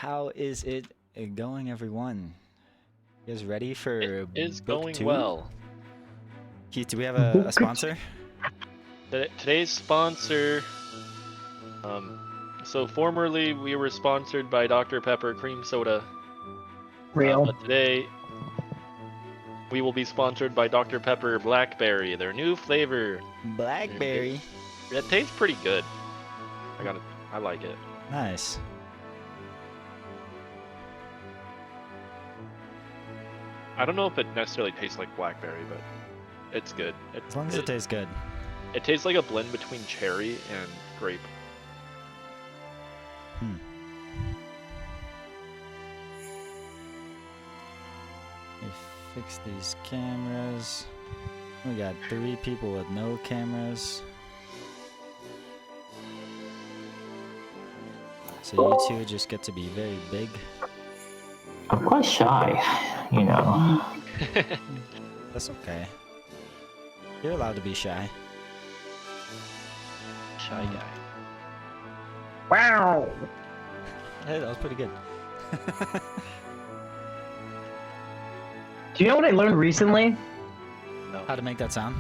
how is it going, everyone? You guys ready for It is book going 2? well. Keith, do we have a sponsor? Today's sponsor. So formerly we were sponsored by Dr. Pepper Cream Soda. Real. But today we will be sponsored by Dr. Pepper Blackberry, their new flavor. Blackberry. It tastes pretty good. I like it. Nice. I don't know if it necessarily tastes like blackberry, but it's good. As long as it tastes good. It tastes like a blend between cherry and grape. We fix these cameras. We got 3 people with no cameras. So you two just get to be very big. I'm quite shy, you know. That's okay. You're allowed to be shy. Shy guy. Wow. Hey, that was pretty good. Do you know what I learned recently? No. How to make that sound?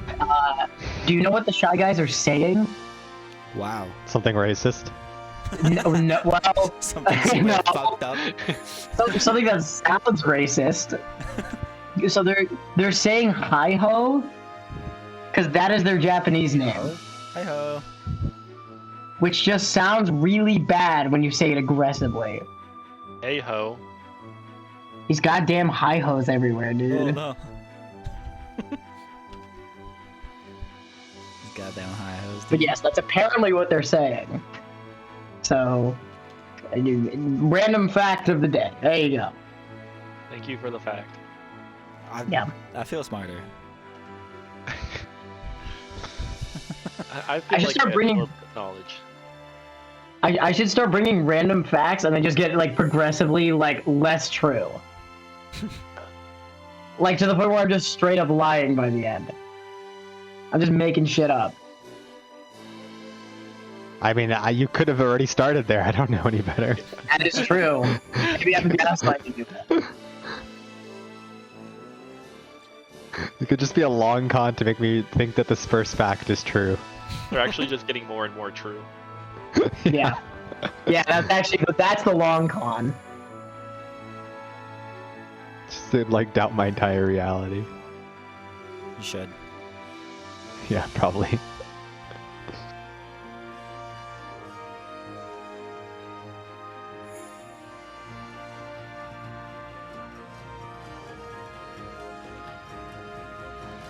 Do you know what the Shy Guys are saying? Wow. Something racist? No, well, Something super No. fucked up. something that sounds racist. So they're saying hi ho, because that is their Japanese name, Hi ho. which just sounds really bad when you say it aggressively. Hey ho. These goddamn hi hos everywhere, Oh dude. no. These goddamn high hos. But yes, that's apparently what they're saying. So, random fact of the day. There you go. Thank you for the fact. Yeah. I feel smarter. I feel should like start I have bringing- more knowledge. I should start bringing random facts and then just get like progressively like less true. Like to the point where I'm just straight up lying by the end. I'm just making shit up. I mean, you could have already started there. I don't know any better. That is true. Maybe I'm gaslighting you. It could just be a long con to make me think that this first fact is true. They're actually just getting more and more true. Yeah. Yeah, that's the long con. Just to, like, doubt my entire reality. You should. Yeah, probably.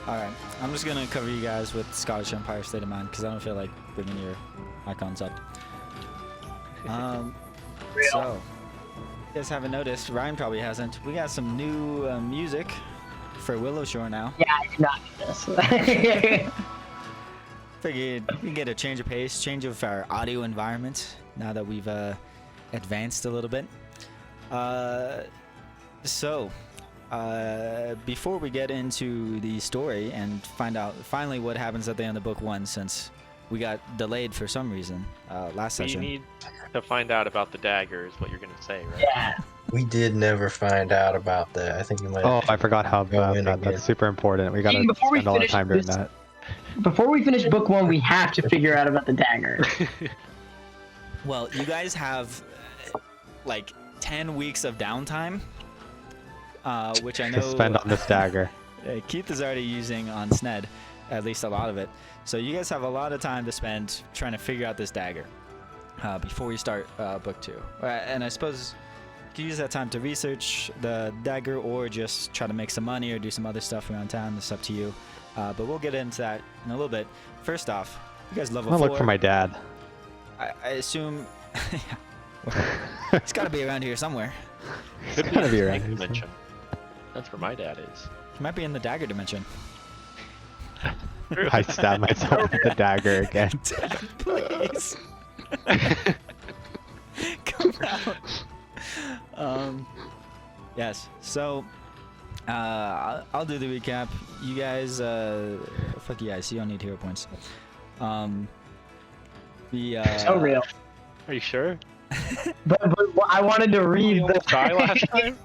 Alright, I'm just gonna cover you guys with Scottish Empire State of Mind because I don't feel like bringing your icons up. So, you guys haven't noticed, Ryan probably hasn't, we got some new music for Willow Shore now. Yeah, I did not do this. Figured we can get a change of pace, change of our audio environment now that we've advanced a little bit. Before we get into the story and find out finally what happens at the end of book 1, since we got delayed for some reason last We session. need to find out about the dagger is what you're gonna say, right? Yeah. We did never find out about that. I think you might. Oh, I forgot how Go in that, again. that's super important. We gotta Before we spend a lot of finish time doing this- that. Before we finish book 1, we have to figure out about the dagger. Well, you guys have like 10 weeks of downtime, which I know To spend on this dagger. Keith is already using on Sned, at least a lot of it. So you guys have a lot of time to spend trying to figure out this dagger before we start book 2. And I suppose you can use that time to research the dagger or just try to make some money or do some other stuff around town. It's up to you. But we'll get into that in a little bit. First off, you guys level I'm 4. gonna look for my dad. I assume it's got to be around here somewhere. Could gotta be in the around snake here dimension. That's where my dad is. He might be in the dagger dimension. I stab myself with the dagger again. Dad, please. Come out. Yes. So, I'll do the recap. You guys, fuck you guys. You don't need hero points. So real. Are you sure? But Well, I wanted to We read almost die last time.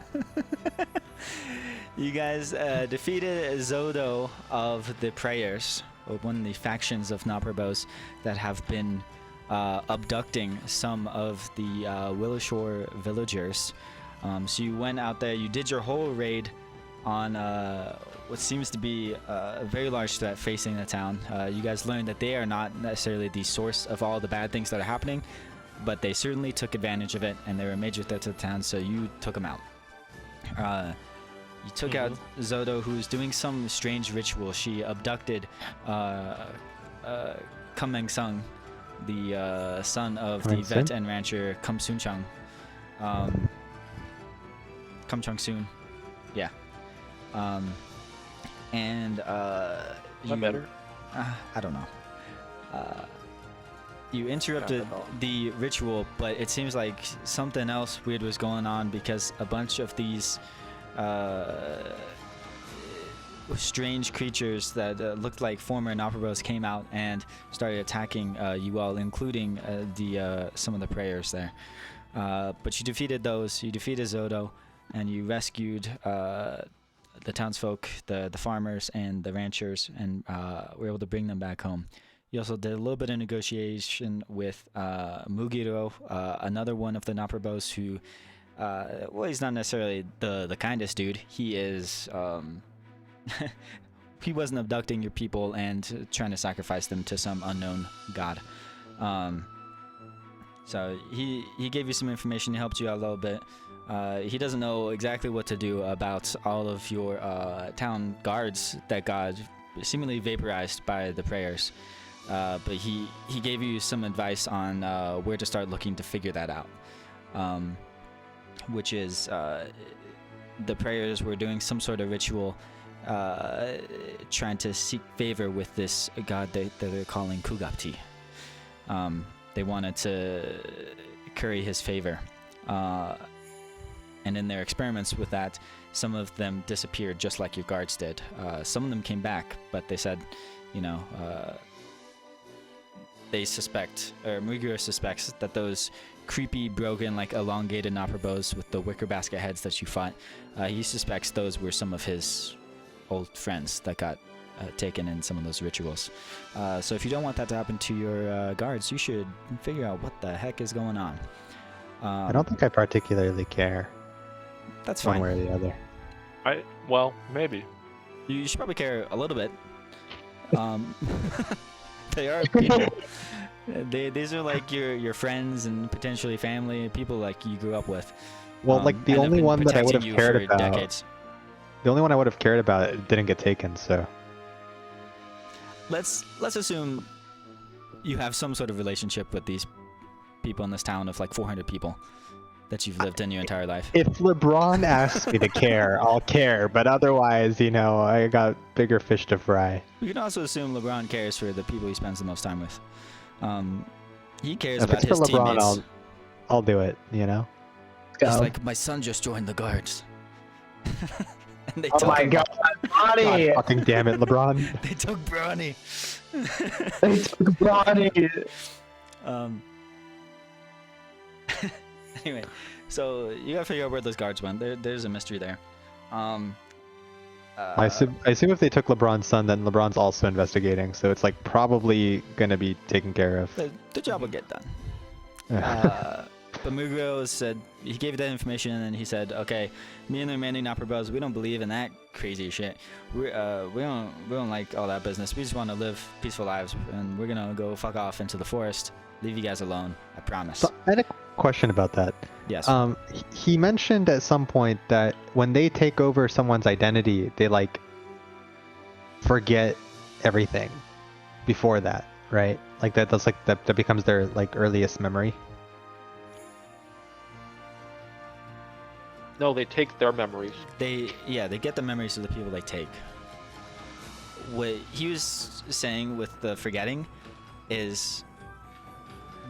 You guys defeated Zodo of the Prayers, or one of the factions of Nopperbos that have been abducting some of the Willowshore villagers. So you went out there, you did your whole raid on what seems to be a very large threat facing the town. You guys learned that they are not necessarily the source of all the bad things that are happening, but they certainly took advantage of it, and they were a major threat to the town, so you took them out. You took out Zodo, who was doing some strange ritual. She abducted Kam Sung, the son of the vet and rancher Kam Soon-chung. Kam Chung Soon. Yeah. And you, better? I don't know. You interrupted the ritual, but it seems like something else weird was going on, because a bunch of these strange creatures that looked like former Nopperbos came out and started attacking you all, including some of the prayers there. But you defeated those. You defeated Zodo, and you rescued the townsfolk, the farmers, and the ranchers, and were able to bring them back home. You also did a little bit of negotiation with Mugiro, another one of the Nopperbos who, well, he's not necessarily the kindest dude. He is, he wasn't abducting your people and trying to sacrifice them to some unknown god. So he gave you some information, he helped you out a little bit. He doesn't know exactly what to do about all of your town guards that got seemingly vaporized by the prayers. But he gave you some advice on where to start looking to figure that out. Which is the prayers were doing some sort of ritual trying to seek favor with this god that they're calling Kugapti. They wanted to curry his favor. And in their experiments with that, some of them disappeared just like your guards did. Some of them came back, but they said, you know, they suspect, or Mugiro suspects, that those creepy, broken, like elongated Nopperbos with the wicker basket heads that you fought, he suspects those were some of his old friends that got taken in some of those rituals. So if you don't want that to happen to your guards, you should figure out what the heck is going on. I don't think I particularly care. That's fine. One way or the other. Well, maybe. You should probably care a little bit. They are people. These are like your friends and potentially family, people like you grew up with. Well, like the and have only been one that I would protecting have you cared for about. decades. The only one I would have cared about didn't get taken, so. Let's assume you have some sort of relationship with these people in this town of like 400 people that you've lived in your entire life. If LeBron asks me to care, I'll care. But otherwise, you know, I got bigger fish to fry. We can also assume LeBron cares for the people he spends the most time with. He cares If about it's for his LeBron, teammates. I'll do it. You know. It's like, my son just joined the guards. And they Oh took my him. god, Bronny! God fucking damn it, LeBron. They took Bronny. They took Bronny! Anyway, so you gotta figure out where those guards went. There's a mystery there. I assume if they took LeBron's son, then LeBron's also investigating. So it's like probably gonna be taken care of. The job will get done. But Mugiro said, he gave that information, and then he said, okay, me and the remaining Nopperbos, we don't believe in that crazy shit. We don't like all that business. We just want to live peaceful lives, and we're gonna go fuck off into the forest. Leave you guys alone. I promise. So I had a question about that. Yes. He mentioned at some point that when they take over someone's identity, they like forget everything before that, right? Like that's like that becomes their like earliest memory. No, they take their memories. They get the memories of the people they take. What he was saying with the forgetting is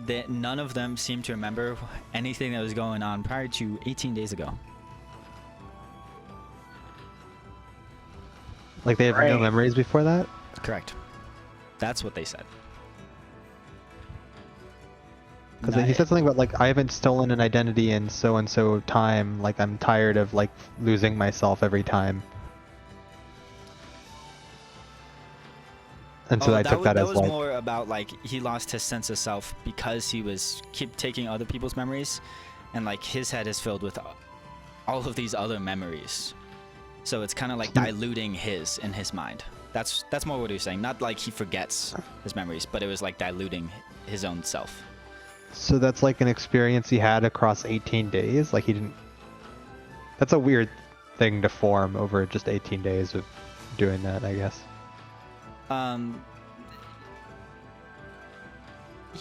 that none of them seem to remember anything that was going on prior to 18 days ago. Like they have no Right. memories before that? Correct. That's what they said. Because No, he said something about like I haven't stolen an identity in so and so time. Like I'm tired of like losing myself every time. And so I took that that as was like more about like he lost his sense of self because he was keep taking other people's memories, and like his head is filled with all of these other memories. So it's kind of like diluting his in his mind. That's more what he was saying. Not like he forgets his memories, but it was like diluting his own self. so that's like an experience he had across 18 days. Like he didn't. That's a weird thing to form over just 18 days of doing that, I guess.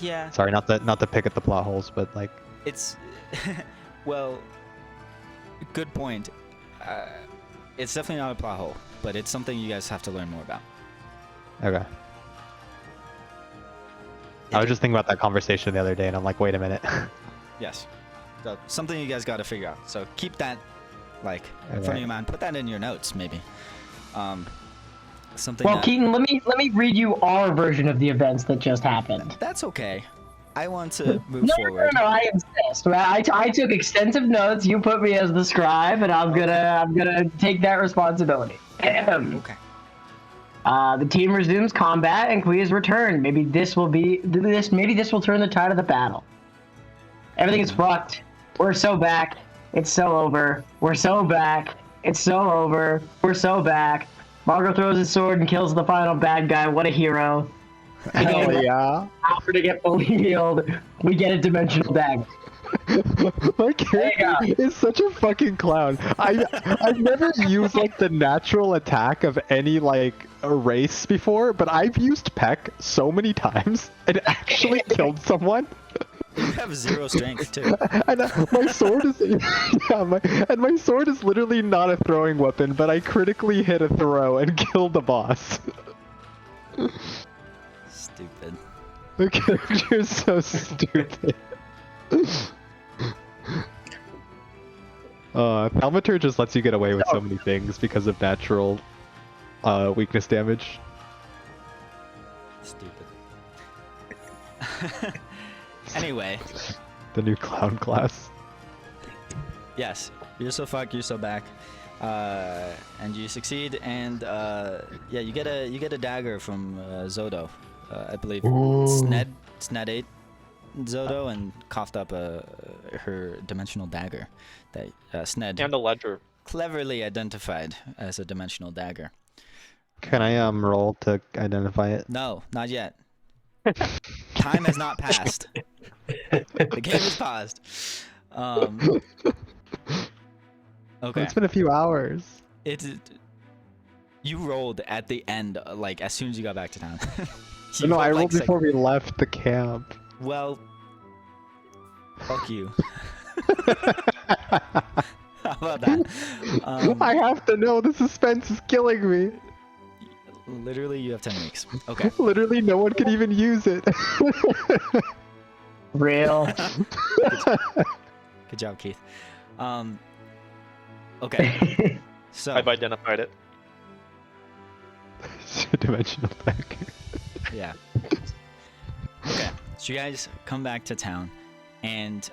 Yeah. Sorry, not to pick at the plot holes, but like It's well, good point. It's definitely not a plot hole, but it's something you guys have to learn more about. okay. I was just thinking about that conversation the other day, and I'm like, wait a minute. Yes. So something you guys got to figure out. So keep that like in front of Okay. your mind. Put that in your notes, maybe. Something. Well, that, Keaton, let me read you our version of the events that just happened. That's okay. I want to move No, forward. no, I insist. I took extensive notes. You put me as the scribe, and I'm gonna take that responsibility. Okay. The team resumes combat, and Kuya's return. Maybe this will turn the tide of the battle. Everything is fucked. We're so back. It's so over. We're so back. It's so over. We're so back. Margot throws his sword and kills the final bad guy. What a hero. Hell yeah. After to get fully healed, we get a dimensional dagger. My character is such a fucking clown. I've never used like the natural attack of any like a race before, but I've used Peck so many times and actually killed someone. You have 0 strength too. And my sword is my sword is literally not a throwing weapon, but I critically hit a throw and killed the boss. Stupid. The character is so stupid. Thaumaturge just lets you get away with so many things because of natural weakness damage. Stupid. Anyway, The new clown class. yes, you're so fucked, you're so back, and you succeed, and yeah, you get a dagger from Zodo, I believe. Sned ate Zodo and coughed up her dimensional dagger that Sned And a ledger. cleverly identified as a dimensional dagger. Can I roll to identify it? No, not yet. Time has not passed. The game is paused. Okay. It's been a few hours. You rolled at the end, like as soon as you got back to town. No, I like, rolled before we left the camp. Well, fuck you. How about that? I have to know. The suspense is killing me. Literally, you have 10 weeks. Okay. Literally, no one can even use it. Real. Good job, Keith. Okay. So. I've identified it. Dimensional dagger. Yeah. Okay. So you guys come back to town, and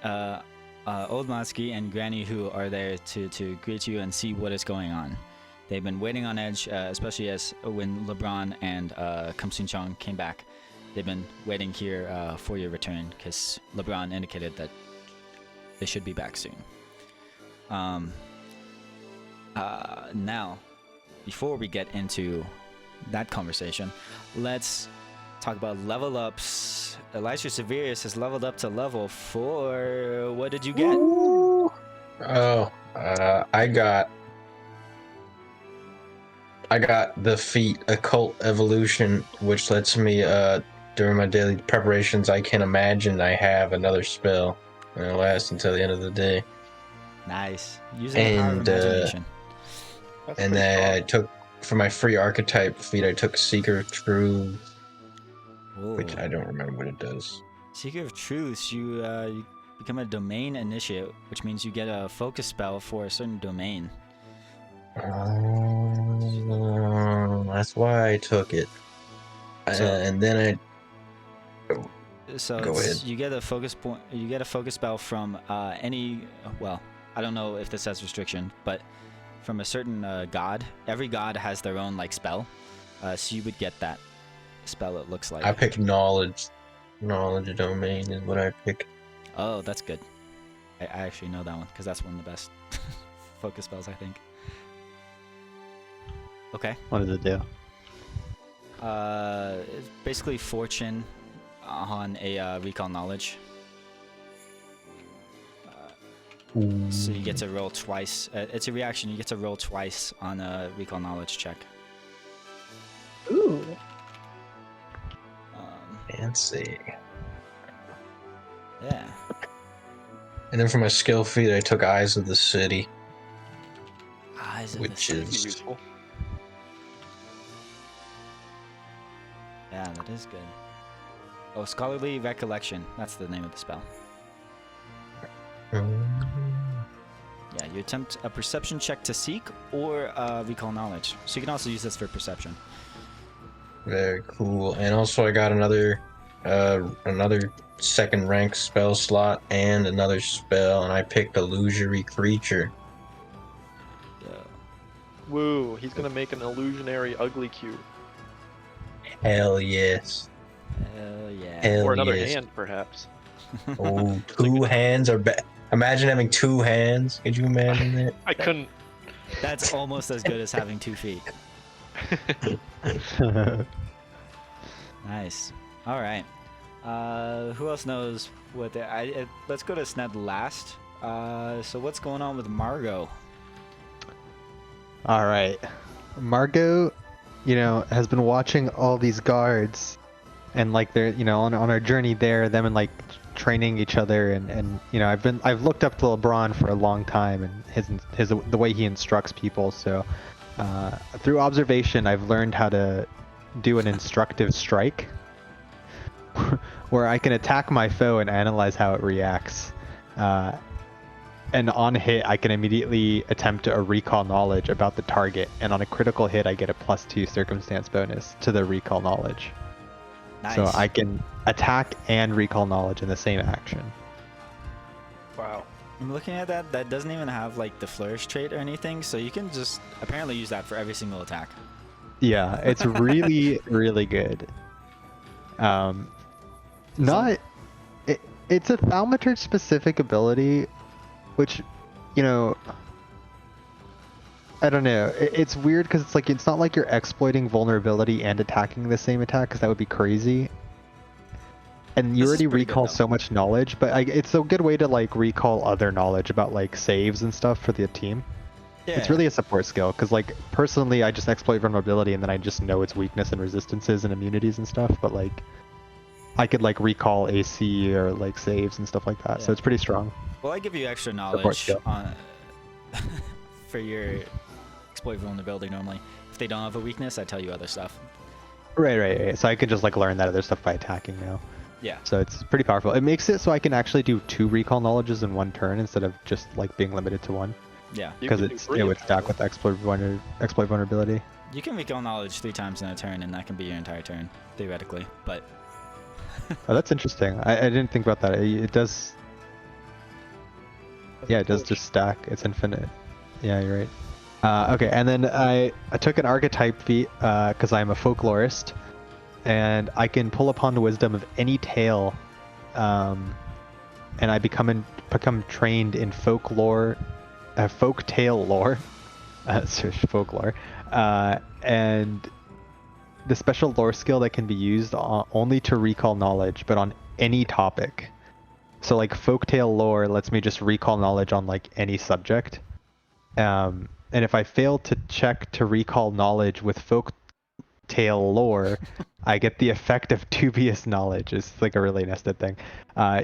Old Matsky and Granny Hu are there to greet you and see what is going on. They've been waiting on edge, especially as when LeBron and Kam Soon Chong came back. They've been waiting here for your return because LeBron indicated that they should be back soon. Now, before we get into that conversation, let's talk about level ups. Elijah Severus has leveled up to level 4. What did you get? Oh, I got the feat Occult Evolution, which lets me during my daily preparations I can imagine I have another spell, and it lasts until the end of the day. Nice. Using the power of And, imagination. That's And pretty then I strong. took for my free archetype feat I took Seeker of Truth, which Ooh. I don't remember what it does. Seeker of Truths, you become a domain initiate, which means you get a focus spell for a certain domain. That's why I took it. So- And then So Go it's, ahead. you get a focus point. You get a focus spell from any. Well, I don't know if this has restriction, but from a certain god. Every god has their own like spell. So you would get that spell. It looks like. I pick knowledge. Knowledge domain is what I pick. Oh, that's good. I actually know that one because that's one of the best focus spells, I think. Okay. What does it do? It's basically fortune on a recall knowledge. So you get to roll twice. It's a reaction. You get to roll twice on a recall knowledge check. Ooh. Fancy. Yeah. And then for my skill feat, I took Eyes of the City, Eyes of which the is Useful. Yeah, that is good. Oh, Scholarly Recollection. That's the name of the spell. Yeah, you attempt a perception check to seek or recall knowledge. So you can also use this for perception. very cool. And also, I got another second rank spell slot and another spell, and I picked Illusory Creature. Woo, he's gonna make an illusionary ugly cube. Hell yes. Hell yeah. Hell Or another yes. hand, perhaps. Oh, two hands are bad. Imagine having two hands. Could you imagine that? I couldn't. That's almost as good as having 2 feet. Nice. All right. Who else knows what they? Let's go to Sned last. So what's going on with Margot? All right. Margot, has been watching all these guards and like they're, on our journey there, them and like training each other and I've looked up to LeBron for a long time and the way he instructs people. So through observation, I've learned how to do an instructive strike where I can attack my foe and analyze how it reacts. And on hit, I can immediately attempt a recall knowledge about the target, and on a critical hit, I get a +2 circumstance bonus to the recall knowledge. Nice. So I can attack and recall knowledge in the same action. Wow. I'm looking at that. That doesn't even have like the flourish trait or anything. So you can just apparently use that for every single attack. Yeah, it's really, really good. It's a Thaumaturge specific ability, which, I don't know. It's weird because it's not like you're exploiting vulnerability and attacking the same attack, because that would be crazy. And you This is already pretty good, recall though. so much knowledge, but it's a good way to like recall other knowledge about like saves and stuff for the team. Yeah. It's really a support skill, because like personally I just exploit vulnerability and then I just know its weakness and resistances and immunities and stuff, but like I could like recall AC or like saves and stuff like that. So Yeah. it's pretty strong. Well, I give you extra Support knowledge skill. on for your exploit vulnerability normally. If they don't have a weakness, I tell you other stuff. Right. So I can just like learn that other stuff by attacking now. Yeah. So it's pretty powerful. It makes it so I can actually do 2 recall knowledges in one turn instead of just like being limited to 1, Yeah. You because can do it 3 would if stack you with exploit vulnerability. You can recall knowledge 3 times in a turn, and that can be your entire turn, theoretically. But Oh, that's interesting. I didn't think about that. It does. Yeah, it does just stack. It's infinite. Yeah, you're right. Okay, and then I took an archetype feat because I'm a folklorist, and I can pull upon the wisdom of any tale, and I become trained in folklore, folk tale lore, folklore, and the special lore skill that can be used only to recall knowledge, but on any topic. So like folktale lore lets me just recall knowledge on like any subject. And if I fail to check to recall knowledge with folktale lore, I get the effect of dubious knowledge. It's like a really nested thing.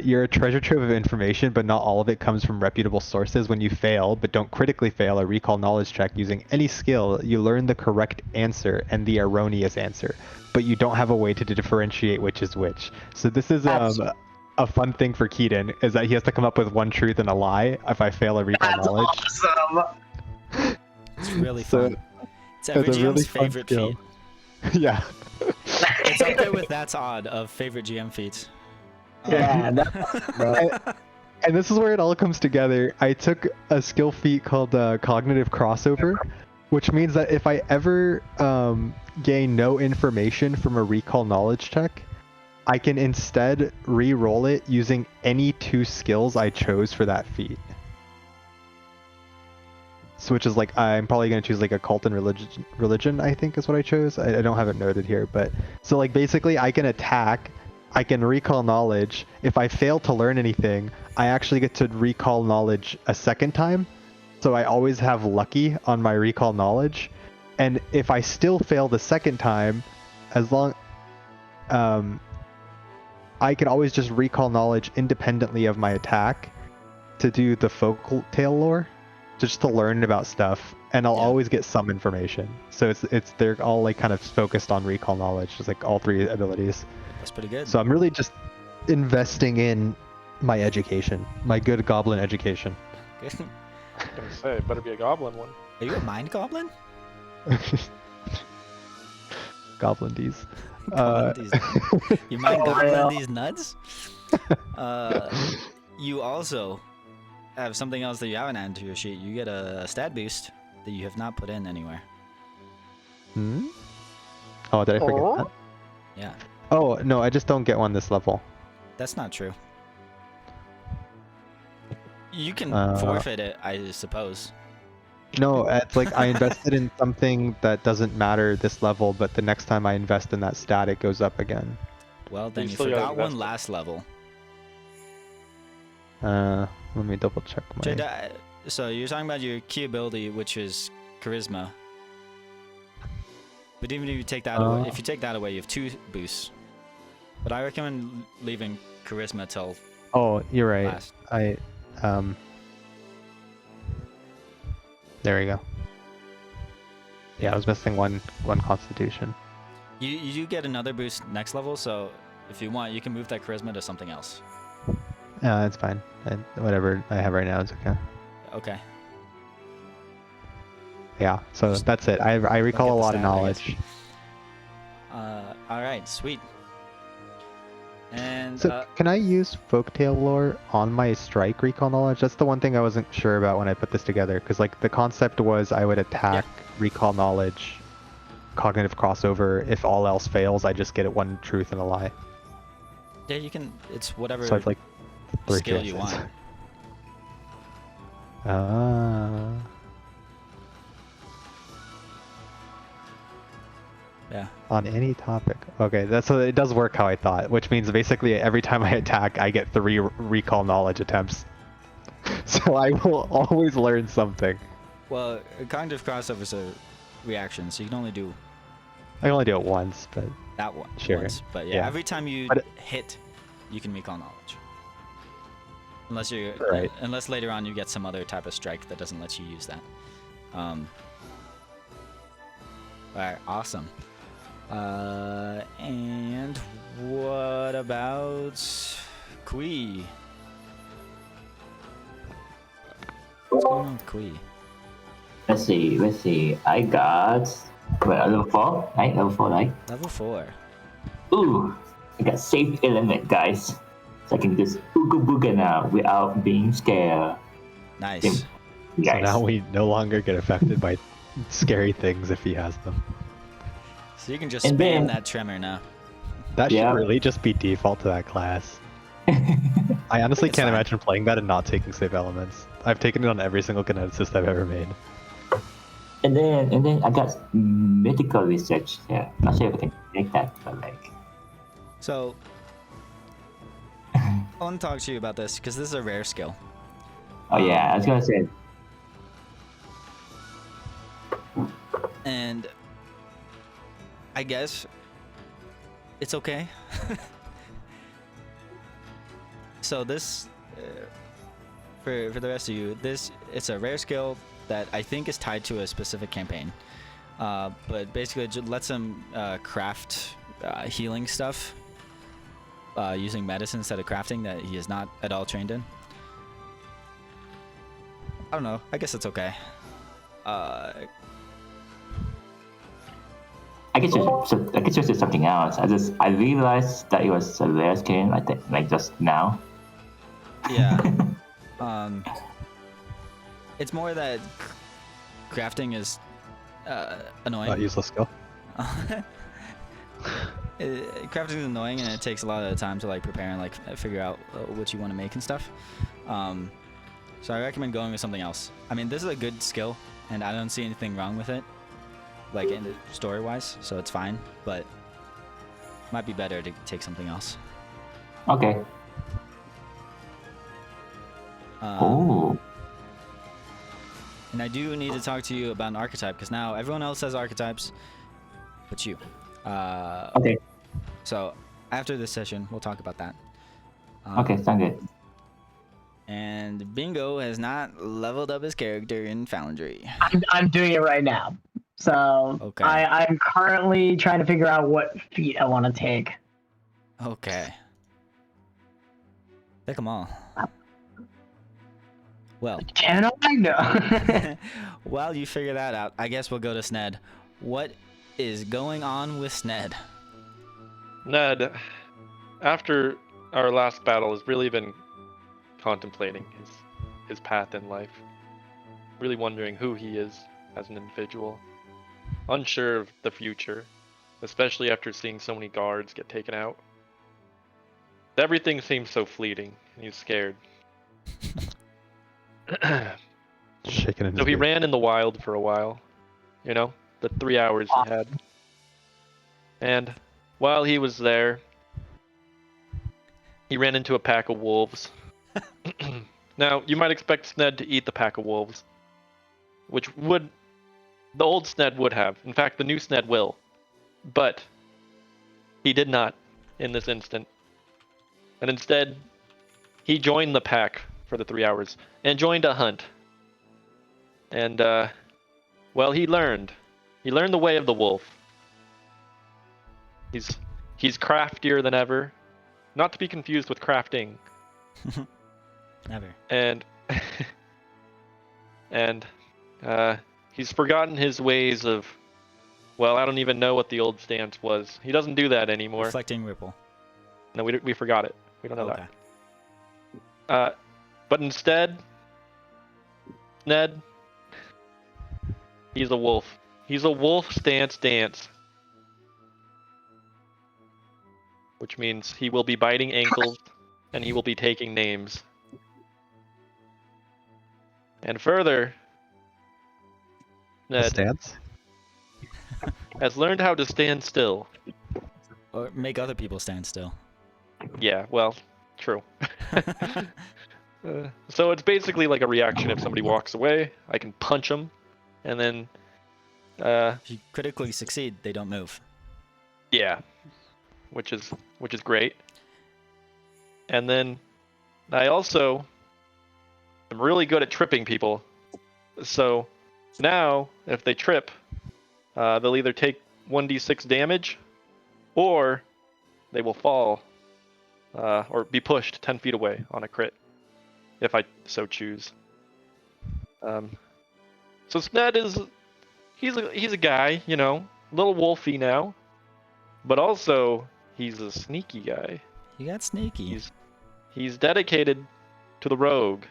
You're a treasure trove of information, but not all of it comes from reputable sources. When you fail, but don't critically fail, a recall knowledge check using any skill, you learn the correct answer and the erroneous answer, but you don't have a way to differentiate which is which. So this is a fun thing for Keaton, is that he has to come up with one truth and a lie if I fail a recall That's knowledge. awesome. it's really So, fun. It's every it's a GM's really fun favorite skill. feat. Yeah. It's up there with That's Odd of favorite GM feats. Yeah, that's bro. And this is where it all comes together. I took a skill feat called Cognitive Crossover, which means that if I ever gain no information from a recall knowledge check, I can instead re-roll it using any 2 skills I chose for that feat. So which is like, I'm probably going to choose like occult and religion, I think is what I chose. I don't have it noted here, but so like basically I can attack, I can recall knowledge. If I fail to learn anything, I actually get to recall knowledge a second time. So I always have lucky on my recall knowledge. And if I still fail the second time, as long I can always just recall knowledge independently of my attack to do the folk tale lore, just to learn about stuff, and I'll always get some information. So it's they're all like kind of focused on recall knowledge, just like all 3 abilities. That's pretty good. So I'm really just investing in my education, my good goblin education. Good. I was gonna say, it better be a goblin one. Are you a mind goblin? Goblin D's. You mind Oh, goblin yeah. these nuts? You also have something else that you haven't added to your sheet. You get a stat boost that you have not put in anywhere. Hmm? Oh, did I forget Oh. that? Yeah, Oh, no, I just don't get one this level. that's not true. You can Uh, forfeit it, I suppose. No, it's like I invested in something that doesn't matter this level, but the next time I invest in that stat, it goes up again. Well, then you still gotta forgot one invest it. last level. Let me double check my... So you're talking about your key ability, which is charisma. But even if you take that away, if you take that away, you have 2 boosts. But I recommend leaving charisma till Oh, you're right. last. There we go. Yeah, I was missing one constitution. You do get another boost next level, so if you want, you can move that charisma to something else. Yeah, that's fine. Whatever I have right now is okay. Okay. Yeah, so that's it. I recall get a the lot of stat, I guess. knowledge. All right, sweet. And So can I use folktale lore on my strike recall knowledge? That's the one thing I wasn't sure about when I put this together, because like the concept was I would attack, recall knowledge, cognitive crossover. If all else fails, I just get it 1 truth and a lie. yeah, you can. It's whatever So I have like 3 skill choices. you want. Ah. Yeah. On any topic. Okay, so it does work how I thought, which means basically every time I attack, I get 3 recall knowledge attempts. So I will always learn something. Well, cognitive crossover is a reaction, so you can only do I can only do it once, but that one Sure. once. But yeah, Yeah. every time you But hit, you can recall knowledge. Unless you're Right. unless later on you get some other type of strike that doesn't let you use that. All right, awesome. And what about Kui? What's going on with Kui? Let's see. I got level 4, right? Level 4, right? Level 4. Ooh, I got safe element, guys. So I can just ooga booga now without being scared. Nice. Sim- so Guys. now we no longer get affected by scary things if he has them. So you can just And spam then- that tremor now. That Yeah. should really just be default to that class. I honestly It's can't fine. imagine playing that and not taking save elements. I've taken it on every single kineticist I've ever made. and then I got medical research. Yeah, not sure if I can make that, but like. So I want to talk to you about this because this is a rare skill. Oh yeah, I was gonna say. And I guess it's okay. So this, for the rest of you, it's a rare skill that I think is tied to a specific campaign. But basically, it lets him craft healing stuff using medicine instead of crafting that he is not at all trained in. I don't know. I guess it's okay. I guess just something else. I realized that it was a rare skin. I think like just now. Yeah. It's more that crafting is annoying. Useless skill. Crafting is annoying, and it takes a lot of time to like prepare and like figure out what you want to make and stuff. So I recommend going with something else. I mean, this is a good skill, and I don't see anything wrong with it, like in the story-wise. So it's fine, but might be better to take something else. Okay. Oh. And I do need to talk to you about an archetype, because now everyone else has archetypes, but you. Okay. So after this session, we'll talk about that. Okay, sound good. And Bingo has not leveled up his character in Foundry. I'm doing it right now. So Okay. I'm currently trying to figure out what feat I want to take. Okay. Take them all. Well, Can I know? while you figure that out, I guess we'll go to Sned. What is going on with Sned? Ned, after our last battle, has really been contemplating his path in life. Really wondering who he is as an individual. Unsure of the future, especially after seeing so many guards get taken out. Everything seems so fleeting, and he's scared. Shaking in his So he boots. ran in the wild for a while, you know, the 3 hours he had. And while he was there, he ran into a pack of wolves. Now, you might expect Sned to eat the pack of wolves, which the old Sned would have. In fact, the new Sned will. But he did not in this instant. And instead, he joined the pack for the 3 hours and joined a hunt. And, well, he learned. He learned the way of the wolf. He's craftier than ever. Not to be confused with crafting. Never. And he's forgotten his ways of, well, I don't even know what the old stance was. He doesn't do that anymore. Reflecting Ripple. No, we forgot it. We don't know Okay. that. But instead, Ned, he's a wolf. He's a wolf stance dance. Which means he will be biting ankles and he will be taking names. And further, Ned Stance? has learned how to stand still. Or make other people stand still. Yeah, well, true. So it's basically like a reaction. If somebody walks away, I can punch them, and then, If you critically succeed, they don't move. yeah, which is great. And then I also am really good at tripping people. So now, if they trip, they'll either take 1d6 damage, or they will fall, or be pushed 10 feet away on a crit, if I so choose. So Sned he's a guy, you know, a little wolfy now, but also he's a sneaky guy. You got sneaky. He's dedicated to the rogue.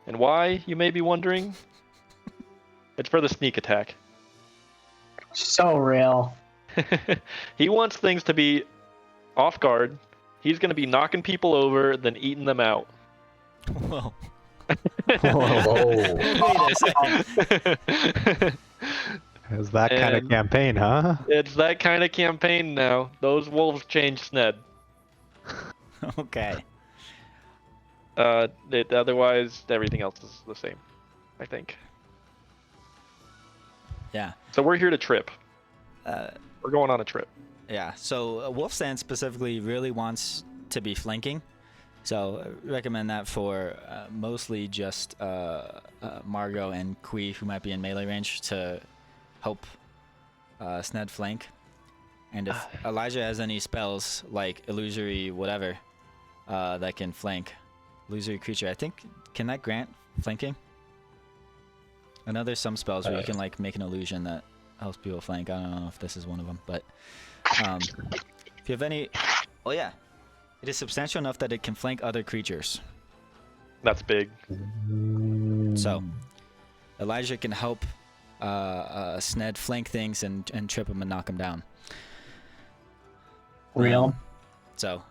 And why, you may be wondering? It's for the sneak attack. So real. He wants things to be off guard. He's going to be knocking people over, then eating them out. Whoa. Whoa. Wait a second. Is that kind of And- campaign, huh? It's that kind of campaign now. Those wolves changed Sned. Okay. Otherwise, everything else is the same, I think. Yeah. So we're here to trip. We're going on a trip. Yeah. So Wolfstand specifically really wants to be flanking. So recommend that for mostly just Margot and Kui, who might be in melee range, to help Sned flank. And if Elijah has any spells like illusory whatever that can flank illusory creature, I think, can that grant flanking? I know there's some spells where you can like make an illusion that helps people flank. I don't know if this is one of them, but if you have any, oh yeah, it is substantial enough that it can flank other creatures. That's big. So Elijah can help Sned flank things and trip him and knock him down. Real. So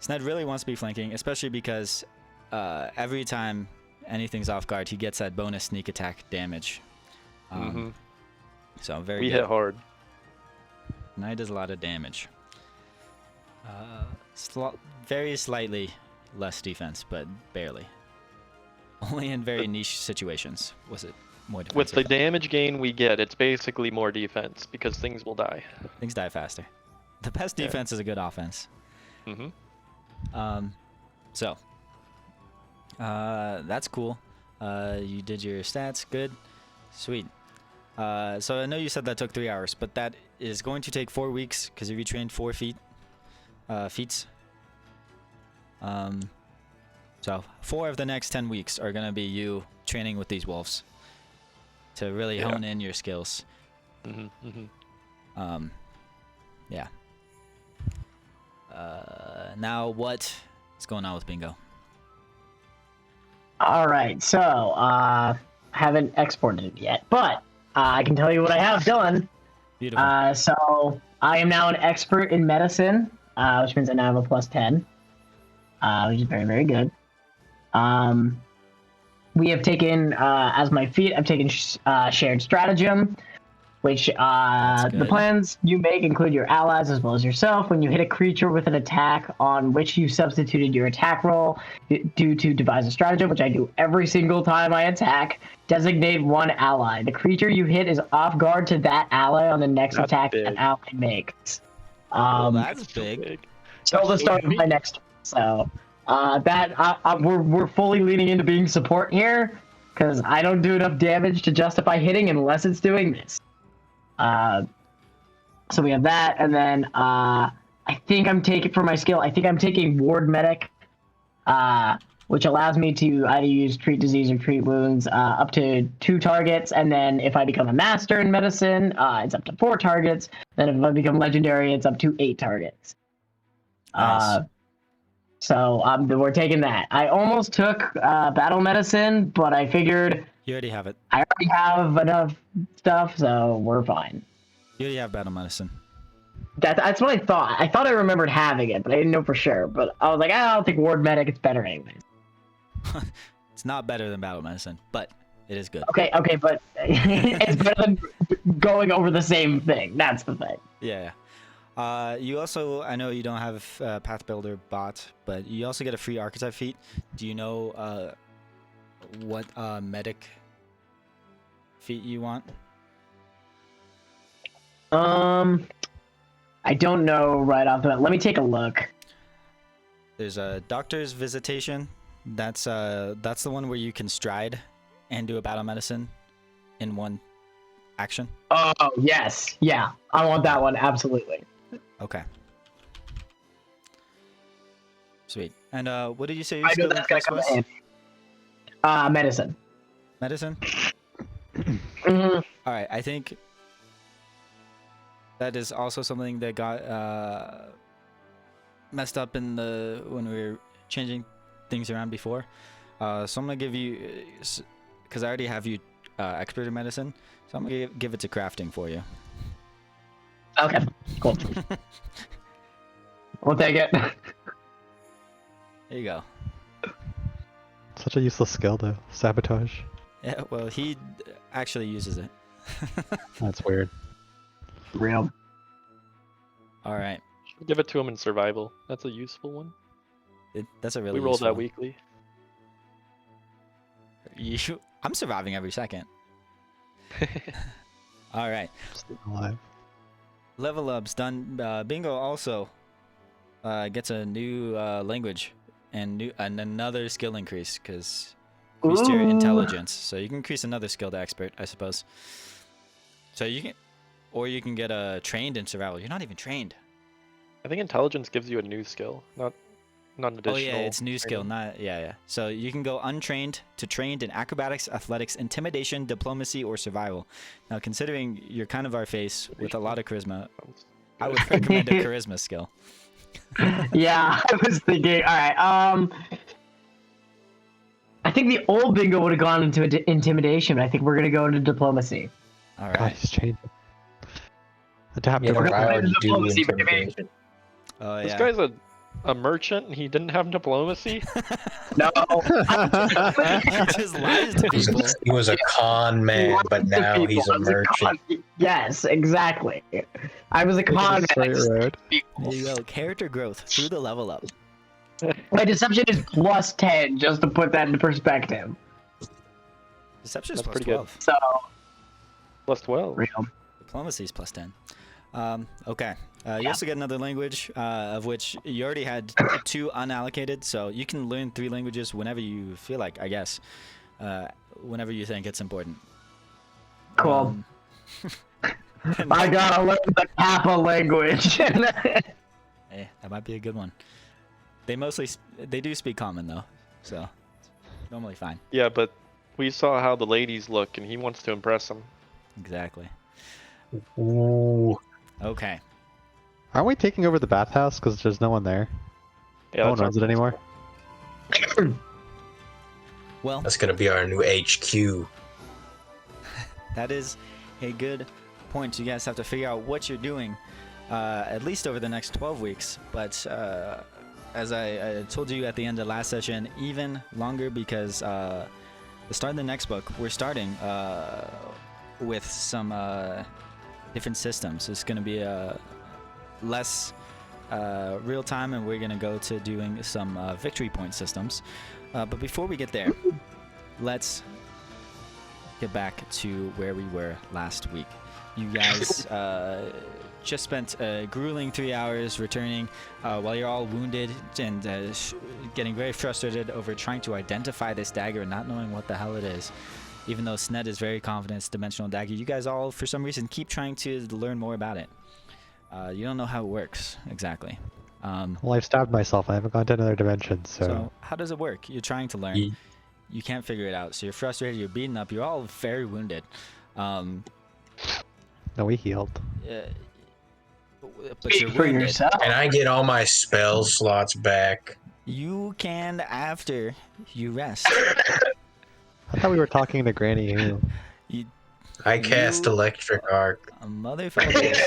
Sned really wants to be flanking, especially because every time anything's off guard, he gets that bonus sneak attack damage. So very We good. hit hard. And he does a lot of damage. Very slightly less defense, but barely. Only in very niche situations was it more defensive. With the damage gain we get, it's basically more defense because things will die. Things die faster. The best Yeah. defense is a good offense. So that's cool. You did your stats, good, sweet. So I know you said that took 3 hours, but that is going to take 4 weeks because you retrained 4 feats. So 4 of the next 10 weeks are gonna be you training with these wolves to really hone in your skills. Yeah. Now what is going on with Bingo? All right, so haven't exported it yet, but I can tell you what I have done. Beautiful. So I am now an expert in medicine, which means I now have a +10, which is very, very good. We have taken, as my feat, I've taken shared stratagem, which the good. plans you make include your allies as well as yourself. When you hit a creature with an attack on which you substituted your attack roll due to devise a stratagem, which I do every single time I attack, designate one ally. The creature you hit is off guard to that ally on the next That's attack big. that ally makes. Well, that's So big. Till the start of my next turn. So we're fully leaning into being support here because I don't do enough damage to justify hitting unless it's doing this. So we have that, and then I think I'm taking for my skill. I think I'm taking Ward Medic, which allows me to either use Treat Disease or Treat Wounds up to 2 targets, and then if I become a Master in Medicine, it's up to 4 targets. Then if I become Legendary, it's up to 8 targets. Nice. So we're taking that. I almost took Battle Medicine, but I figured You already have it. I already have enough stuff, so we're fine. You already have battle medicine. That's what I thought. I thought I remembered having it, but I didn't know for sure. But I was like, I'll take Ward Medic. It's better anyways. It's not better than battle medicine, but it is good. Okay, but it's better than going over the same thing. That's the thing. Yeah. You also, I know you don't have Path Builder bot, but you also get a free archetype feat. Do you know what medic feat you want? I don't know right off the bat. Let me take a look. There's a Doctor's Visitation. That's the one where you can stride and do a battle medicine in one action. Oh, yes. Yeah, I want that one, absolutely. Okay. Sweet. And what did you say your I know skill that's going increase to come was? in handy. Medicine. Medicine? Mm-hmm. All right, I think that is also something that got messed up in when we were changing things around before. So I'm gonna give you, because I already have you expert in medicine, so I'm gonna give it to crafting for you. Okay, cool. We'll take it. There you go. Such a useless skill, though. Sabotage. Yeah, well, he actually uses it. That's weird. Real. All right, Give it to him in survival. That's a useful one. that's a really. We roll useful that one. weekly. I'm surviving every second. All right. Still alive. Level ups done. Bingo also gets a new language and another skill increase because increased your Ooh. intelligence. So you can increase another skill to expert, I suppose. So you can get trained in survival. You're not even trained. I think intelligence gives you a new skill. Not. non-additional. Oh yeah, it's new skill, training. not yeah. So you can go untrained to trained in acrobatics, athletics, intimidation, diplomacy, or survival. Now, considering you're kind of our face with a lot of charisma, I would recommend a charisma skill. Yeah, I was thinking. All right. I think the old bingo would have gone into intimidation, but I think we're gonna go into diplomacy. All God, right. he's changing. Yeah, Adaptable. We're I gonna already do diplomacy, baby. intimidation. Oh This yeah. guy's a merchant and he didn't have diplomacy. No. He just lies to He's people. he was a con man, but now he's a merchant. Yes, exactly. I was a Taking con a straight man. road. There you go. Character growth through the level up. My deception is plus 10, just to put that into perspective. Deception is That's plus pretty good. 12. So, Plus 12. real. Diplomacy is plus 10. Okay. You also get another language, of which you already had 2 unallocated, so you can learn 3 languages whenever you feel like, I guess. Whenever you think it's important. Cool. And I gotta learn the Kappa language. hey, that might be a good one. They mostly they do speak common though, so normally fine. Yeah, but we saw how the ladies look, and he wants to impress them. Exactly. Ooh. Okay. Aren't we taking over the bathhouse because there's no one there? Yeah, No one that's runs it anymore. Well, That's gonna be our new HQ. that is a good point. You guys have to figure out what you're doing, at least over the next 12 weeks. But as I told you at the end of last session, even longer, because the start of the next book, we're starting with some different systems. It's going to be less real time, and we're going to go to doing some victory point systems. But before we get there, let's get back to where we were last week. You guys just spent a grueling 3 hours returning while you're all wounded and getting very frustrated over trying to identify this dagger and not knowing what the hell it is. Even though Sned is very confident it's a dimensional dagger, you guys all, for some reason, keep trying to learn more about it. You don't know how it works exactly. Well, I've stabbed myself. I haven't gone to another dimension, So how does it work? You're trying to learn. Ye- You can't figure it out. So you're frustrated. You're beaten up. You're all very wounded. No, we healed. But Speak you're for wounded. yourself. And I get all my spell slots back. You can after you rest. I thought we were talking to Granny Who. You I cast You- electric arc. motherfuckers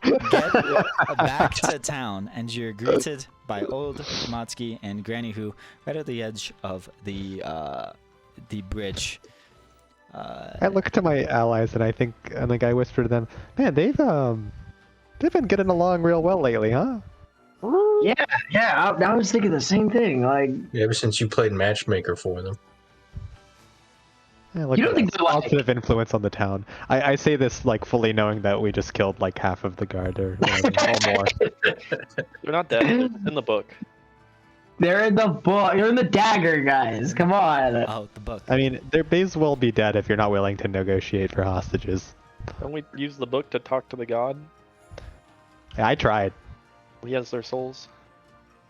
get back to town, and you're greeted by old Matsuki and Granny Who right at the edge of the bridge. I look to my allies and I think I whisper to them, "Man, they've been getting along real well lately, huh?" Yeah, I was thinking the same thing. Like, Ever since you played matchmaker for them. Yeah, look You don't at think that. they're like- Positive influence on the town. I say this like fully knowing that we just killed like half of the guard or more. They're not dead. It's in the book. they're in the book. You're in the dagger, guys. Come on. Oh, the book. I mean, they may as well be dead if you're not willing to negotiate for hostages. Don't we use the book to talk to the god? Yeah, I tried. He has their souls.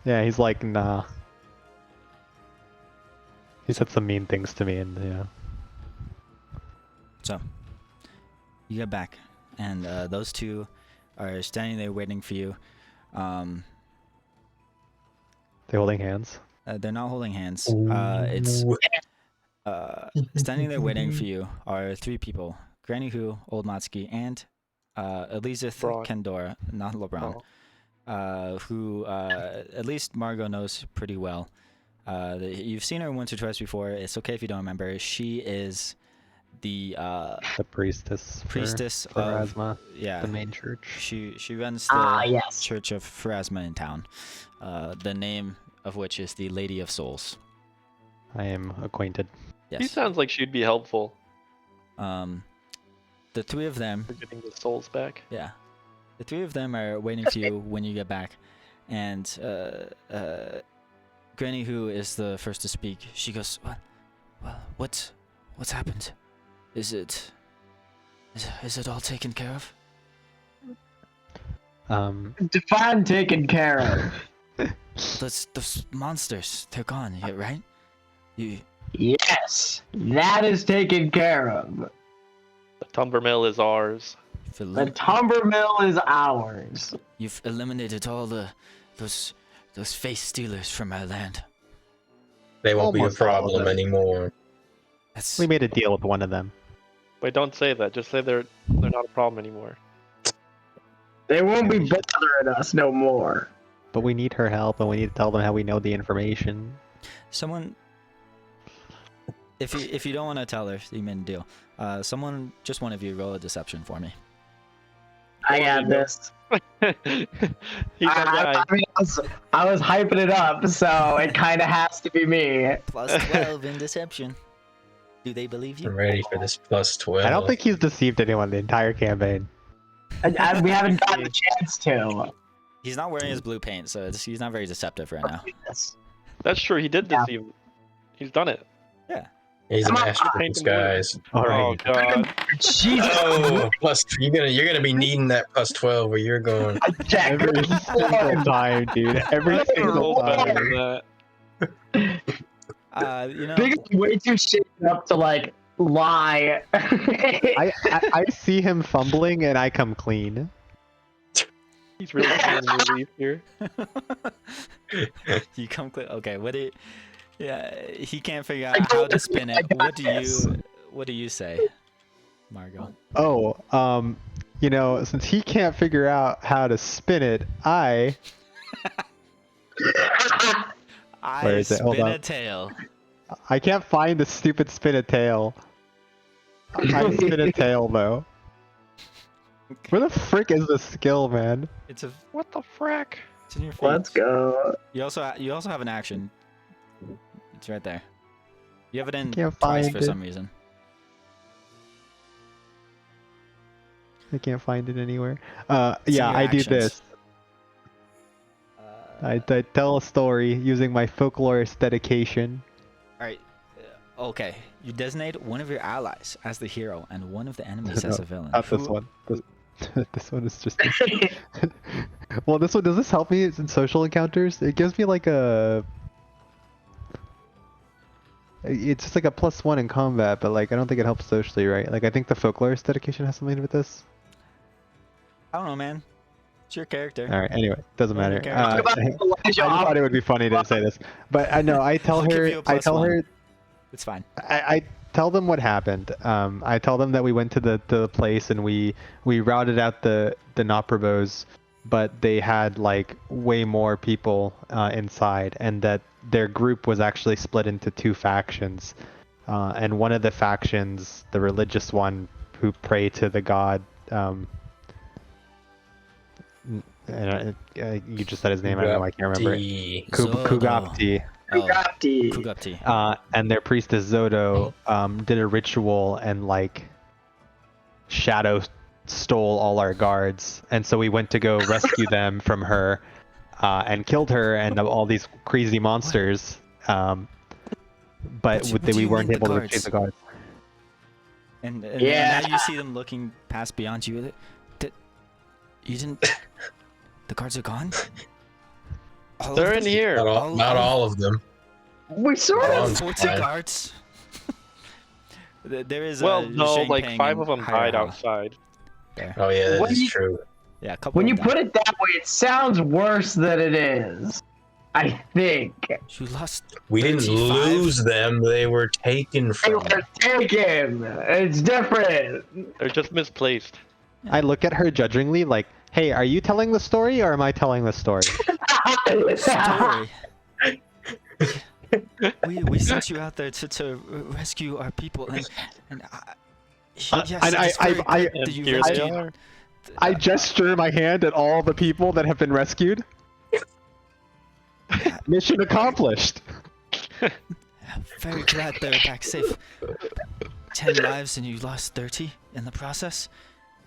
Yeah, he's like, nah. He said some mean things to me, and yeah. So, you get back, and those two are standing there waiting for you. They holding hands. They're not holding hands. It's Ooh. standing there waiting for you are 3 people: Granny Who, Old Matsuki, and Elizabeth Braun. Kendora, not LeBron, who at least Margot knows pretty well. You've seen her once or twice before. It's okay if you don't remember. She is the The priestess. priestess for of Pharasma, yeah. the main church. She runs the Yes. Church of Pharasma in town. The name of which is the Lady of Souls. I am acquainted. He Yes. sounds like she'd be helpful The 3 of them. for getting the souls back. Yeah. The 3 of them are waiting for you when you get back. And Granny Who is the first to speak. She goes, what's happened? Is it all taken care of? Define taken care of. Those monsters, they're gone, right? You Yes, that is taken care of. The Tumber Mill is ours. The Tumber Mill is ours. You've eliminated all those face stealers from our land. They won't be a Almost all of problem them. anymore. That's We made a deal with one of them. Wait, don't say that. Just say they're not a problem anymore. They won't be bothering us no more. But we need her help, and we need to tell them how we know the information. someone. If you don't want to tell her, you made a deal. Just one of you, roll a deception for me. I got this. He's our guy. I mean, I was hyping it up, so it kind of has to be me. Plus 12 in deception. Do they believe I'm you? ready for this plus 12. I don't think he's deceived anyone the entire campaign. We haven't gotten the chance to. He's not wearing his blue paint, so he's not very deceptive right now. That's true. He did Yeah. deceive. He's done it. He's a Come on, master of paint him disguise. All Oh right. god. Jesus. Oh, plus you're gonna be needing that plus 12 where you're going. Jack, Every single time, dude. Every single Roll better time. than that. You know, Big is way too shaken up to like lie. I see him fumbling, and I come clean. He's really feeling relief here. you come clear. Okay, what do you? Yeah, he can't figure out how to spin it. What do you say, Margot? Oh, since he can't figure out how to spin it, I Where is it? Hold spin on. a tail. I can't find the stupid spin a tail. I spin a tail though. Where the frick is the skill, man? It's a. What the frack? It's in your face. Let's go. You also have an action. It's right there. You have it in Can't twice find for it. some reason. I can't find it anywhere. in Yeah, your I do actions. this. I tell a story using my folklorist dedication. Alright. Okay. You designate one of your allies as the hero and one of the enemies as a villain. Not this one. This one is just. Well, this one, does this help me in social encounters? It gives me like a. It's just like a +1 in combat, but like I don't think it helps socially, right? Like I think the folklorist dedication has something to do with this. I don't know, man. It's your character. All right. Anyway, doesn't Yeah, matter. okay. I Elijah, just thought it would be funny to say this, but I know I tell I'll give her. you a I plus tell one. her. It's fine. I tell them what happened. I tell them that we went to the place and we routed out the Noprobos, but they had like way more people inside, and that their group was actually split into two factions. And one of the factions, the religious one, who pray to the god. You just said his name. I don't know. I can't remember. D. Zodo. Kugapti. Kugapti. Kugapti. And their priestess Zodo did a ritual and like shadow stole all our guards, and so we went to go rescue them from her and killed her and all these crazy monsters. But What do we you weren't mean the able to guards? retrieve the guards. And Yeah. now you see them looking past beyond you. You didn't. The guards are gone. All of They're in them? here. Not all of them. We sort Hold of. on. 40 Fine. guards. There is. Well, no, Zhang like Peng 5 and of them Hai died Rao outside. there. Oh yeah, that When is you- true. Yeah, a couple. When of you them put it that way, it sounds worse than it is. I think. You lost. We didn't 35? lose them; they were taken They from. were taken. It's different. They're just misplaced. I look at her judgingly, like, "Hey, are you telling the story or am I telling the story?" Story. we sent you out there to rescue our people and yes, it's very good And that you here they rescued. are. I gesture my hand at all the people that have been rescued. Mission accomplished. Very glad they're back safe. 10 lives and you lost 30 in the process.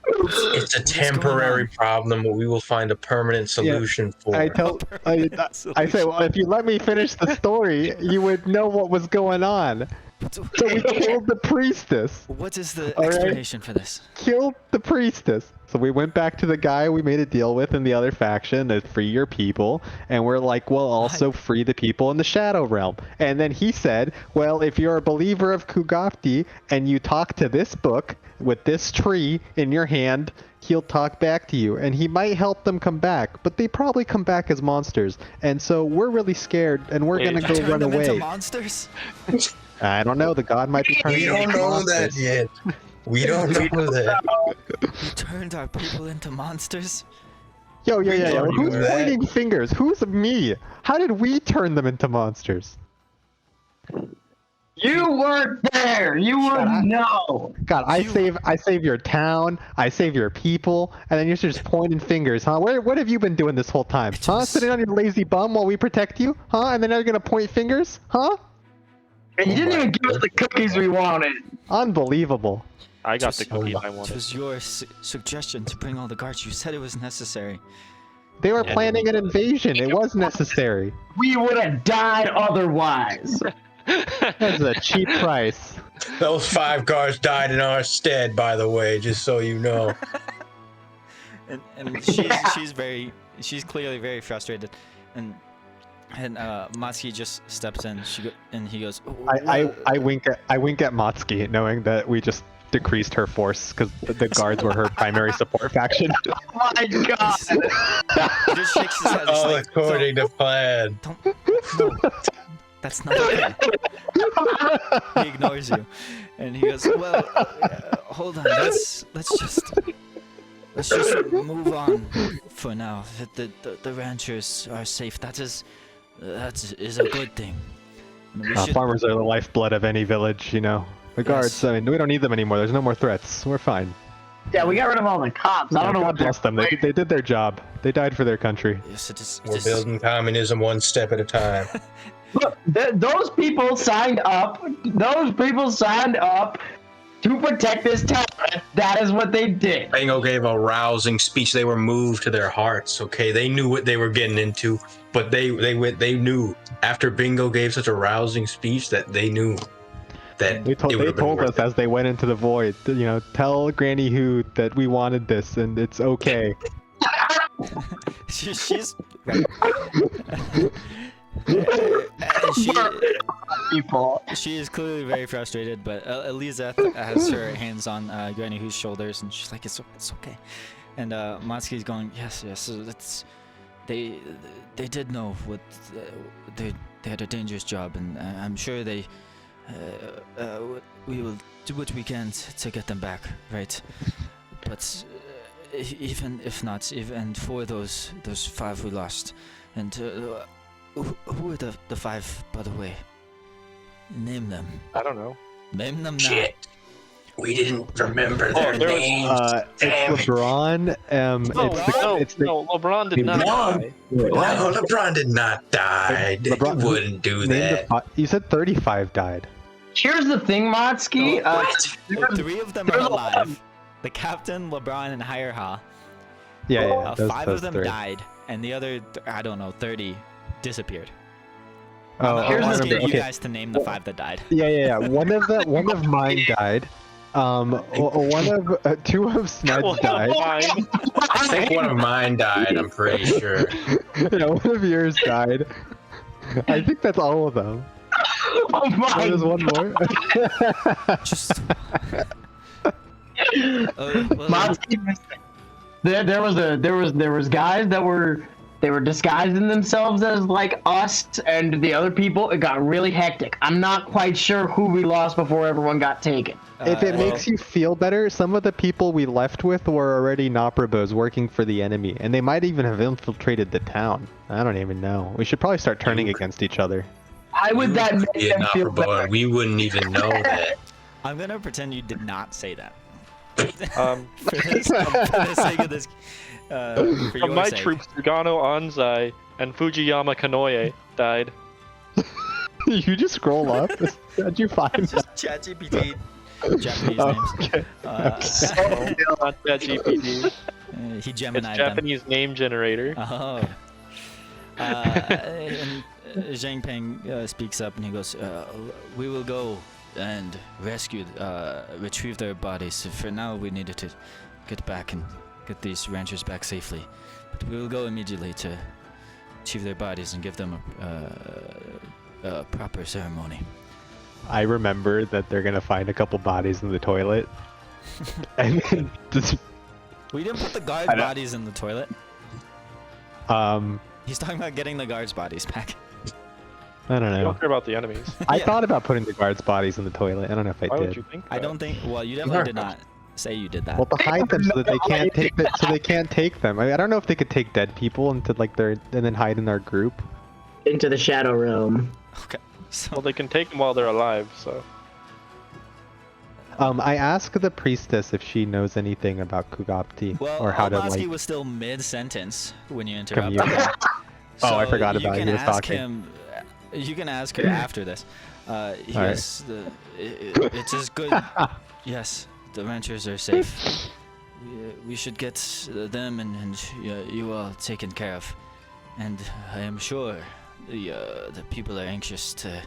It's a What is going temporary on? problem, but we will find a permanent solution for I it. tell, I say, well, if you let me finish the story, you would know what was going on. So we killed the priestess. What is the All right. explanation for this? Killed the priestess. So we went back to the guy we made a deal with in the other faction to free your people, and we're like, well, also free the people in the Shadow Realm. And then he said, well, if you're a believer of Kugafti and you talk to this book with this tree in your hand, he'll talk back to you, and he might help them come back, but they probably come back as monsters. And so we're really scared, and we're gonna go Turn run them into away. monsters? I don't know. The god might be turning. We them don't into know that monsters. yet. We don't know that. You turned our people into monsters? Yo, yeah. don't Who's do that. pointing fingers? Who's me? How did we turn them into monsters? You weren't there. You wouldn't know. God, I save your town, I save your people, and then you're just pointing fingers, huh? What have you been doing this whole time? Huh? Sitting on your lazy bum while we protect you? Huh? And then now you're gonna point fingers? Huh? And you didn't even give us the cookies we wanted. Unbelievable. I got the Just- cookies I It wanted. was your suggestion to bring all the guards. You said it was necessary. They were Yeah. planning an invasion. It was necessary. We would have died otherwise. That's a cheap price. Those 5 guards died in our stead, by the way, just so you know. And she's clearly very frustrated, and Matsuki just steps in. And he goes, "Oh, I wink at Matsuki, knowing that we just decreased her force because the guards were her primary support faction. Oh my god. He just shakes his head. It's All like, according to plan. no, that's not okay. He ignores you, and he goes, "Well, hold on. Let's just move on for now. The ranchers are safe. That is a good thing. And we should- Farmers are the lifeblood of any village, you know. The guards, I mean, we don't need them anymore. There's no more threats. We're fine. Yeah, we got rid of all the cops. I don't know God what bless them. They did their job. They died for their country. Yes, it is. We're building communism one step at a time. Look, those people signed up. Those people signed up to protect this town. That is what they did. Bingo gave a rousing speech. They were moved to their hearts. Okay, they knew what they were getting into, but they knew after Bingo gave such a rousing speech that they knew that They told us as they went into the void, you know, tell Granny Who that we wanted this and it's okay. She's People. she is clearly very frustrated, but Eliza has her hands on Granny Who's shoulders, and she's like, "It's okay." And Matsuki's going, "Yes, it's they did know what they had a dangerous job, and I'm sure we will do what we can to get them back, right? But even if not, even for those 5 we lost, and who are the 5, by the way? Name them. I don't know. Name them now." Shit. We didn't remember their there was- names. It's LeBron. It's the No, LeBron did not LeBron? die. No, LeBron did not die. LeBron- He wouldn't do name that. you said 35 died. Here's the thing, Motsky. The 3 of them are alive. The captain, LeBron, and Hireha. Yeah. 5 those of them 3. died, and the other, I don't know, 30 disappeared. Oh, I'm here's the asking thing. you okay. guys to name the 5 that died. Yeah. One of mine died. Two of Sned's died. Fine. I think one of mine died, I'm pretty sure. Yeah, one of yours died. I think that's all of them. Oh my There's one more. Just. Well, Motsky, there was guys that were disguising themselves as like us and the other people. It got really hectic. I'm not quite sure who we lost before everyone got taken. If it makes you feel better, some of the people we left with were already Noprabos working for the enemy, and they might even have infiltrated the town. I don't even know. We should probably start turning against each other. Why would that make Yeah, them feel not better? we wouldn't even know that. I'm gonna pretend you did not say that. Um, for the sake of this. For From your my sake. troops, Sugano Anzai and Fujiyama Kanoye died. You just scroll up. How'd you find that? Just ChatGPT Japanese Oh, names. okay. Not that GPD. He It's Gemini them. Japanese name generator. Oh. And Zhang Peng speaks up and he goes, "We will go and retrieve their bodies. For now, we needed to get back and get these ranchers back safely. But we will go immediately to retrieve their bodies and give them a proper ceremony. I remember that they're gonna find a couple bodies in the toilet, and then just We didn't put the guards' bodies in the toilet. He's talking about getting the guards' bodies back. I don't You know. don't care about the enemies. I Yeah. thought about putting the guards' bodies in the toilet. I don't know if I Why did. would you think I that? don't think. Well, you definitely did not say you did that. Well, to hide them so that they can't take them. So they can't take them. I don't know if they could take dead people into like their and then hide in our group. Into the shadow realm. Okay. So Well, they can take them while they're alive, so. I asked the priestess if she knows anything about Kugapti well, or how to Almaski like. was still mid-sentence when you interrupted Commune. him. Oh, I So forgot you about it. can He was ask talking. him. You can ask her after this. Yes, it is good. Yes, the ranchers are safe. We should get them and you all taken care of. And I am sure the people are anxious to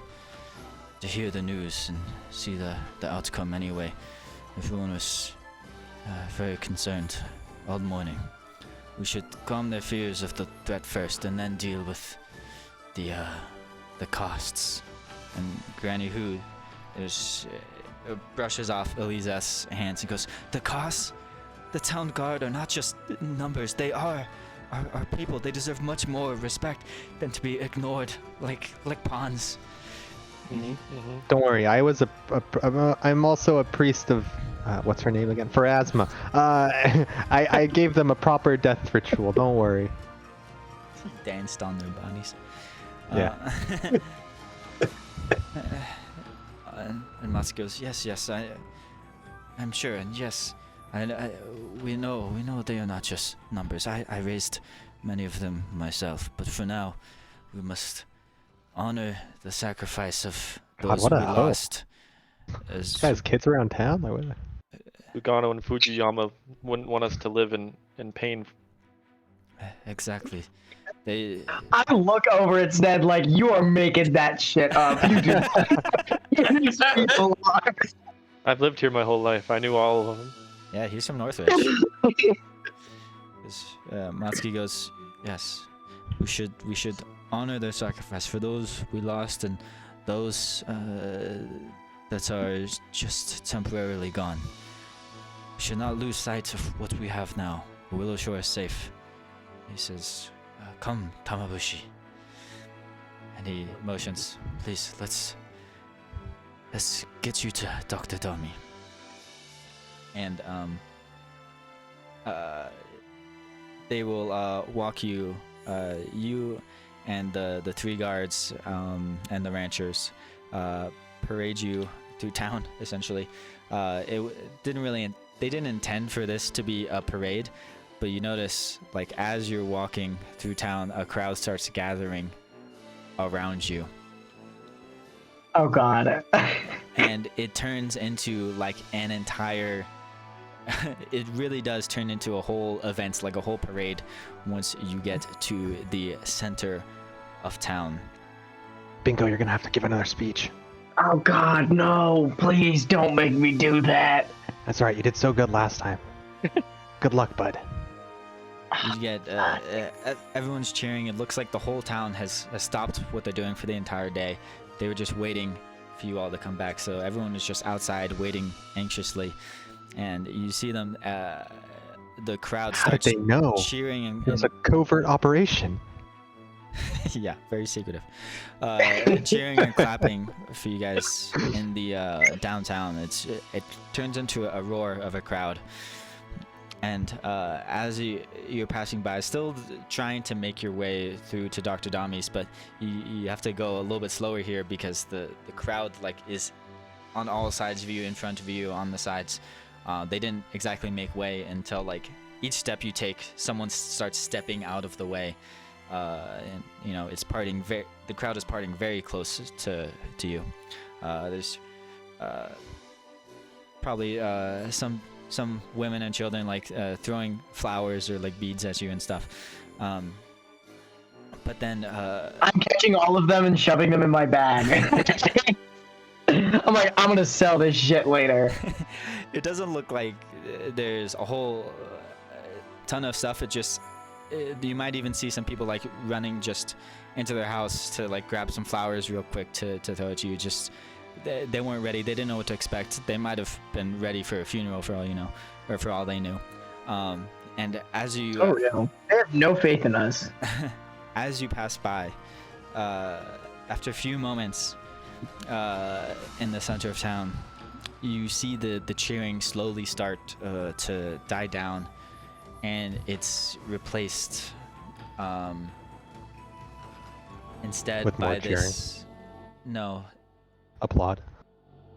hear the news and see the outcome anyway. Everyone was very concerned all morning. We should calm their fears of the threat first and then deal with the costs. And Granny Hu brushes off Eliza's hands and goes, the costs? The town guard are not just numbers, they are people. They deserve much more respect than to be ignored like pawns. Don't worry, I was I'm also a priest of, what's her name again? Pharasma. I gave them a proper death ritual. Don't worry. Danced on their bodies. Yeah. And Matsu goes, yes, I'm sure, and yes, we know they are not just numbers. I raised many of them myself, but for now, we must honor the sacrifice of God, those what we a hoe. lost. This guy's kids around town. Like, what? Lugano and Fujiyama wouldn't want us to live in pain. Exactly. They. I look over at Ned like, you are making that shit up. You do. These people are. I've lived here my whole life. I knew all of them. Yeah, he's from Northridge. Matsuki goes, yes, we should honor their sacrifice for those we lost and those that are just temporarily gone. We should not lose sight of what we have now. Willow Shore is safe. He says, come, Tamabushi. And he motions, please, let's get you to Dr. Domi. And they will walk you, you and the three guards and the ranchers parade you through town. Essentially, they didn't intend for this to be a parade, but you notice, like, as you're walking through town, a crowd starts gathering around you. Oh God. And it turns into like an entire it really does turn into a whole event, like a whole parade, once you get to the center of town. Bingo, you're gonna have to give another speech. Oh God, no! Please don't make me do that. That's right. You did so good last time. Good luck, bud. You get everyone's cheering. It looks like the whole town has stopped what they're doing for the entire day. They were just waiting for you all to come back, so everyone is just outside waiting anxiously. And you see them, the crowd How did starts they know? cheering and It was a covert operation. yeah, very secretive. Cheering and clapping for you guys in the downtown. It turns into a roar of a crowd. And as you're passing by, still trying to make your way through to Dr. Dami's, but you have to go a little bit slower here because the crowd is on all sides of you, in front of you, on the sides. They didn't exactly make way until each step you take, someone starts stepping out of the way. And it's parting the crowd is parting very close to you. There's probably some women and children throwing flowers or beads at you and stuff. But then I'm catching all of them and shoving them in my bag. I'm like, I'm gonna sell this shit later. It doesn't look like there's a whole ton of stuff. It just you might even see some people like running just into their house to like grab some flowers real quick to throw at you. Just they weren't ready. They didn't know what to expect. They might have been ready for a funeral for all you know, or for all they knew. And as you They have no faith in us. as you pass by, after a few moments in the center of town, you see the cheering slowly start to die down, and it's replaced instead With more by this Applaud.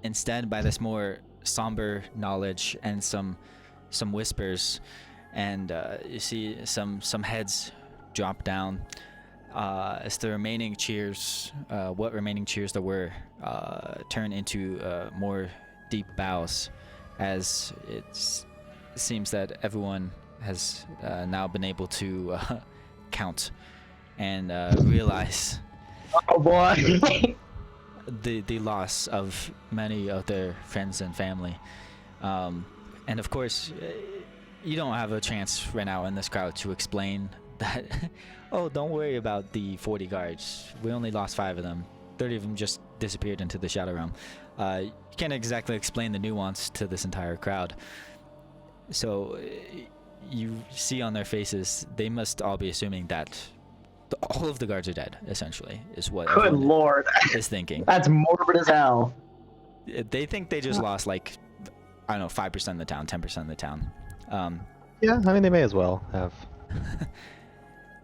instead by this more somber knowledge and some whispers, and you see some heads drop down as the remaining cheers, what remaining cheers there were, turn into more deep bows, as it seems that everyone has now been able to count and realize Oh boy. the loss of many of their friends and family. And of course, you don't have a chance right now in this crowd to explain that, oh, don't worry about the 40 guards. We only lost 5 of them. 30 of them just disappeared into the Shadow Realm. You can't exactly explain the nuance to this entire crowd. So you see on their faces, they must all be assuming that all of the guards are dead, essentially, is what Good everyone lord. is thinking. That's morbid as hell. They think they just lost, like, I don't know, 5% of the town, 10% of the town. Yeah, I mean, they may as well have.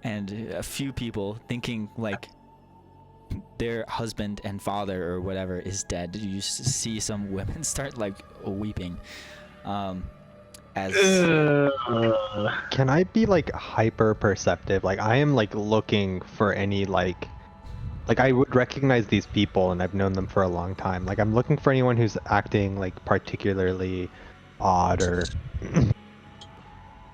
And a few people thinking, like, their husband and father or whatever is dead. You see some women start, like, weeping. As Can I be like hyper perceptive? Like I am like looking for any like I would recognize these people and I've known them for a long time. Like I'm looking for anyone who's acting like particularly odd or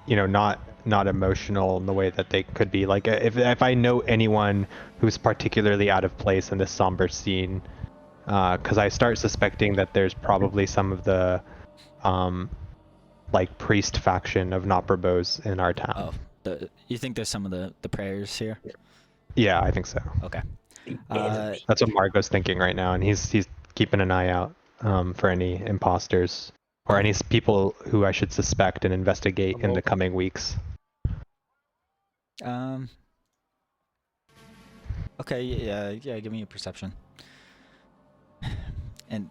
you know, not emotional in the way that they could be. Like if I know anyone who's particularly out of place in this somber scene, because I start suspecting that there's probably some of the like priest faction of Noprobos in our town. oh, you think there's some of the prayers here? Yeah, I think so. Okay. That's what Margot's thinking right now, and he's keeping an eye out for any imposters or any people who I should suspect and investigate in the coming weeks. Okay, yeah, give me a perception. And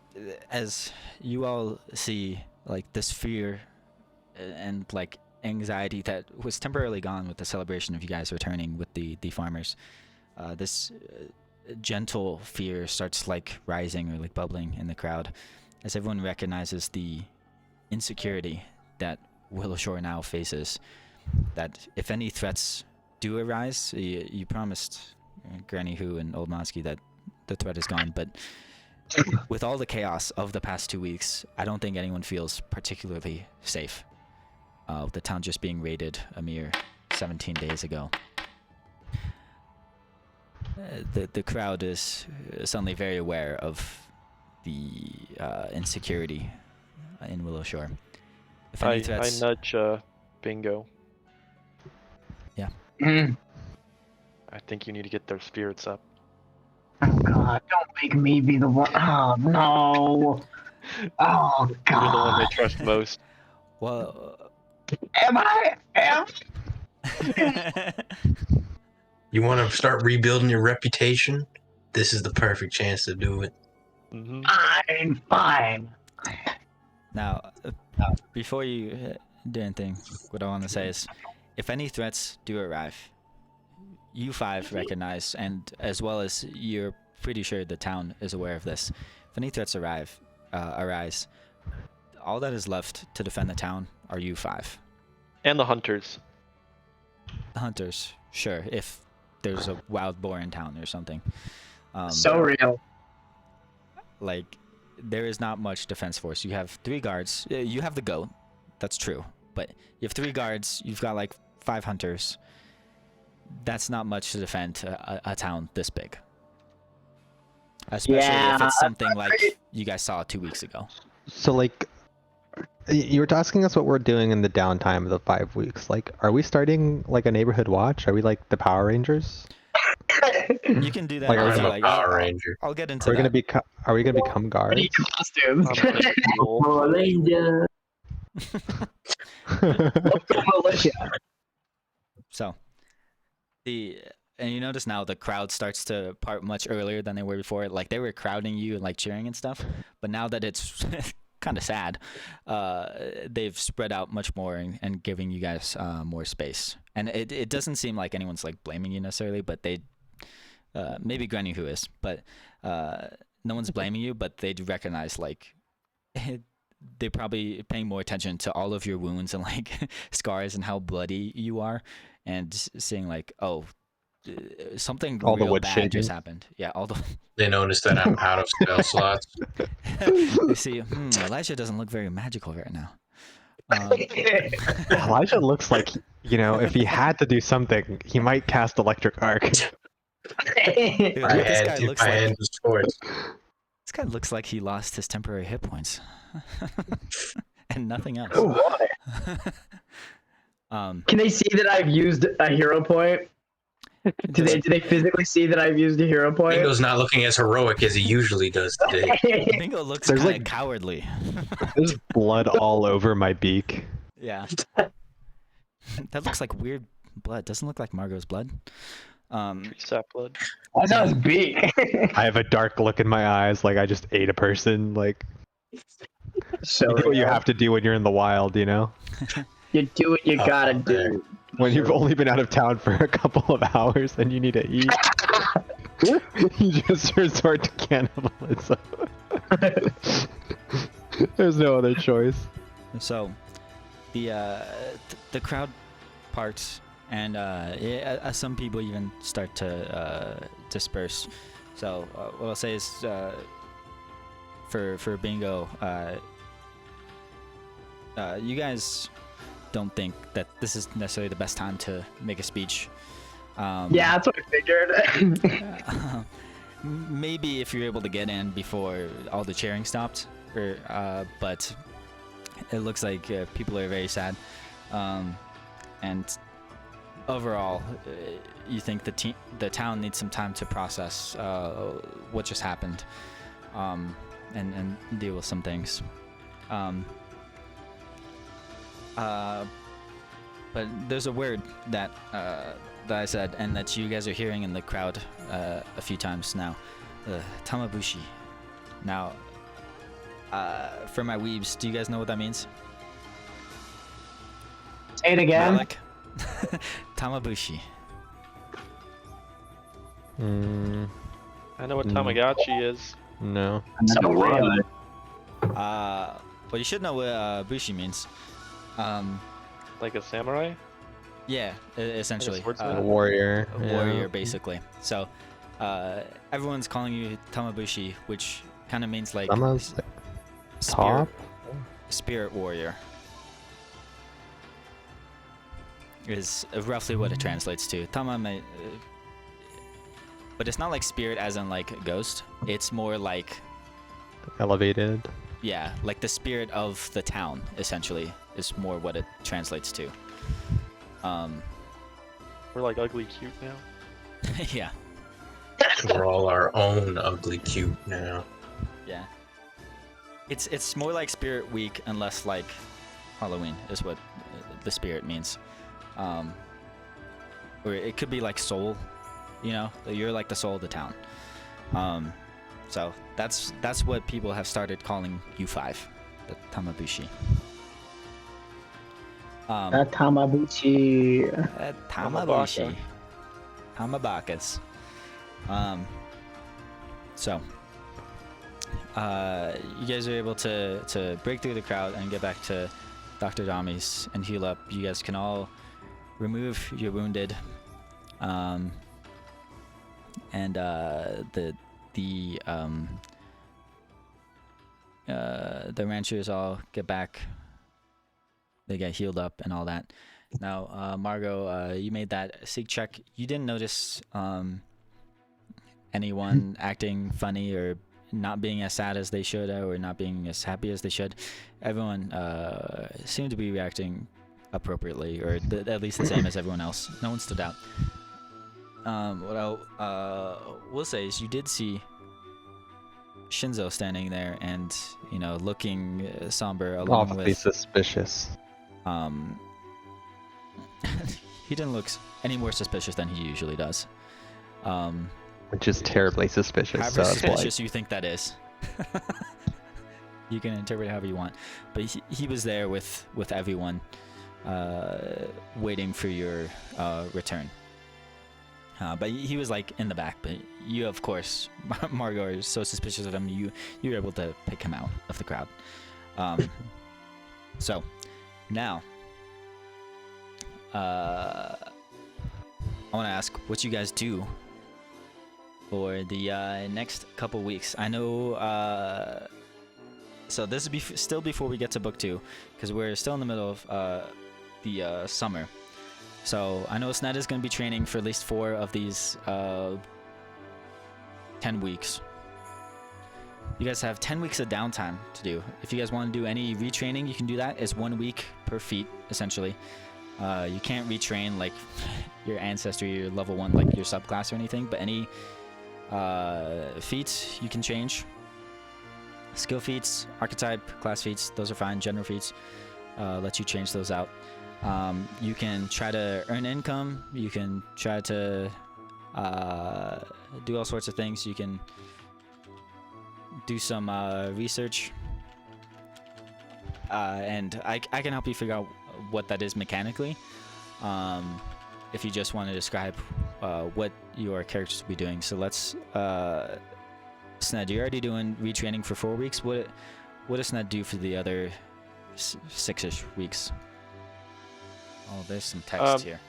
as you all see, like, this fear and like anxiety that was temporarily gone with the celebration of you guys returning with the farmers, this gentle fear starts like rising or like bubbling in the crowd as everyone recognizes the insecurity that Willowshore now faces. That if any threats do arise, you promised Granny Who and Old Mosky that the threat is gone, but with all the chaos of the past 2 weeks, I don't think anyone feels particularly safe. The town just being raided a mere 17 days ago. The crowd is suddenly very aware of the insecurity in Willowshore. If any I threats, nudge Bingo. yeah. I think you need to get their spirits up. Oh god, don't make me be the one. Oh no. Oh You're the one they god. trust most. Well, Am You want to start rebuilding your reputation? This is the perfect chance to do it. Mm-hmm. I'm fine. now, before you do anything, what I want to say is, if any threats do arrive, you 5 recognize, and as well as you're pretty sure the town is aware of this. If any threats arise, all that is left to defend the town are you 5. And the hunters. The hunters, sure, if there's a wild boar in town or something. So real. Like, there is not much defense force. You have 3 guards. You have the goat. That's true. But you have 3 guards. You've got like 5 hunters. That's not much to defend a town this big. especially if Yeah, it's something like you guys saw 2 weeks ago. So like, you were asking us what we're doing in the downtime of the 5 weeks. Like, are we starting like a neighborhood watch? Are we like the Power Rangers? You can do that Like, if I'm you a like. Power Ranger. I'll get into Are we gonna that. are we gonna become Pretty guards? costumes. I'm gonna be cool. Power Ranger. Militia. So, and you notice now the crowd starts to part much earlier than they were before. Like they were crowding you and like cheering and stuff, but now that it's kind of sad, they've spread out much more and giving you guys more space. And it doesn't seem like anyone's like blaming you necessarily, but they maybe Granny who is, but no one's blaming you, but they do recognize like they're probably paying more attention to all of your wounds and like scars and how bloody you are, and seeing like, oh, something All the real wood bad shavings. just happened. Yeah, all the They notice that I'm out of spell slots. you see, Elijah doesn't look very magical right now. Elijah looks like, if he had to do something, he might cast electric arc. Dude, I this had guy to. looks I like had the choice. this guy looks like he lost his temporary hit points, and nothing else. Oh, boy. Can they see that I've used a hero point? Do they physically see that I've used a hero point? Bingo's not looking as heroic as he usually does today. Bingo looks There's, kind of like- cowardly. There's blood all over my beak. Yeah. That looks like weird blood. Doesn't look like Margot's blood. Tree sap blood. That's how it's big. I have a dark look in my eyes, like I just ate a person. Like, So you do what you have to do when you're in the wild, You do what you gotta there. do. When you've only been out of town for a couple of hours and you need to eat, you just resort to cannibalism. There's no other choice. So, the crowd parts, and some people even start to disperse. So what I'll say is, for Bingo, you guys don't think that this is necessarily the best time to make a speech. Yeah, that's what I figured. Maybe if you're able to get in before all the cheering stopped, but it looks like people are very sad, and overall, you think the town needs some time to process what just happened, and deal with some things. But there's a word that I said, and that you guys are hearing in the crowd a few times now. Tamabushi. Now, for my weebs, do you guys know what that means? Say it again. Malik? Tamabushi. I know what Tamagotchi is. No. So real. Well, you should know what bushi means. Like a samurai? Yeah, essentially. swordsman? A warrior. A warrior, basically. So, everyone's calling you Tamabushi, which kind of means like Almost spirit, top. spirit warrior. Is roughly what it translates to. Tama may, but it's not like spirit as in like ghost. It's more like, Elevated. yeah, like the spirit of the town, essentially, is more what it translates to. We're like ugly cute now. Yeah, We're all our own ugly cute now. yeah. It's more like Spirit Week and less like Halloween is what the spirit means. Or it could be like soul, you're like the soul of the town. So that's what people have started calling you five, the Tamabushi. Tamabuchi. Tamabushi. Tamabakas. So, you guys are able to break through the crowd and get back to Dr. Dami's and heal up. You guys can all remove your wounded, and the ranchers all get back. They get healed up and all that. Now, Margot, you made that sig check. You didn't notice anyone acting funny or not being as sad as they should, or not being as happy as they should. Everyone seemed to be reacting appropriately, or at least the same as everyone else. No one stood out. What I will say is you did see Shinzo standing there and, looking somber along Awfully with... suspicious. He didn't look any more suspicious than he usually does. Which is terribly suspicious. However So it's like, suspicious you think that is. You can interpret it however you want. But he was there with everyone, waiting for your return. But he was like in the back. But you, of course, Margot, are so suspicious of him. You were able to pick him out of the crowd. So now, I want to ask what you guys do for the next couple weeks. I know. So this is still before we get to book 2, because we're still in the middle of the summer. So I know Sned is going to be training for at least 4 of these 10 weeks. You guys have 10 weeks of downtime to do. If you guys want to do any retraining, you can do that. It's 1 week per feat, essentially. You can't retrain like your ancestry, your level 1, like your subclass or anything, but any feats you can change. Skill feats, archetype, class feats, those are fine. General feats, let you change those out. You can try to earn income. You can try to do all sorts of things. You can do some research, and I can help you figure out what that is mechanically. If you just want to describe what your characters will be doing. So let's Sned, you're already doing retraining for 4 weeks. What does Sned do for the other 6-ish weeks? Oh, there's some text here.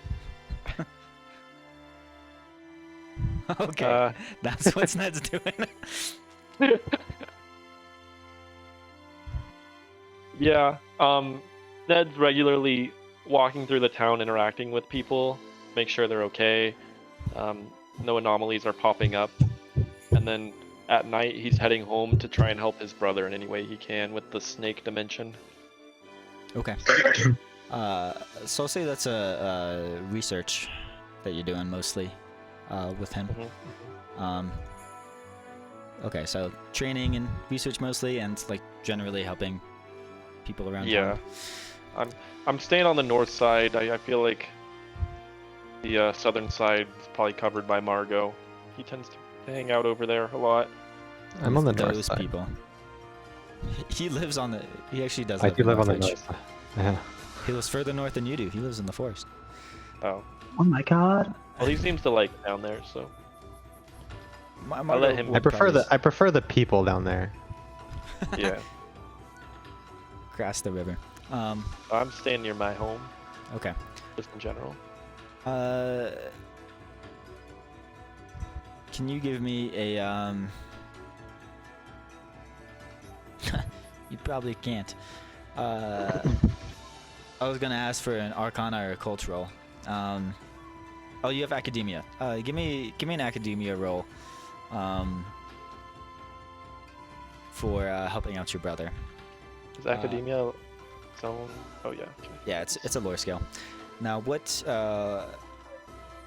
Okay, that's what Sned's doing. Yeah, Ned's regularly walking through the town, interacting with people, make sure they're okay, no anomalies are popping up, and then at night he's heading home to try and help his brother in any way he can with the snake dimension. Okay. So I'll say that's a research that you're doing mostly with him. Mm-hmm. Okay, so training and research mostly, and like generally helping people around Yeah, town. I'm staying on the north side. I feel like the southern side is probably covered by Margot. He tends to hang out over there a lot. I'm on the north Those side. people. He lives on the. He actually does. I do live on the edge. north side. Yeah. He lives further north than you do. He lives in the forest. Oh, Oh my god. well, he seems to like it down there, so Margot let him- would I prefer the people down there. yeah. cross the river. I'm staying near my home, Okay. just in general. Can you give me a You probably can't. I was gonna ask for an Arcana or a Cult roll. Oh, you have Academia. Give me an Academia roll. For helping out your brother. Is Academia its own? Oh yeah. Okay. Yeah, it's a lore skill. Now, what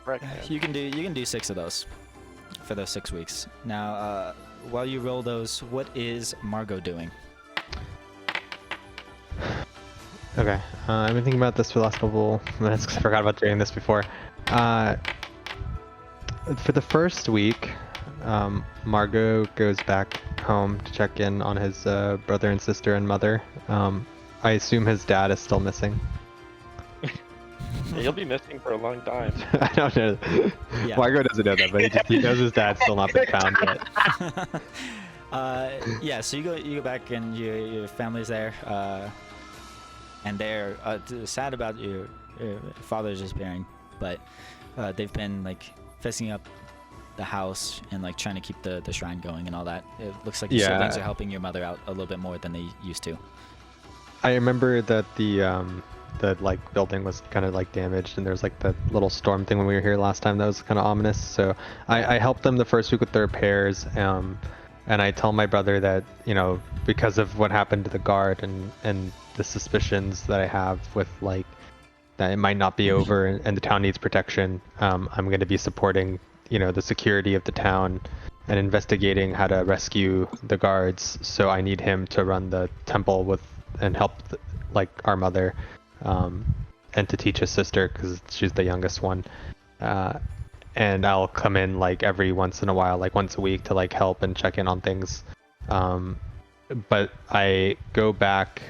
Right. you can do 6 of those for those 6 weeks. Now, while you roll those, what is Margot doing? Okay, I've been thinking about this for the last couple minutes because I forgot about doing this before. For the first week, Margot goes back home to check in on his brother and sister and mother. I assume his dad is still missing. Yeah, he'll be missing for a long time. I don't know. Yeah. Margot doesn't know that, but he knows his dad's still not been found yet. Yeah, so you go back and your family's there, and they're sad about your father's disappearing, but they've been like fessing up the house and like trying to keep the shrine going and all that. It looks like your siblings are helping your mother out a little bit more than they used to. I remember that the like building was kind of like damaged, and there's like the little storm thing when we were here last time that was kind of ominous. So I helped them the first week with the repairs, and I tell my brother that, you know, because of what happened to the guard and the suspicions that I have with like that it might not be over and the town needs protection, I'm going to be supporting, you know, the security of the town and investigating how to rescue the guards. So I need him to run the temple with and help like our mother, and to teach his sister because she's the youngest one. And I'll come in like every once in a while, like once a week, to like help and check in on things. But I go back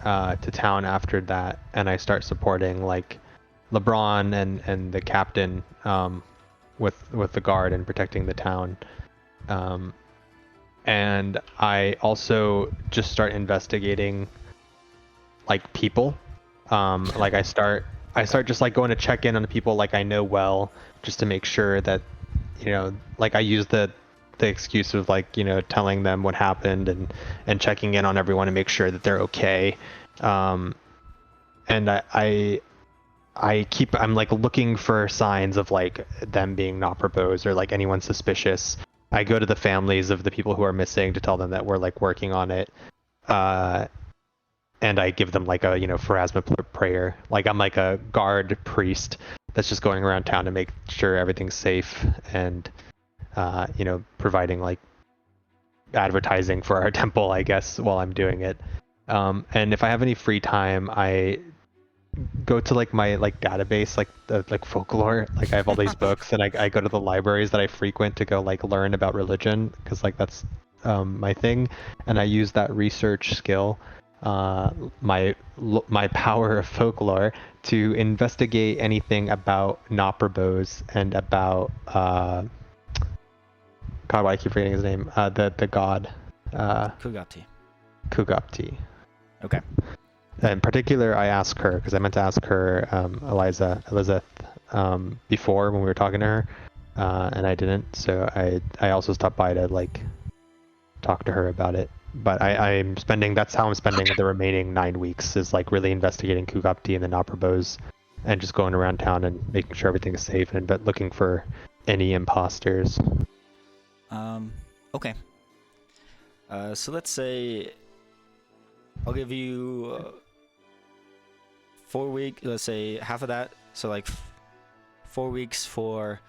to town after that, and I start supporting like LeBron and the captain, with the guard and protecting the town. And I also just start investigating like people. Like I start just like going to check in on the people like I know well, just to make sure that, you know, like I use the excuse of like, you know, telling them what happened and checking in on everyone to make sure that they're okay. And I'm like looking for signs of like them being not proposed or like anyone suspicious. I go to the families of the people who are missing to tell them that we're like working on it. And I give them like a, you know, Pharasma prayer. Like I'm like a guard priest that's just going around town to make sure everything's safe and, you know, providing like advertising for our temple, I guess, while I'm doing it. And if I have any free time, I go to like my like database, like folklore. Like I have all these books, and I go to the libraries that I frequent to go like learn about religion, because like that's my thing, and I use that research skill, my power of folklore, to investigate anything about Noprobos and about God, why I keep forgetting his name? The god Kugapti. Kugapti. Okay. In particular, I asked her, because I meant to ask her, Elizabeth, before when we were talking to her, and I didn't. So I also stopped by to like talk to her about it. But that's how I'm spending the remaining 9 weeks, is like really investigating Kugapti and the Noprobos, and just going around town and making sure everything is safe, and but looking for any imposters. Okay. So let's say I'll give you 4 weeks. Let's say half of that. So like 4 weeks for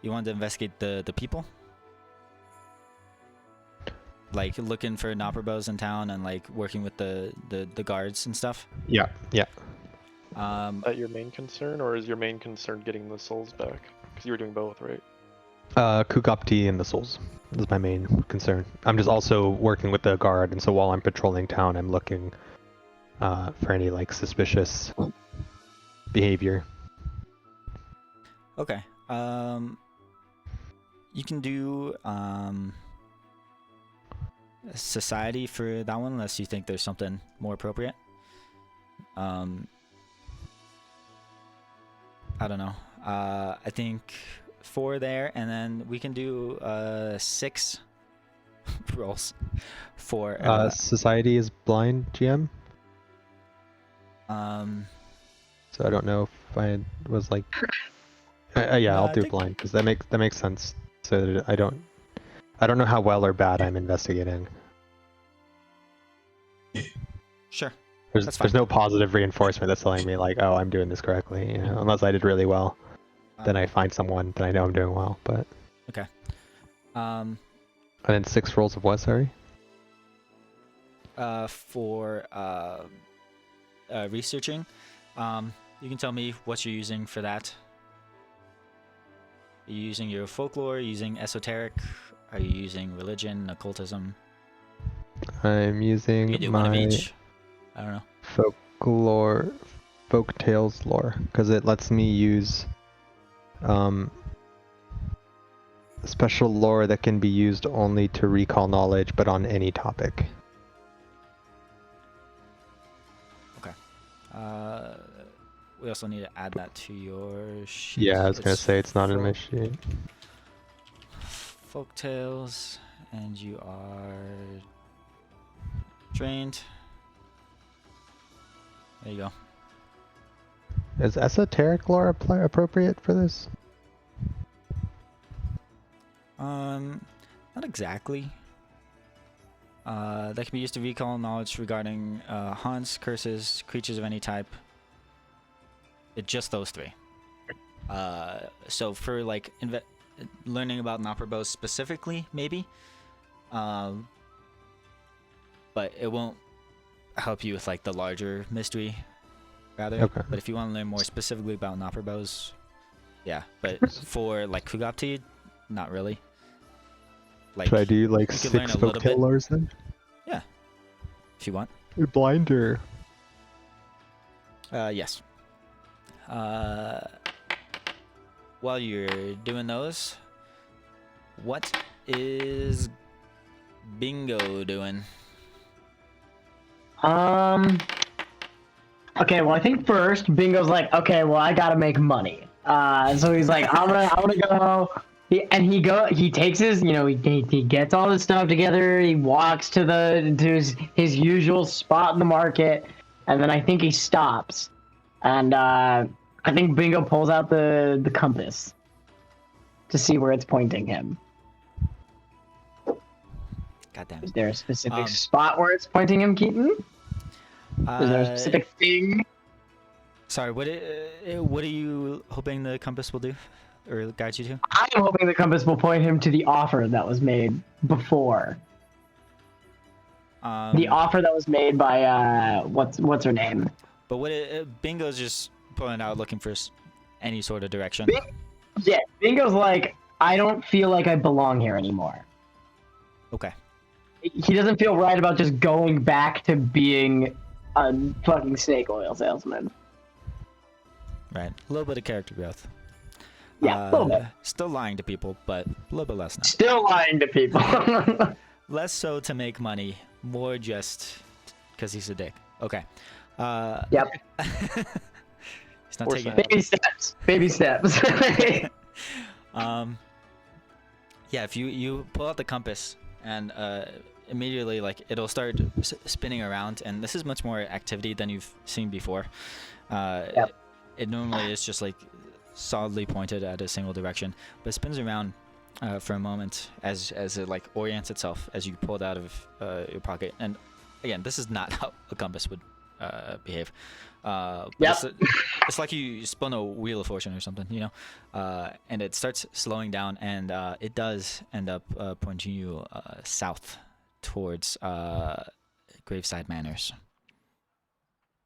you want to investigate the people, like looking for Noprobos in town and like working with the guards and stuff. Yeah. Is that your main concern, or is your main concern getting the souls back? Because you were doing both, right? Kugapti and the souls is my main concern. I'm just also working with the guard, and so while I'm patrolling town, I'm looking for any like suspicious behavior. Okay. You can do society for that one, unless you think there's something more appropriate. I don't know. I think 4 there, and then we can do 6 rolls for Society is blind, GM. So I don't know if I was like, yeah, I'll do blind, because that makes sense. So that I don't know how well or bad I'm investigating. Sure. There's no positive reinforcement that's telling me like, oh, I'm doing this correctly, you know, unless I did really well. Then I find someone that I know I'm doing well, but... Okay. And then 6 rolls of what, sorry? For researching, you can tell me what you're using for that. Are you using your folklore, using esoteric? Are you using religion, occultism? I'm using You can do my one of each. I don't know. folklore, folk tales lore, because it lets me use special lore that can be used only to recall knowledge, but on any topic. Okay. We also need to add that to your sheet. Yeah, I was gonna say it's not in my sheet. Folktales, and you are trained. There you go. Is esoteric lore appropriate for this? Not exactly. That can be used to recall knowledge regarding haunts, curses, creatures of any type. Just those three. So for like learning about Nopperbos specifically, maybe. But it won't help you with like the larger mystery, rather. Okay. But if you want to learn more specifically about Nopperbos, yeah. But for like Kugapti, not really. Like, Should I do like you could learn 6 a little bit. folktale lores then? Yeah, if you want. Blinder. Yes. While you're doing those, what is Bingo doing? Okay, well, I think first Bingo's like, okay, well, I gotta make money. So he's like, I'm gonna go. He takes his, he gets all his stuff together. He walks to his usual spot in the market, and then I think he stops, and I think Bingo pulls out the compass to see where it's pointing him. Goddamn. Is there a specific spot where it's pointing him, Keaton? Is there a specific thing? Sorry, what are you hoping the compass will do, or guide you to? I am hoping the compass will point him to the offer that was made before. The offer that was made by what's her name? But Bingo's just pulling out, looking for any sort of direction. Yeah, Bingo's like, I don't feel like I belong here anymore. Okay. He doesn't feel right about just going back to being a fucking snake oil salesman. Right. A little bit of character growth. Yeah, a little bit. Still lying to people, but a little bit less now. Still lying to people. Less so to make money, more just because he's a dick. Okay. Yep. He's not Or taking. sad. Baby steps. Baby steps. Yeah, if you pull out the compass and immediately like it'll start spinning around, and this is much more activity than you've seen before. Yep. It normally is just like solidly pointed at a single direction, but it spins around for a moment as it like orients itself as you pull it out of your pocket. And again, this is not how a compass would behave. But Yep. it's like you spun a wheel of fortune or something, and it starts slowing down, and it does end up pointing you south towards Graveside Manors.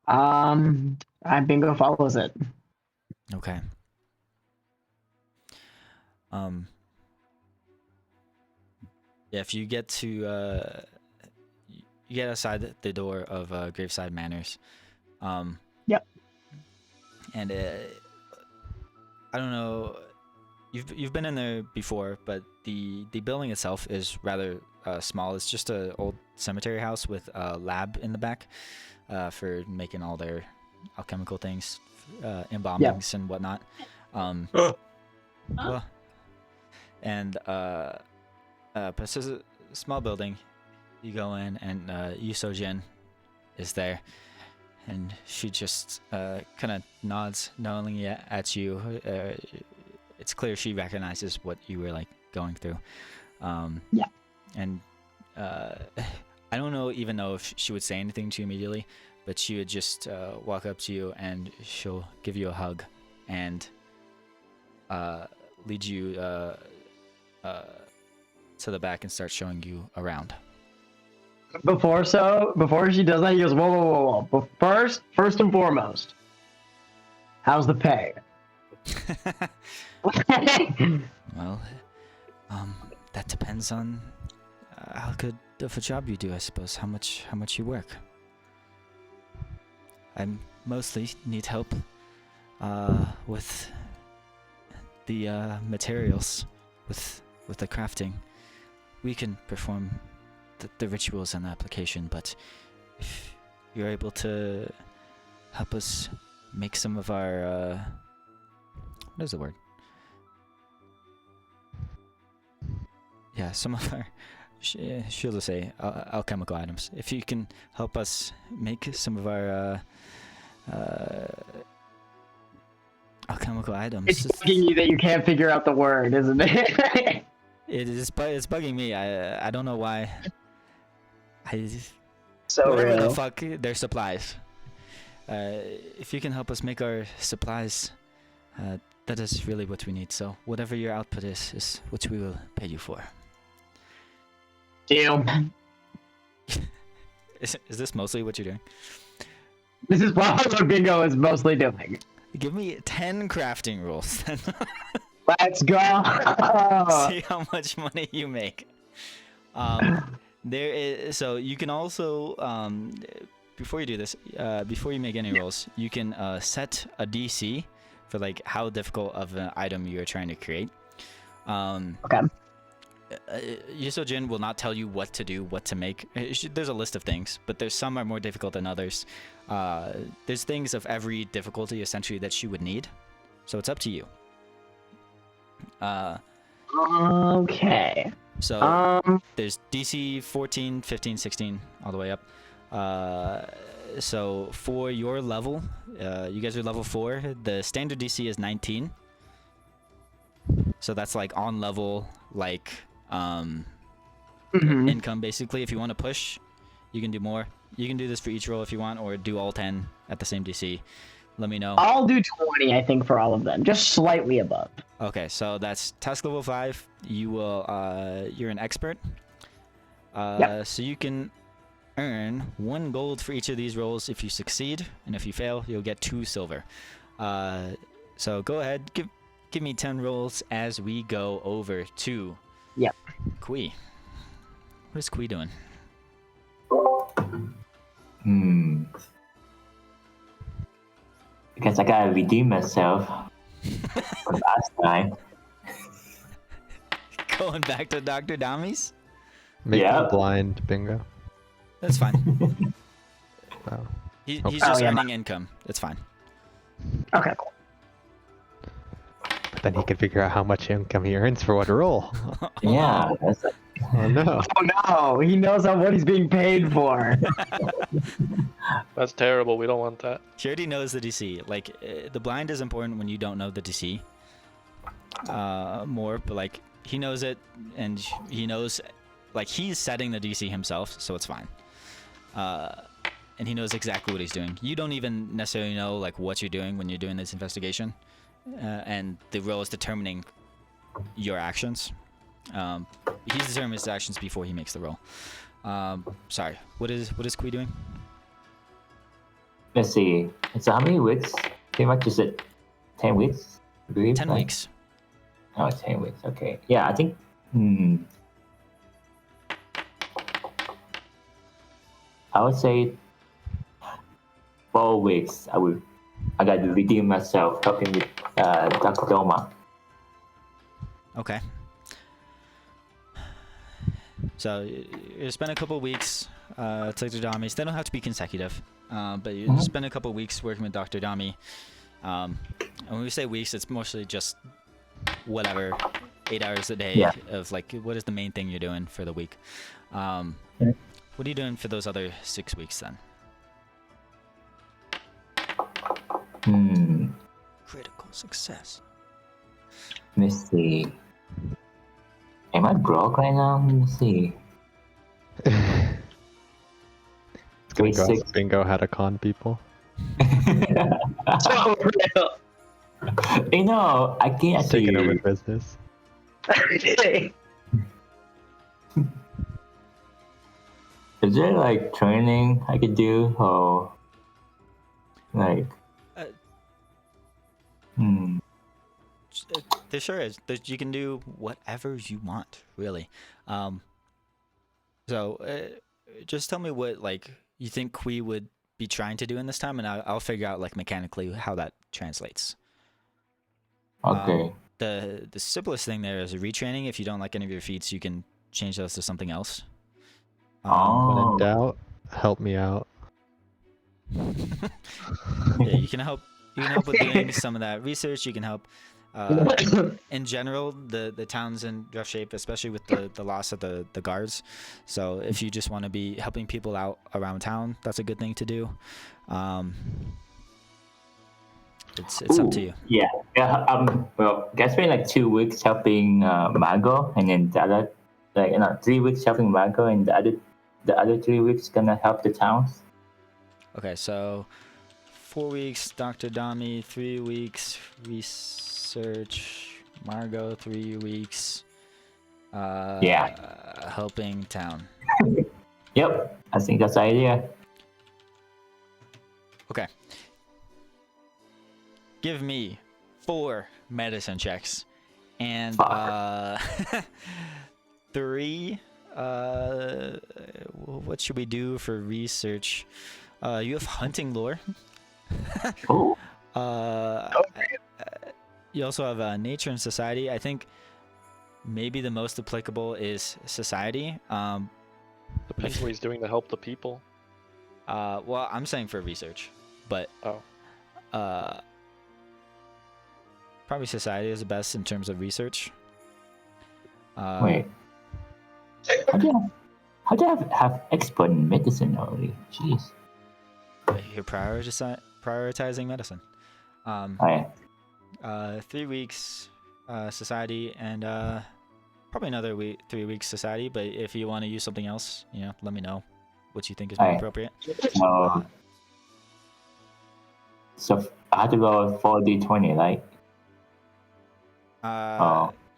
Bingo follows it. Okay. Yeah, if you get to you get outside the door of Graveside Manors. Yep. And I don't know, you've been in there before, but the building itself is rather small. It's just an old cemetery house with a lab in the back for making all their alchemical things, embalmings and whatnot. Well, and but it's a small building. You go in, and Yusojin is there, and she just kind of nods knowingly at you. It's clear she recognizes what you were like going through. Yeah. And I don't even know if she would say anything to you immediately, but she would just walk up to you, and she'll give you a hug and lead you to the back and start showing you around. Before she does that, he goes, whoa. But first and foremost, how's the pay? Well, that depends on how good of a job you do, I suppose. How much you work. I mostly need help with the materials, with the crafting. We can perform the rituals and the application, but if you're able to help us make some of our what is the word? Yeah, some of our she'll just say alchemical items. If you can help us make some of our alchemical items. It's bugging you that you can't figure out the word, isn't it? It's bugging me. I don't know why. So Whatever real. the fuck, their supplies. If you can help us make our supplies, that is really what we need. So whatever your output is what we will pay you for. Deal. Is this mostly what you're doing? This is what Bingo is mostly doing. Give me 10 crafting rules, then. Let's go. See how much money you make. There is, so you can also before you do this, before you make any rolls, you can set a DC for like how difficult of an item you're trying to create. Okay. Yusojin will not tell you what to do, what to make. There's a list of things, but there's some are more difficult than others. There's things of every difficulty essentially that she would need, so it's up to you. Okay. So there's DC 14, 15, 16, all the way up. So for your level, you guys are level 4. The standard DC is 19. So that's like on level, like income basically. If you want to push, you can do more. You can do this for each roll if you want, or do all 10 at the same DC. Let me know. I'll do 20, I think, for all of them, just slightly above. Okay, so that's task level 5. You will you're an expert. Yep. So you can earn 1 gold for each of these rolls if you succeed, and if you fail, you'll get 2 silver. So go ahead, give me 10 rolls as we go over to Kui. What is Kui doing? Because I gotta redeem myself from last time. Going back to Dr. Dami's? Make Yeah. them blind, Bingo. That's fine. Wow. He's Okay. just yeah, earning income. It's fine. Okay, cool. But then he can figure out how much income he earns for what role. Yeah, that's like, Oh no. Oh no, he knows what he's being paid for. That's terrible. We don't want that. She already knows the DC. Like, the blind is important when you don't know the DC more, but like, he knows it, and he knows, like, he's setting the DC himself, so it's fine. And he knows exactly what he's doing. You don't even necessarily know, like, what you're doing when you're doing this investigation, and the role is determining your actions. He determines his actions before he makes the roll. Sorry, what is Kui doing? let's see. So how many weeks? Pretty much is it 10 weeks? I believe, 10 right? weeks. Oh, 10 weeks. Okay. Yeah, I think. I would say 4 weeks. I got to redeem myself, helping with Dr. Doma. Okay. So you spend a couple weeks to Dr. Dami's. They don't have to be consecutive, but you spend a couple weeks working with Dr. Dami. And when we say weeks, it's mostly just whatever, 8 hours a day of like what is the main thing you're doing for the week. What are you doing for those other 6 weeks then? Critical success. Let me see. Am I broke right now? Let me see. It's gonna Week go six. ask Bingo how to con people. So real. You know, I can't He's taking over actually. business. Is there like training I could do, or like? There sure is. You can do whatever you want, really. So just tell me what like you think Kui would be trying to do in this time, and I'll figure out like mechanically how that translates. Okay. The simplest thing there is a retraining. If you don't like any of your feats, you can change those to something else. When Oh. in doubt, help me out. Yeah, you can help. You can help with doing some of that research. You can help. In general, the town's in rough shape, especially with the loss of the guards. So if you just want to be helping people out around town, that's a good thing to do. It's up to you. Yeah. Yeah. Well, I spent like 2 weeks helping Margot, and then the other, 3 weeks helping Margot, and the other 3 weeks gonna help the towns. Okay, so 4 weeks Dr. Dami, 3 weeks research Margot, 3 weeks helping town. Yep. I think that's the idea. Okay. Give me 4 medicine checks and 3 what should we do for research? You have hunting lore. Oh. You also have nature and society. I think maybe the most applicable is society. Depends what he's doing to help the people. Well, I'm saying for research, but probably society is the best in terms of research. Wait. How do you have expert in medicine already? Jeez. You're prioritizing medicine. Oh, yeah. 3 weeks society and probably another 3 weeks society. But if you want to use something else, let me know what you think is more Alright. appropriate. So I have to go 4d20, right?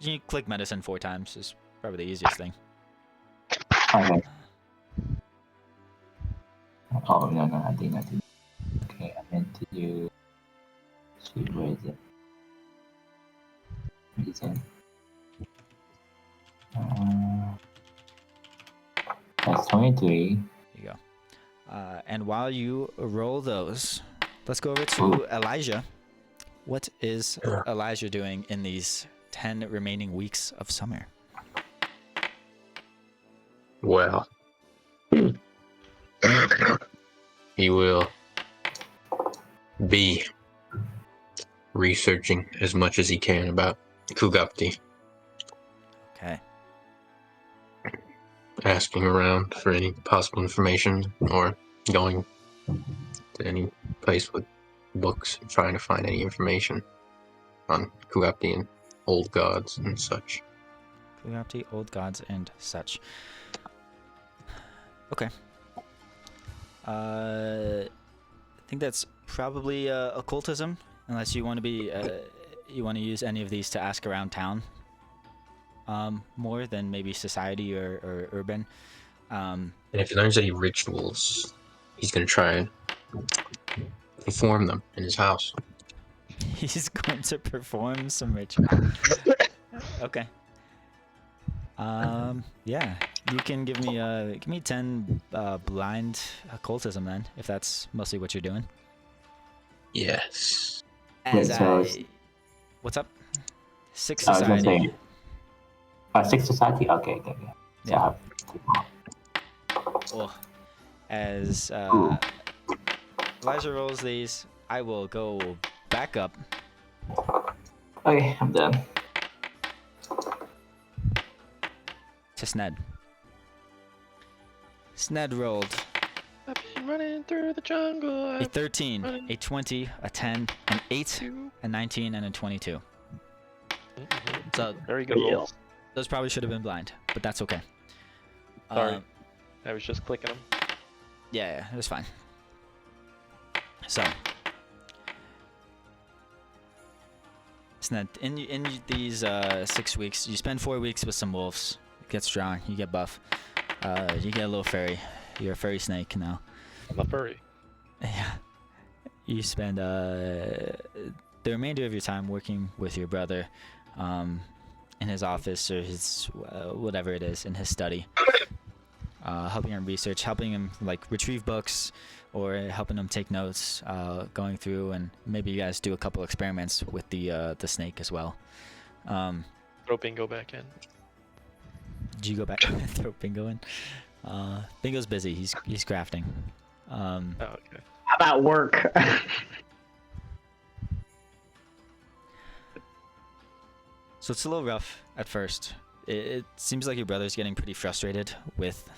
You click medicine 4 times is probably the easiest thing. Okay. Oh, no, I didn't. Okay, I meant to do... Shoot, where is it? Medicine. That's 23. There you go. And while you roll those, let's go over to Elijah. What is Elijah doing in these 10 remaining weeks of summer? Well, he will be researching as much as he can about Kugapti, Okay. asking around for any possible information, or going to any place with books and trying to find any information on Kugapti and old gods and such. Kugapti, old gods, and such. Okay. I think that's probably occultism, unless you want to be you want to use any of these to ask around town more than maybe society or urban. And if he learns any rituals, he's going to try and perform them in his house. He's going to perform some ritual. Okay. Yeah, you can give me 10 blind occultism then, if that's mostly what you're doing. Yes. As Wait, what's up? 6 I was gonna society. say... 6 society? Okay. So Yeah. I have Oh. As Elijah rolls these, I will go back up. Okay, I'm done. To Sned. Sned rolled I've been running through the jungle. a 13, a 20, a 10, an 8, Two. a 19, and a 22. So Very good rolls. those probably should have been blind, but that's okay. Sorry. I was just clicking them. Yeah, it was fine. So, Sned, in these 6 weeks, you spend 4 weeks with some wolves. You get strong, you get buff, you get a little furry. You're a furry snake now. I'm a furry. Yeah. You spend the remainder of your time working with your brother in his office or his whatever it is, in his study, helping him research, helping him like retrieve books, or helping him take notes, going through, and maybe you guys do a couple experiments with the snake as well. Throw Bingo back in. Did you go back and throw Bingo in? Bingo's busy. He's crafting. Oh, okay. How about work? So it's a little rough at first. It seems like your brother's getting pretty frustrated with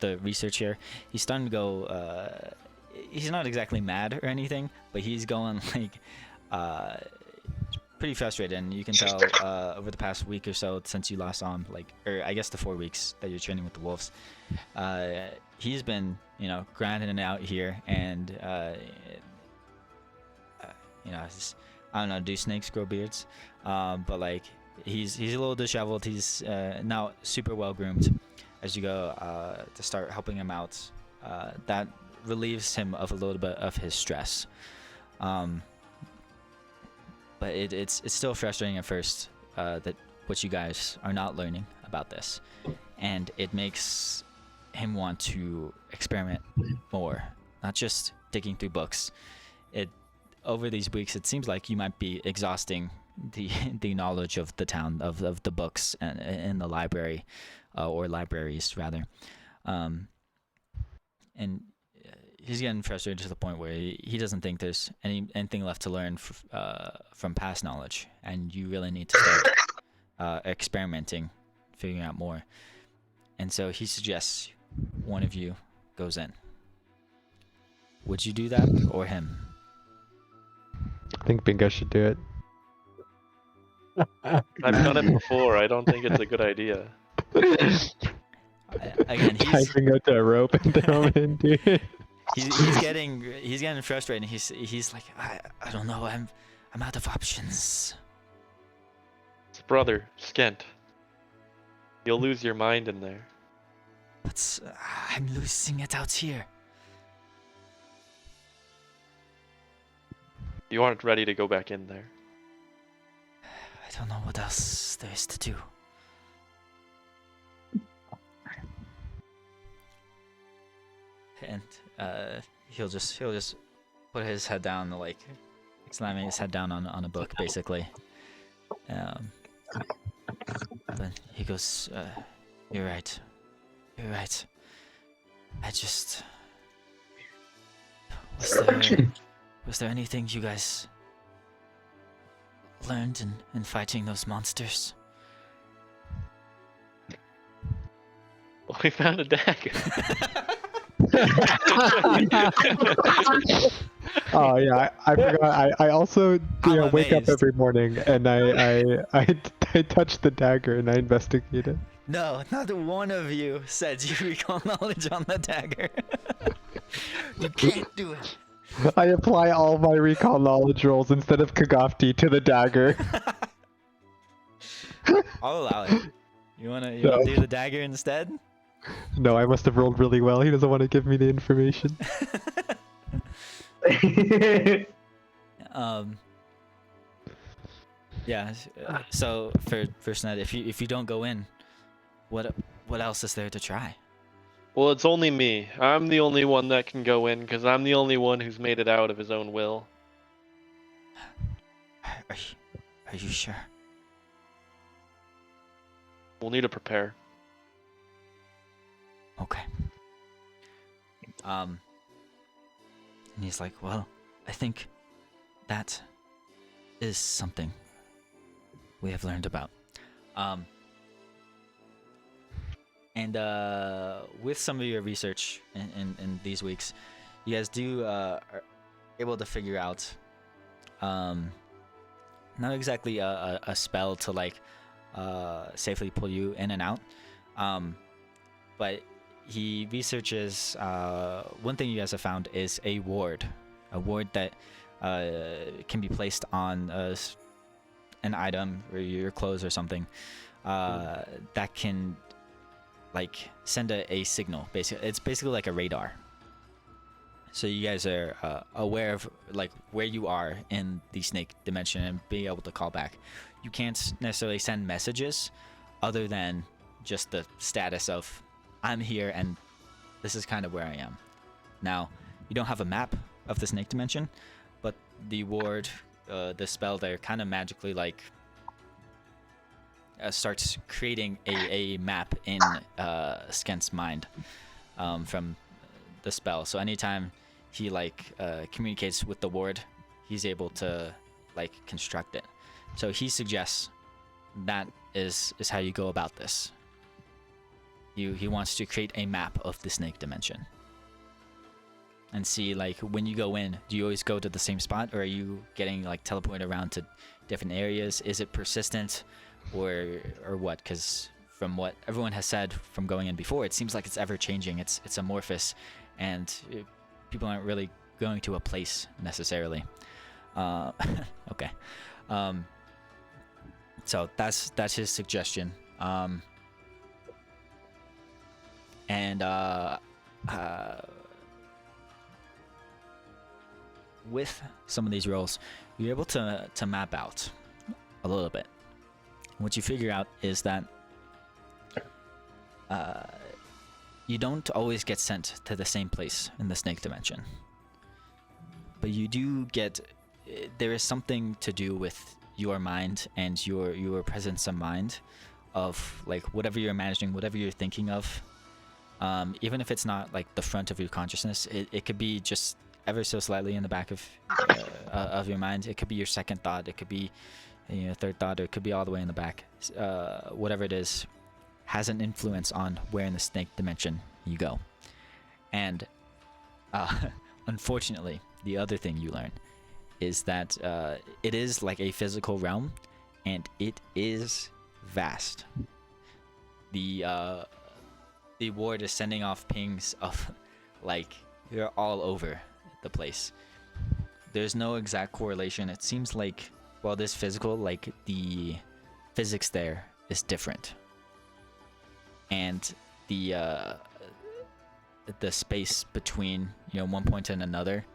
the research here. He's starting to go. he's not exactly mad or anything, but he's going like pretty frustrated, and you can tell over the past week or so since you last saw him, like, or I guess the 4 weeks that you're training with the wolves, he's been, you know, grinding it out here, and you know, I don't know, do snakes grow beards? But like he's a little disheveled. He's now super well groomed. As you go to start helping him out, that relieves him of a little bit of his stress. But it's still frustrating at first that what you guys are not learning about this, and it makes him want to experiment more, not just digging through books. Over these weeks, it seems like you might be exhausting the knowledge of the town, of the books and in the library, or libraries rather, and he's getting frustrated to the point where he doesn't think there's anything left to learn from past knowledge, and you really need to start experimenting, figuring out more. And so he suggests one of you goes in. Would you do that, or him? I think Bingo should do it. I've done it before. I don't think it's a good idea. Again, Tie Bingo to a rope and throw him in, dude. he's getting frustrated. He's like, I don't know. I'm out of options. It's brother, Skent. You'll lose your mind in there. But I'm losing it out here. You aren't ready to go back in there. I don't know what else there is to do. And he'll just put his head down, like slamming his head down on a book, basically. But he goes, "You're right. You're right. I just was there anything you guys learned in fighting those monsters?" Well, we found a dagger. Oh yeah, I forgot. I also I'm wake up amazed. every morning and I touch the dagger and I investigate it. No, not one of you said you recall knowledge on the dagger. You can't do it. I apply all my recall knowledge rolls instead of Kagofti to the dagger. I'll allow it. You wanna No. do the dagger instead? No, I must have rolled really well. He doesn't want to give me the information. Yeah. So for Sned, if you don't go in, what else is there to try? Well, it's only me. I'm the only one that can go in because I'm the only one who's made it out of his own will. Are you sure? We'll need to prepare. Okay. And he's like, well, I think that is something we have learned about. And with some of your research in these weeks, you guys are able to figure out not exactly a spell to like safely pull you in and out, but he researches one thing you guys have found is a ward that can be placed on an item or your clothes or something that can like send a signal. Basically, it's basically like a radar. So you guys are aware of like where you are in the snake dimension and being able to call back. You can't necessarily send messages other than just the status of I'm here and this is kind of where I am. Now, you don't have a map of the snake dimension, but the ward, the spell there kind of magically like starts creating a map in Skent's mind from the spell. So anytime he like communicates with the ward, he's able to like construct it. So he suggests that is how you go about this. He wants to create a map of the snake dimension. and see like when you go in, do you always go to the same spot, or are you getting like teleported around to different areas? Is it persistent, or what? Because from what everyone has said from going in before, it seems like it's ever changing. It's amorphous, and people aren't really going to a place necessarily. Okay. So that's his suggestion. With some of these roles, you're able to map out a little bit. What you figure out is that you don't always get sent to the same place in the snake dimension, but you do get. There is something to do with your mind and your presence of mind, of like whatever you're imagining, whatever you're thinking of. Even if it's not like the front of your consciousness, it could be just ever so slightly in the back of your mind. It could be your second thought. It could be third thought, or it could be all the way in the back. Whatever it is, has an influence on where in the snake dimension you go. And unfortunately, the other thing you learn is that it is like a physical realm, and it is vast. The ward is sending off pings of like you're all over the place. There's no exact correlation. It seems like while this physical, like the physics there is different, and the space between one point and another,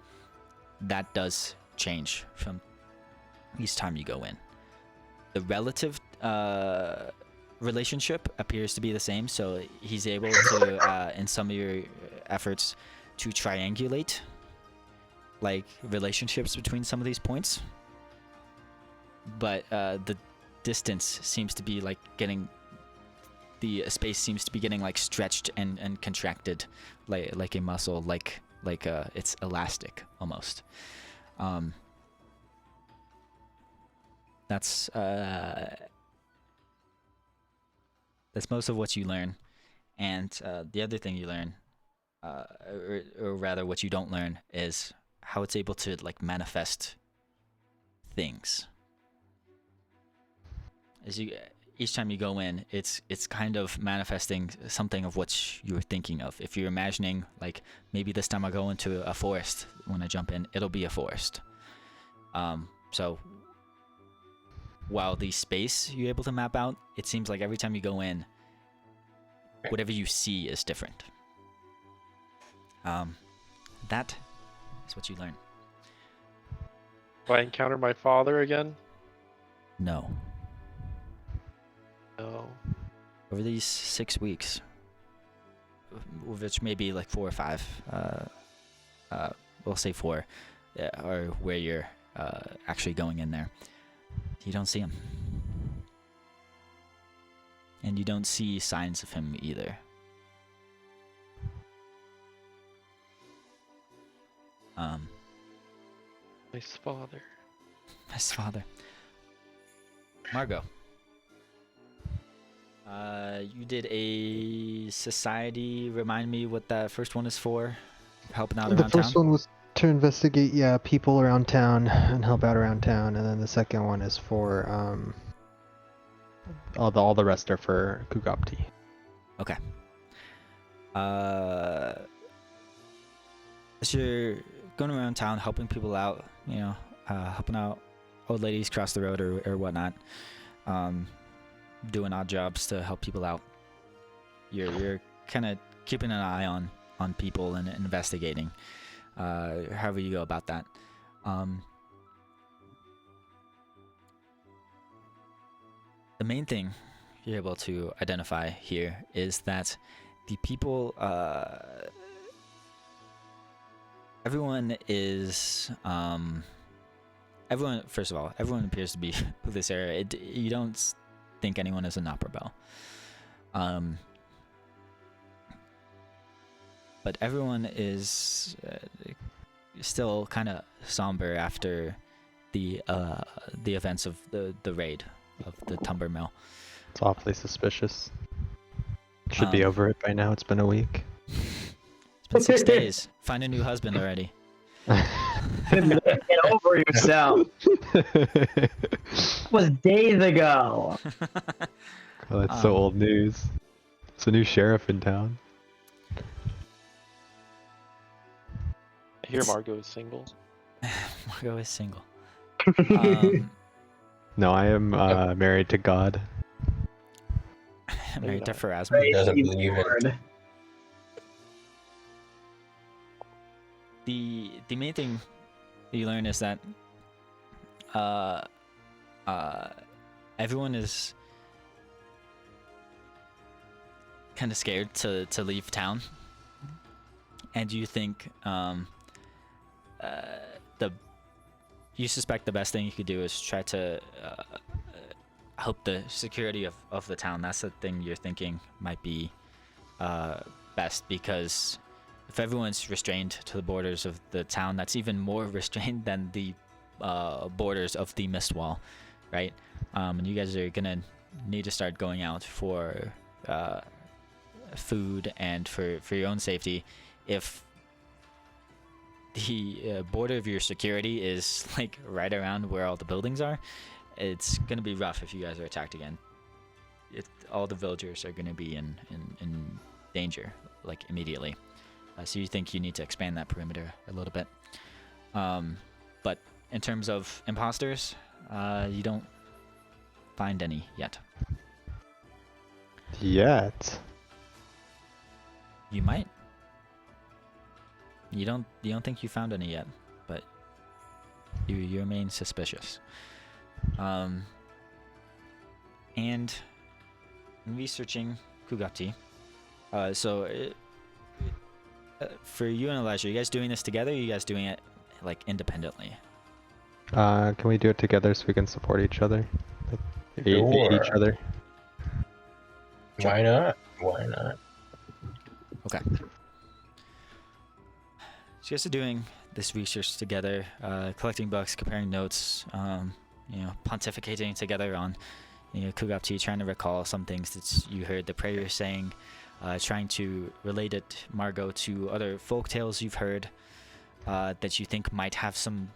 that does change from each time you go in. The relative relationship appears to be the same, so he's able to in some of your efforts to triangulate like relationships between some of these points, but the distance seems to be like getting, the space seems to be getting like stretched and contracted like a muscle, like it's elastic almost. That's most of what you learn. And the other thing you learn, or rather what you don't learn, is how it's able to like manifest things. Each time you go in, it's kind of manifesting something of what you're thinking of. If you're imagining like maybe this time I go into a forest, when I jump in, it'll be a forest. So while the space you're able to map out, it seems like every time you go in, whatever you see is different. That is what you learn. Do I encounter my father again? No. No. Over these 6 weeks, which may be like 4 or 5, we'll say 4, or where you're actually going in there, you don't see him. And you don't see signs of him either. His father. His father. Margot. You did a society. Remind me what that first one is for. Helping out The around first town. one was to investigate, people around town and help out around town, and then the second one is for all the rest are for Kugapti. Okay. As you're going around town helping people out, helping out old ladies cross the road or whatnot, doing odd jobs to help people out. You're kind of keeping an eye on people and investigating. However you go about that. The main thing you're able to identify here is that the people, everyone is, first of all, everyone appears to be of this area. You don't think anyone is an opera bell. But everyone is still kind of somber after the events of the raid of the Tumber Mill. It's awfully suspicious. Should be over it by now. It's been a week. It's It's been 6 days. Find a new husband already. Get over yourself. That was days ago. Oh, that's so old news. It's a new sheriff in town. I hear Margot is single. Margot is single. No, I am married to God. Married to not. Pharasma. He doesn't Praise believe it. Lord. The main thing you learn is that everyone is kind of scared to leave town, and you think you suspect the best thing you could do is try to help the security of the town. That's the thing you're thinking might be best, because if everyone's restrained to the borders of the town, that's even more restrained than the borders of the mist wall, right? And you guys are gonna need to start going out for food and for your own safety. If the border of your security is like right around where all the buildings are, it's gonna be rough if you guys are attacked again. All the villagers are gonna be in danger, like immediately. So you think you need to expand that perimeter a little bit. But in terms of imposters, you don't find any yet. Yet. You might. You don't think you found any yet, but you remain suspicious. And in researching Kugati, for you and Elijah, are you guys doing this together, or are you guys doing it like independently? Can we do it together so we can support each other? Like, aid each Sure. other? Why not? Why not? Okay. So you guys are doing this research together, collecting books, comparing notes, pontificating together on, Kugapti, trying to recall some things that you heard the prayer saying, trying to relate it, Margot, to other folk tales you've heard that you think might have some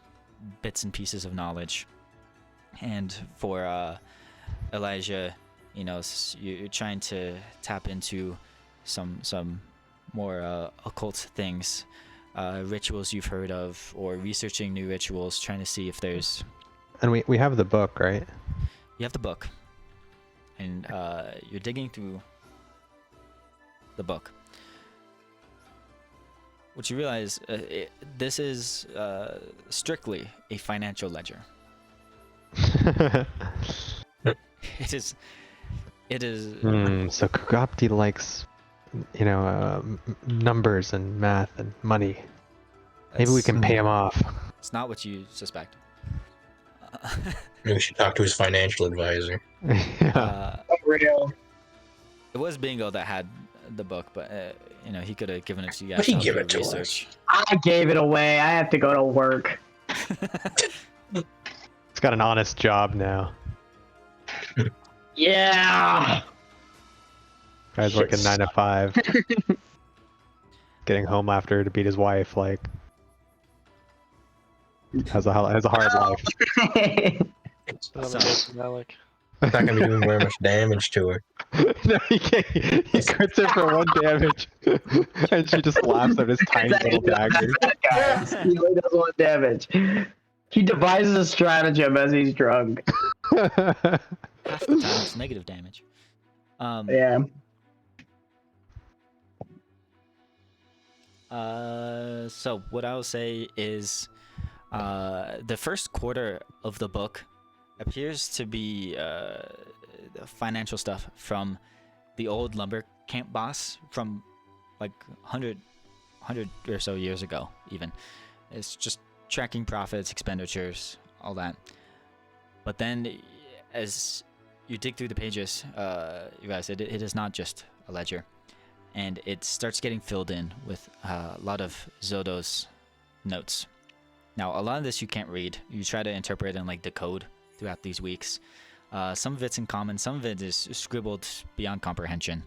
bits and pieces of knowledge. And for Elijah, you're trying to tap into some more occult things, rituals you've heard of, or researching new rituals, trying to see if there's... And we have the book, right? You have the book, and you're digging through the book. What you realize, this is strictly a financial ledger. It is. So Kugapti likes, numbers and math and money. Maybe we can pay him off. It's not what you suspect. Maybe we should talk to his financial advisor. Yeah. Real. It was Bingo that had the book, but he could have given it to you guys. But he to help give you it to us. research. I gave it away. I have to go to work. He's got an honest job now. Yeah. Guy's working 9 to 5. Getting home after to beat his wife, like has a hard life. Alec. It's not gonna be doing very much damage to her. No, he can't. He cuts her for 1 damage, and she just laughs at his tiny little dagger. Guys, he only does 1 damage. He devises a stratagem as he's drunk. Half the time it's negative damage. Yeah. So what I'll say is, the first quarter of the book appears to be financial stuff from the old lumber camp boss from like 100 or so years ago. Even it's just tracking profits, expenditures, all that. But then, as you dig through the pages, you guys, it is not just a ledger. And it starts getting filled in with a lot of Zodo's notes. Now, a lot of this you can't read. You try to interpret and like decode throughout these weeks. Some of it's in common, some of it is scribbled beyond comprehension,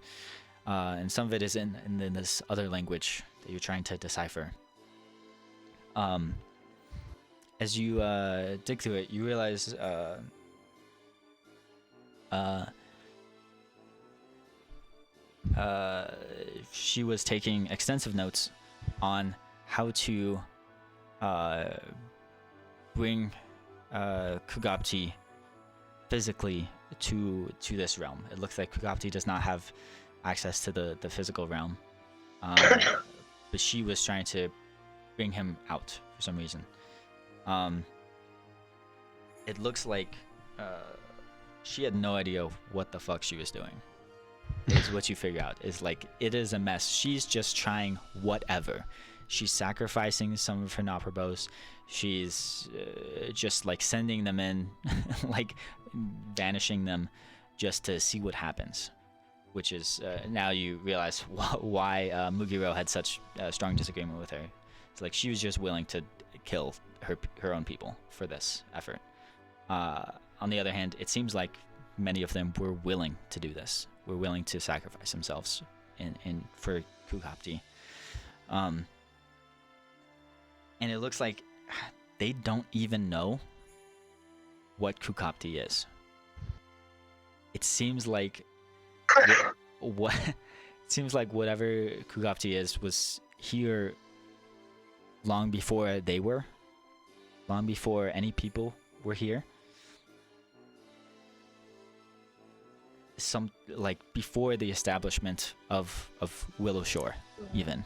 and some of it is in this other language that you're trying to decipher. As you dig through it, you realize she was taking extensive notes on how to bring Kugapti physically to this realm. It looks like Kugapti does not have access to the physical realm, but she was trying to bring him out for some reason. It looks like she had no idea what the fuck she was doing. Is what you figure out. Is like, it is a mess. She's just trying whatever. She's sacrificing some of her Nopperbos. She's just like sending them in, like banishing them just to see what happens. Which is, now you realize why Mugiro had such strong disagreement with her. It's like she was just willing to kill her own people for this effort. On the other hand, it seems like many of them were willing to do this. Were willing to sacrifice themselves for Kugapti. And it looks like they don't even know what Kugapti is. It seems like it seems like whatever Kugapti is was here long before they were, long before any people were here. Some like before the establishment of Willow Shore, even.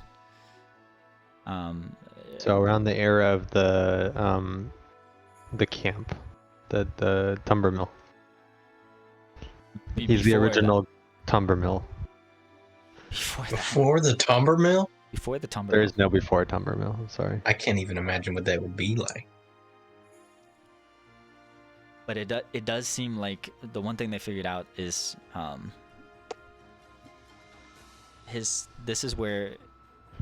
So around the era of the camp, the timber mill. He's the original timber mill. Before the timber mill? Before the timber. There is no before timber mill. I'm sorry. I can't even imagine what that would be like. But it does seem like the one thing they figured out is this is where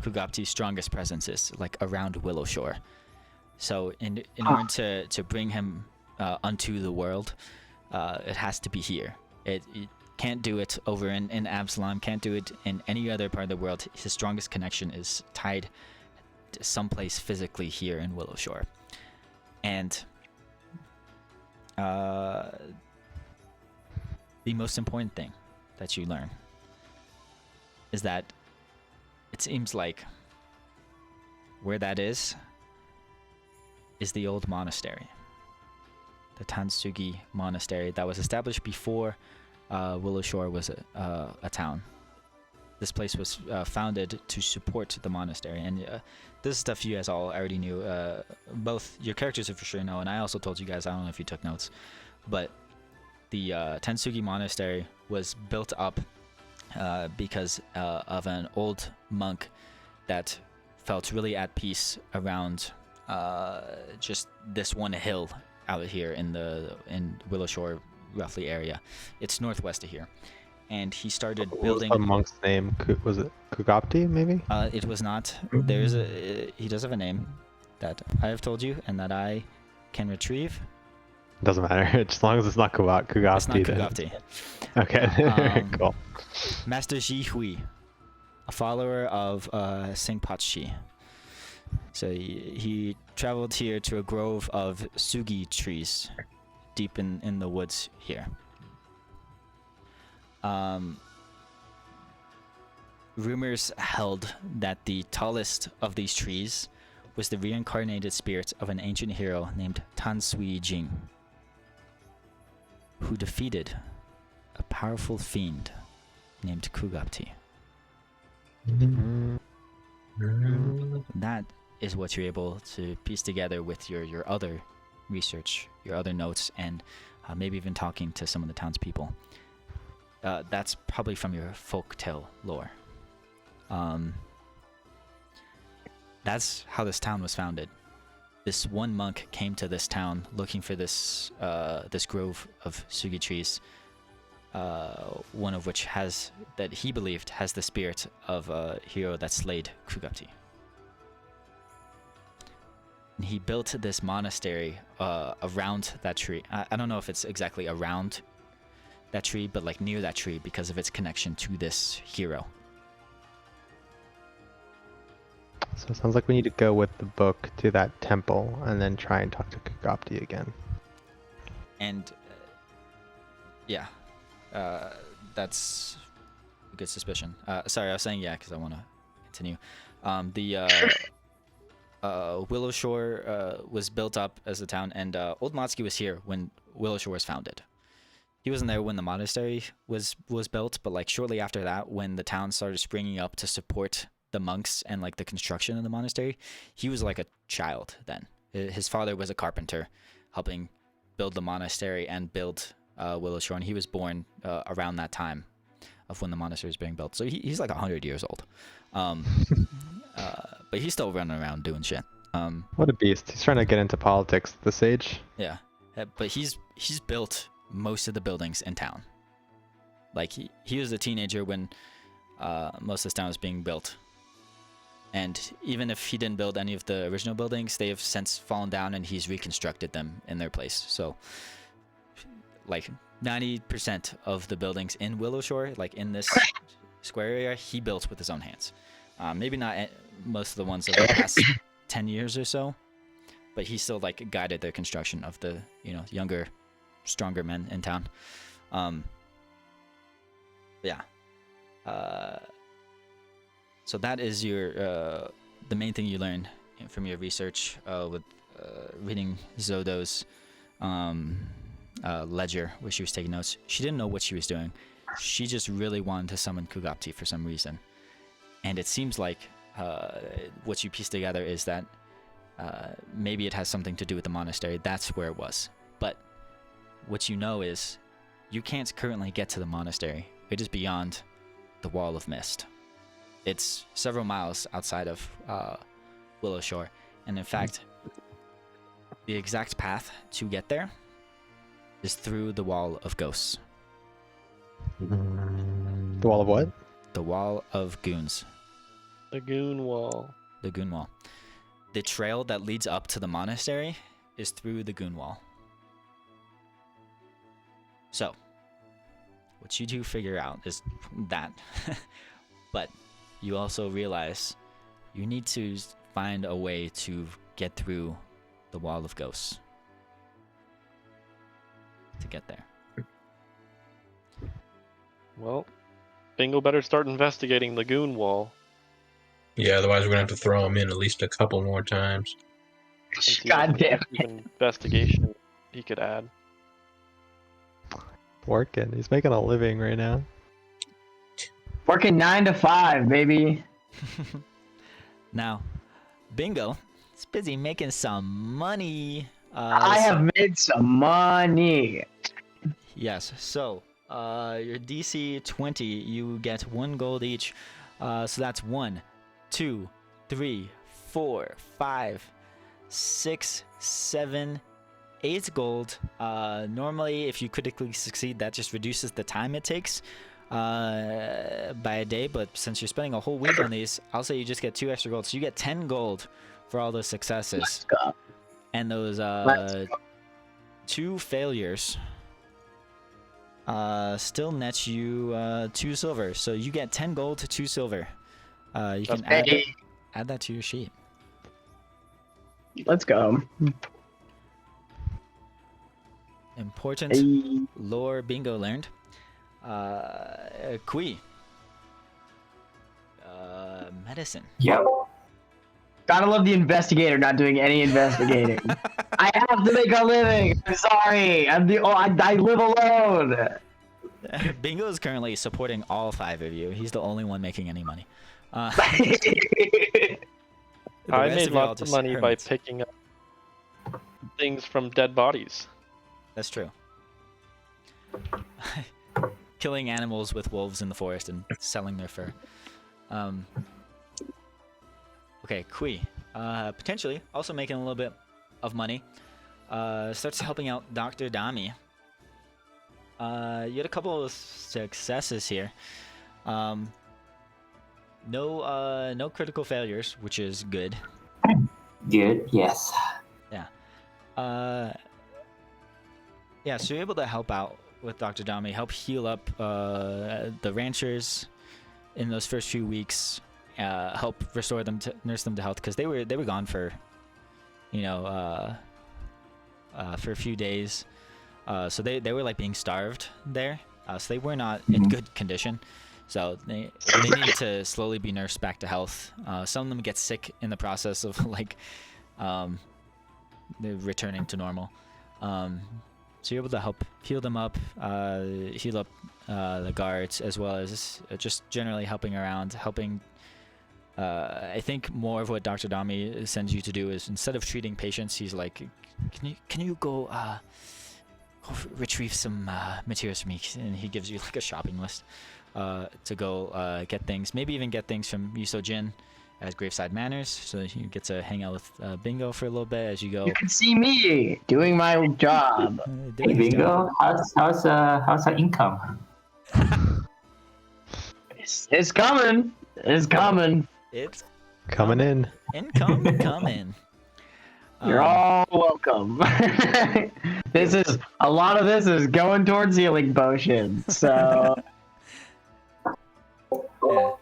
Kugapti's strongest presence is, like around Willow Shore. So in order to bring him unto the world, it has to be here. It can't do it over in Absalom, can't do it in any other part of the world. His strongest connection is tied to someplace physically here in Willow Shore. And the most important thing that you learn is that it seems like where that is the old monastery, the Tansugi Monastery that was established before Willow Shore was a town. This place was founded to support the monastery, and this is stuff you guys all already knew. Both your characters for sure know, and I also told you guys, I don't know if you took notes, but the Tansugi Monastery was built up because of an old monk that felt really at peace around just this one hill out here in Willow Shore roughly area. It's northwest of here. And he started building. What was the monk's name? Was it Kugapti, maybe? It was not. He does have a name that I have told you and that I can retrieve. Doesn't matter, as long as it's not Kugapti. It's not Kugapti. Okay, cool. Master Ji Hui, a follower of Singpachi. So he traveled here to a grove of sugi trees deep in the woods here. Rumors held that the tallest of these trees was the reincarnated spirit of an ancient hero named Tan Sui Jing, who defeated a powerful fiend named Kugapti. That is what you're able to piece together with your other research, your other notes, and maybe even talking to some of the townspeople. That's probably from your folktale lore. That's how this town was founded. This one monk came to this town looking for this grove of sugi trees, one of which that he believed has the spirit of a hero that slayed Kugapti. And he built this monastery around that tree. I don't know if it's exactly around that tree, but like near that tree because of its connection to this hero. So it sounds like we need to go with the book to that temple and then try and talk to Kukopti again. And yeah, that's a good suspicion. Sorry, I was saying yeah because I want to continue. Willow Shore was built up as a town, and Old Motsky was here when Willow Shore was founded. He wasn't there when the monastery was built, but like shortly after that, when the town started springing up to support the monks and like the construction of the monastery, he was like a child then. His father was a carpenter, helping build the monastery and build Willow Shore, and he was born around that time of when the monastery was being built. So he's like 100 years old. But he's still running around doing shit. What a beast. He's trying to get into politics, the sage. Yeah. But he's built most of the buildings in town. Like he was a teenager when most of this town was being built. And even if he didn't build any of the original buildings, they have since fallen down and he's reconstructed them in their place. So like 90% of the buildings in Willow Shore, like in this square area, he built with his own hands. Maybe not most of the ones of the past 10 years or so, but he still like guided the construction of the, younger, stronger men in town. Yeah. So that is your the main thing you learned from your research with reading Zodo's ledger, where she was taking notes. She didn't know what she was doing. She just really wanted to summon Kugopti for some reason. And it seems like what you piece together is that maybe it has something to do with the monastery. That's where it was. But what you know is you can't currently get to the monastery. It is beyond the Wall of Mist. It's several miles outside of Willow Shore. And in fact, the exact path to get there is through the Wall of Ghosts. The Wall of what? The Wall of Goons. The Goon Wall. The Goon Wall. The trail that leads up to the monastery is through the Goon Wall. So, what you do figure out is that. But you also realize you need to find a way to get through the Wall of Ghosts to get there. Well, Bingo better start investigating the Goon Wall. Yeah, otherwise we're gonna have to throw him in at least a couple more times. and see God what damn. investigation he could add. Working. He's making a living right now. Working 9 to 5, baby. Now, Bingo is busy making some money. I have made some money. Yes, so your DC 20, you get 1 gold each. So that's 1, 2, 3, 4, 5, 6, 7, 8 gold. Normally, if you critically succeed, that just reduces the time it takes by a day. But since you're spending a whole week on these, I'll say you just get 2 extra gold. So you get 10 gold for all those successes. Let's go. And those Let's go. 2 failures still nets you 2 silver. So you get 10 gold to 2 silver. You can Hey, add that to your sheet. let's go. Important Hey. lore Bingo learned. Kui. Medicine. Yep. Gotta love the investigator not doing any investigating. I have to make a living. I'm sorry. I live alone. Bingo is currently supporting all 5 of you. He's the only one making any money. The I rest made of you all lots of just money by hermits. picking up things from dead bodies. That's true. Killing animals with wolves in the forest and selling their fur. Okay, Kui. Potentially also making a little bit of money. Starts helping out Dr. Dami. You had a couple of successes here. No critical failures, which is good. Good. Yes. Yeah, so you're able to help out with Dr. Dami, help heal up the ranchers in those first few weeks, help restore them to nurse them to health, because they were gone for, for a few days. So they were like being starved there. So they were not in good condition. So they needed to slowly be nursed back to health. Some of them get sick in the process of like they're returning to normal. So you're able to help heal them up, heal up the guards, as well as just generally helping around, helping. I think more of what Dr. Dami sends you to do is, instead of treating patients, he's like, can you go retrieve some materials for me? And he gives you like a shopping list to go get things, maybe even get things from Yuso Jin at Graveside Manors, so you get to hang out with Bingo for a little bit as you go. You can see me doing my job. Hey, Bingo, how's our income? It's coming. It's coming. It's Coming in. income coming. You're all welcome. This is a lot of this is going towards healing potions. So yeah.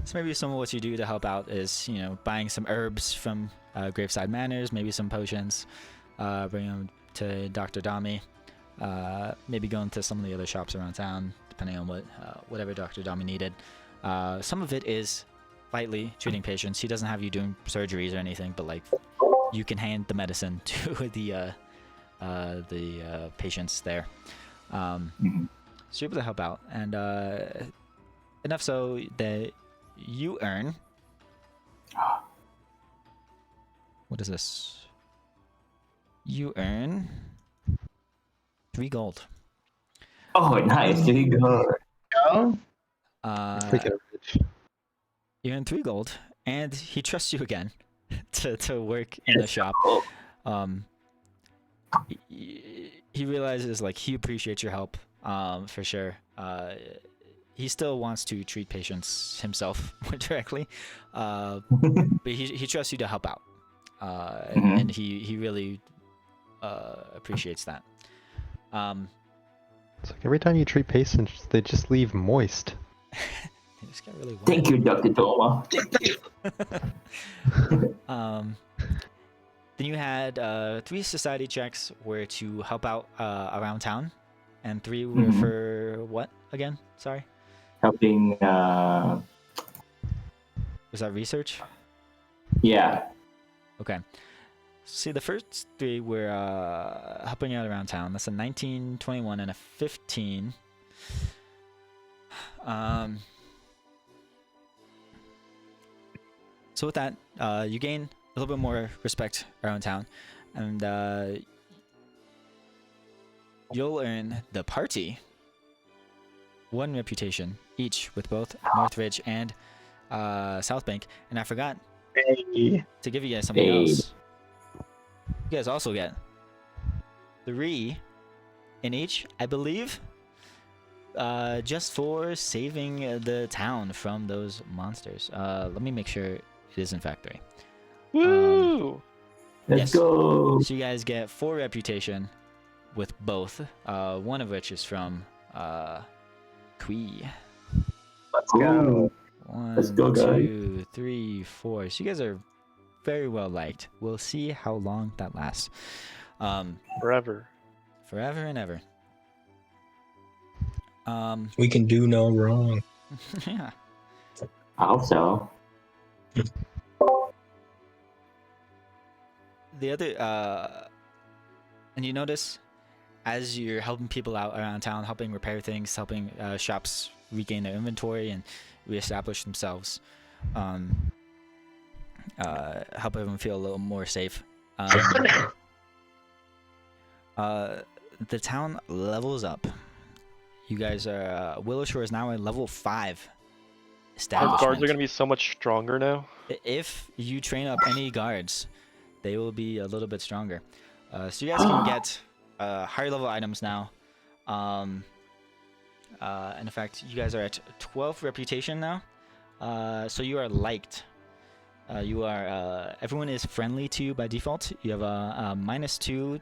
So maybe some of what you do to help out is, buying some herbs from Graveside Manors, maybe some potions, bring them to Dr. Dami, maybe going to some of the other shops around town, depending on whatever Dr. Dami needed. Some of it is lightly treating patients. He doesn't have you doing surgeries or anything, but like you can hand the medicine to the patients there. So you're able to help out, and enough so that you earn. What is this? You earn 3 gold. Oh, nice. There you go. go. Freaking rich. You earn 3 gold, and he trusts you again to work in the shop. He realizes like he appreciates your help, for sure. He still wants to treat patients himself more directly, but he trusts you to help out, and he really appreciates that. It's like every time you treat patients, they just leave moist. They just get really wet. Thank you, Dr. Toma. Then you had 3 society checks were to help out around town, and 3 were for what again? Sorry. Helping, Was that research? yeah. Okay. See, the first 3 were helping out around town. That's a 19, 21, and a 15. So with that, you gain a little bit more respect around town, and you'll earn the party 1 reputation each with both Northridge and South Bank. And I forgot Hey. to give you guys something else. You guys also get 3 in each, I believe, just for saving the town from those monsters. Let me make sure it is in fact 3. Woo! Let's Yes. go. So you guys get 4 reputation with both, 1 of which is from PF2e. Let's go. 1, Let's go, guys. 2, 3, 4. So you guys are very well liked. We'll see how long that lasts. Forever. Forever and ever. We can do no wrong. Yeah. I hope so. The other, and you notice as you're helping people out around town, helping repair things, helping shops regain their inventory and reestablish themselves, help everyone feel a little more safe. The town levels up. You guys are Willow Shore is now a level 5 Our establishment. guards are gonna be so much stronger now. If you train up any guards, they will be a little bit stronger. So you guys can get higher level items now. And in fact, you guys are at 12 reputation now. So you are liked. You are everyone is friendly to you by default. You have a -2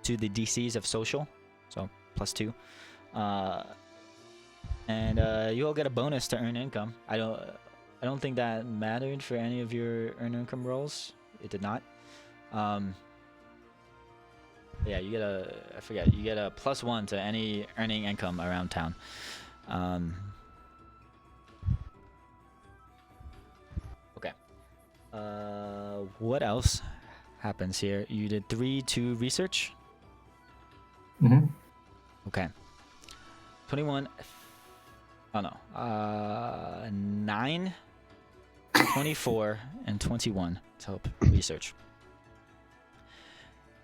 to the DCs of social, so +2. And you all get a bonus to earn income. I don't think that mattered for any of your earn income rolls. It did not. Yeah, you get you get a +1 to any earning income around town. Okay. What else happens here? You did 3 to research. Mm-hmm. Okay. 21. Oh no. 9, 24, and 21 to help research.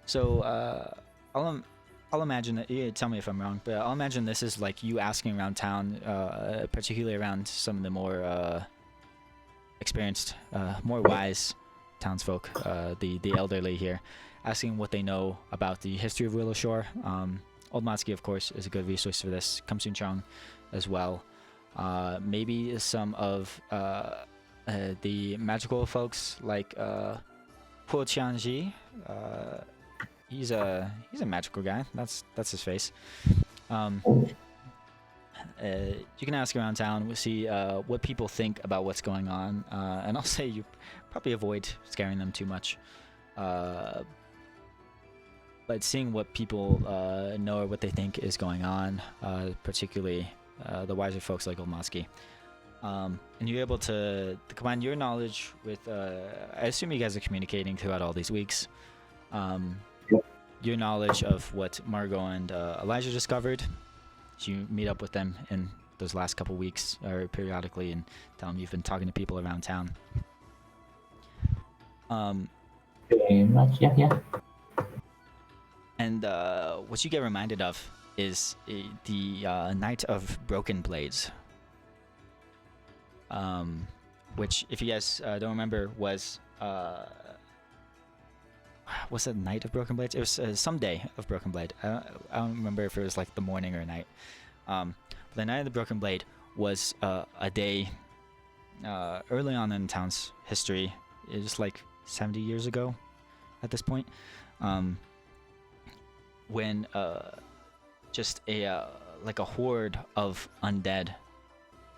So I'll imagine that. You tell me if I'm wrong, but I'll imagine this is like you asking around town, particularly around some of the more experienced, more wise townsfolk, the elderly here, asking what they know about the history of Willow Shore. Old Matsky, of course, is a good resource for this. Kamsun Chong as well. Maybe some of the magical folks like Huo Qianji. He's a magical guy. That's his face. You can ask around town. We'll see what people think about what's going on, and I'll say you probably avoid scaring them too much. But seeing what people know or what they think is going on, particularly the wiser folks like Old Mosky. And you're able to combine your knowledge with, I assume you guys are communicating throughout all these weeks. Your knowledge of what Margot and Elijah discovered. So you meet up with them in those last couple weeks or periodically and tell them you've been talking to people around town. Very much, yeah. And what you get reminded of is the Night of Broken Blades. Which, if you guys don't remember, was... what's the Night of Broken Blades? It was some day of Broken Blade. I don't remember if it was like the morning or night. But the Night of the Broken Blade was a day early on in the town's history. It was like 70 years ago at this point. When just a like a horde of undead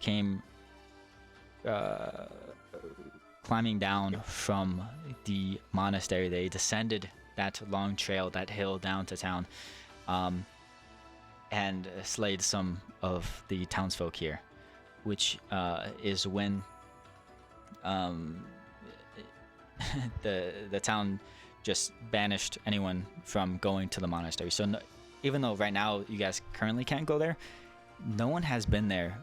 came climbing down from the monastery. They descended that long trail, that hill down to town, and slayed some of the townsfolk here, which is when the town just banished anyone from going to the monastery. So even though right now you guys currently can't go there, no one has been there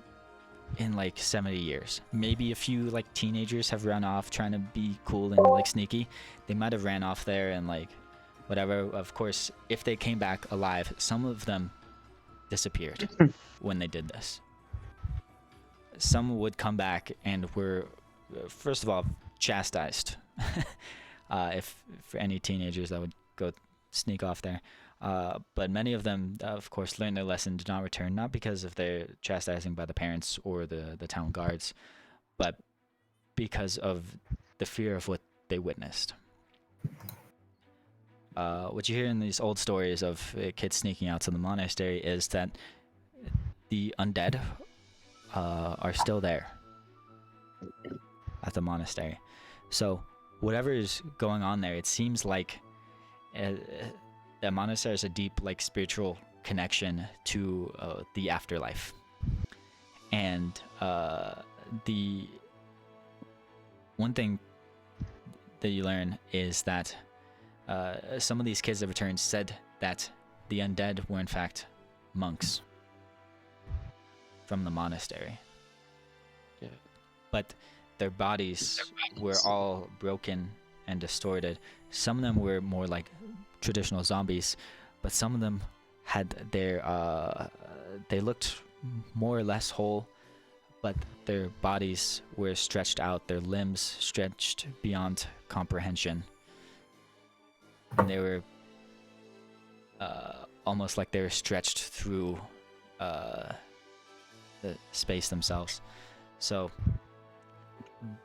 in like 70 years. Maybe a few like teenagers have run off trying to be cool and like sneaky. They might have ran off there and like whatever. Of course, if they came back alive, some of them disappeared when they did this. Some would come back and were, first of all, chastised. If for any teenagers that would go sneak off there. But many of them, of course, learned their lesson, did not return, not because of their chastising by the parents or the town guards, but because of the fear of what they witnessed. What you hear in these old stories of kids sneaking out to the monastery is that the undead are still there at the monastery. So whatever is going on there, it seems like the monastery has a deep like spiritual connection to the afterlife. And the one thing that you learn is that some of these kids that returned said that the undead were in fact monks from the monastery. Yeah. But their bodies were all broken and distorted. Some of them were more like traditional zombies, but some of them had their they looked more or less whole, but their bodies were stretched out, their limbs stretched beyond comprehension, and they were almost like they were stretched through the space themselves. So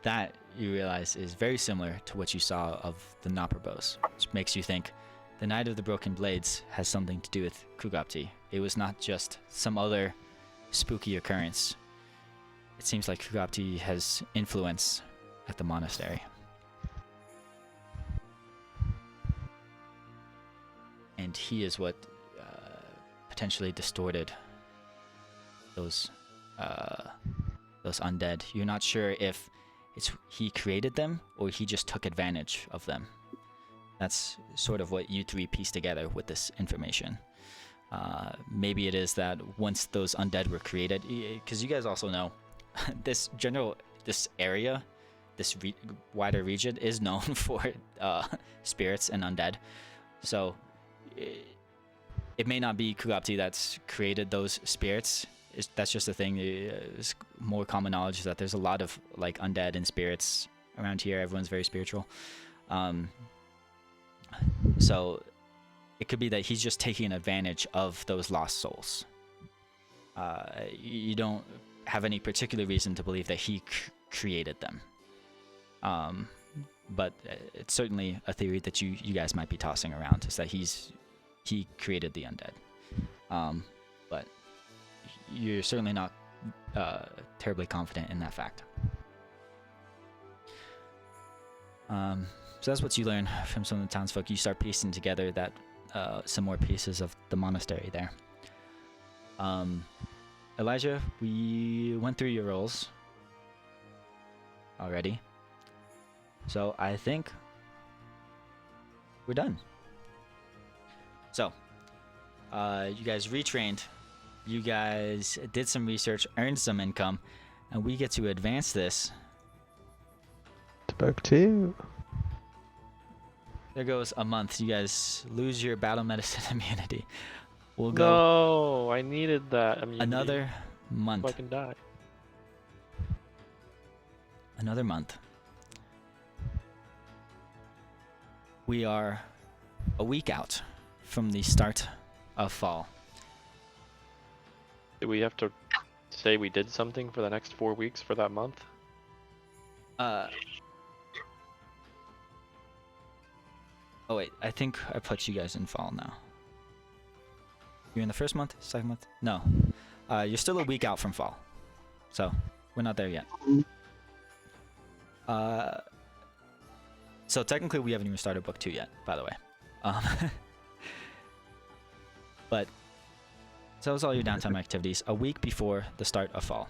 that, you realize, is very similar to what you saw of the Nopperbos, which makes you think the Night of the Broken Blades has something to do with Kugapti. It was not just some other spooky occurrence, it seems like Kugapti has influence at the monastery. And he is what potentially distorted those undead. You're not sure if he created them or he just took advantage of them. That's sort of what you three piece together with this information. Maybe it is that once those undead were created, because you guys also know this area, this wider region is known for spirits and undead. So it may not be Kugapti that's created those spirits. That's just the thing. It's more common knowledge that there's a lot of like undead and spirits around here. Everyone's very spiritual. So it could be that he's just taking advantage of those lost souls. You don't have any particular reason to believe that he created them. But it's certainly a theory that you guys might be tossing around, is that he created the undead. But you're certainly not terribly confident in that fact. So that's what you learn from some of the townsfolk. You start piecing together that some more pieces of the monastery there. Elijah, we went through your roles already, so I think we're done. So you guys retrained, you guys did some research, earned some income, and we get to advance this To Book 2. There goes a month. You guys lose your battle medicine immunity. We'll go No, I needed that. I mean, another so month. I can die. Another month. We are a week out from the start of fall. Do we have to say we did something for the next 4 weeks for that month? Oh wait, I think I put you guys in fall now. You're in the first month, second month? No. You're still a week out from fall. So, we're not there yet. So technically we haven't even started book 2 yet, by the way. But, so that was all your downtime activities, a week before the start of fall.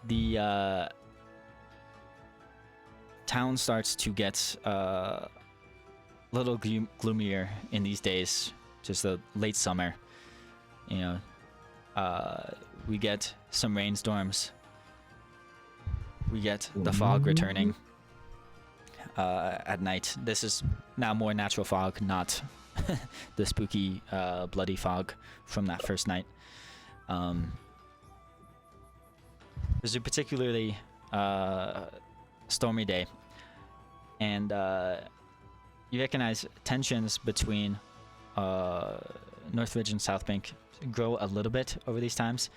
The town starts to get a little gloomier in these days, just the late summer. You know, we get some rainstorms. We get the fog returning at night. This is now more natural fog, not the spooky, bloody fog from that first night. There's a particularly stormy day, and you recognize tensions between Northridge and South Bank grow a little bit over these times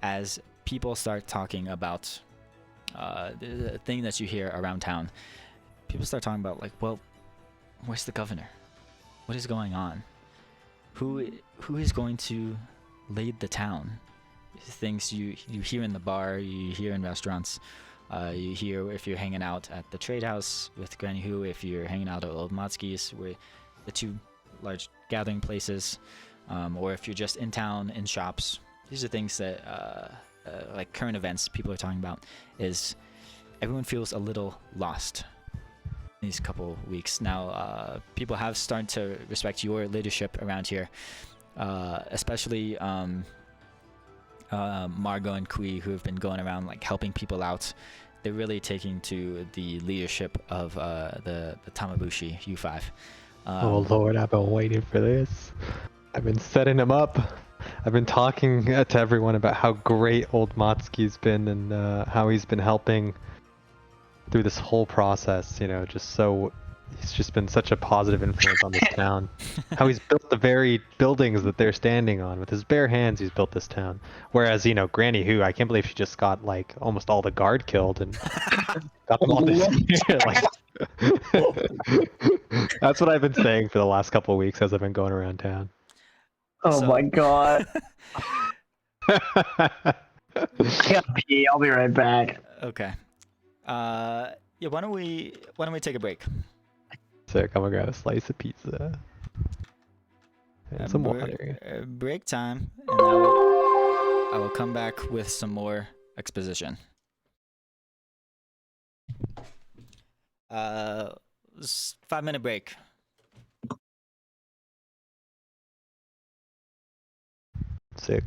as people start talking about the thing that you hear around town. People start talking about, like, well, where's the governor? What is going on? Who is going to lead the town? Things you hear in the bar, you hear in restaurants, you hear if you're hanging out at the trade house with Granny Who, if you're hanging out at Old Matsky's, where the two large gathering places, or if you're just in town in shops. These are things that like current events people are talking about. Is everyone feels a little lost these couple weeks now. People have started to respect your leadership around here, especially Margot and Kui, who have been going around like helping people out. They're really taking to the leadership of the Tamabushi U5. Oh Lord, I've been waiting for this. I've been setting him up. I've been talking to everyone about how great Old Matsky's been and how he's been helping through this whole process. You know, he's just been such a positive influence on this town. How he's built the very buildings that they're standing on. With his bare hands, he's built this town. Whereas, you know, Granny Who, I can't believe she just got like almost all the guard killed and got them all disappeared. Like, that's what I've been saying for the last couple of weeks as I've been going around town. Oh So- my god. I gotta pee. I'll be right back. Okay. Yeah. Why don't we take a break? Sick. I'm gonna grab a slice of pizza and some Br- water. break time, and I will come back with some more exposition. 5-minute break. Sick.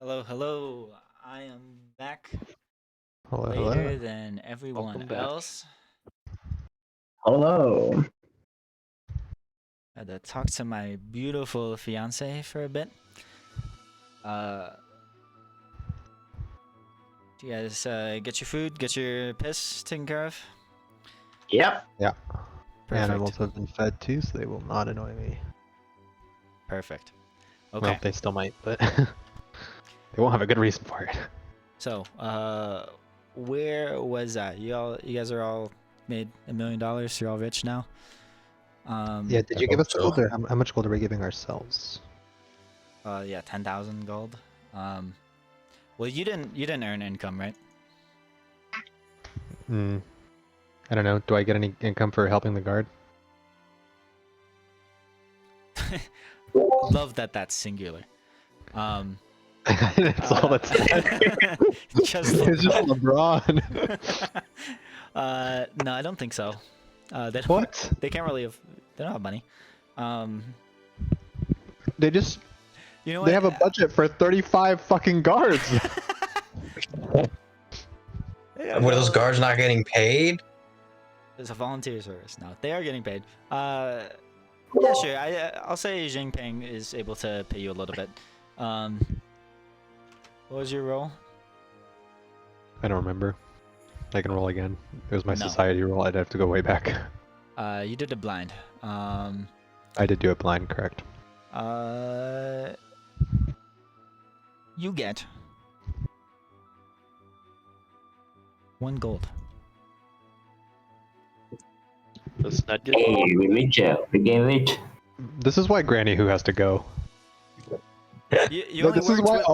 Hello, hello. I am back Hello, later hello. than everyone Welcome back. else. Hello. I had to talk to my beautiful fiance for a bit. Do you guys get your food, get your piss taken care of? Yep. Perfect. Animals have been fed too, so they will not annoy me. Perfect. Okay. Well, they still might, but they won't have a good reason for it. So, where was that? You guys are all made $1 million. You're all rich now. Yeah, did I you give hope us the so. gold, or how much gold are we giving ourselves? Yeah, 10,000 gold. Well, you didn't earn income, right? Hmm. I don't know. Do I get any income for helping the guard? Love that that's singular. That's all that's Just It's just LeBron. LeBron. No, I don't think so. They don't, What? They can't really have. They don't have money. They just You know what? they have a budget for 35 fucking guards. Were those guards not getting paid? It's a volunteer service. No, they are getting paid. Yeah, sure. I'll say Jinping is able to pay you a little bit. What was your role? I don't remember. I can roll again. It was my No. society roll. I'd have to go way back. You did it blind. I did do it blind, correct? You get 1 gold. The Sned get Hey, we rich. We getting rich. This is why Granny Who has to go. You No, only this is worked why with-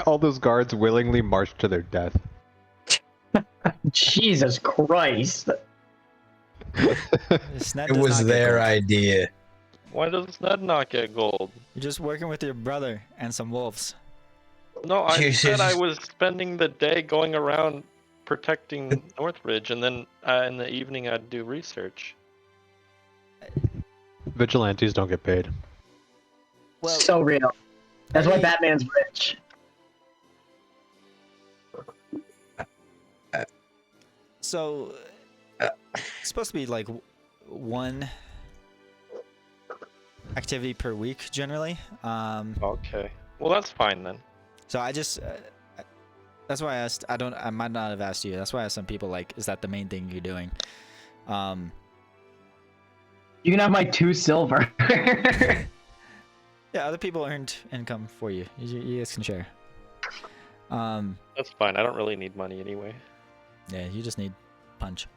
all those guards willingly marched to their death. Jesus Christ. Sned It does was not get their gold. idea. Why does Sned not get gold? You're just working with your brother and some wolves. No, I Jesus. said I was spending the day going around protecting Northridge, and then in the evening I'd do research. Vigilantes don't get paid. Well, So real. That's why Hey. Batman's rich. so it's supposed to be like 1 activity per week generally. Okay. Well, that's fine then. So I just that's why I asked. I might not have asked you. That's why I asked some people, like, is that the main thing you're doing? You can have my 2 silver. Yeah, other people earned income for you. You guys can share. That's fine. I don't really need money anyway. Yeah, you just need punch.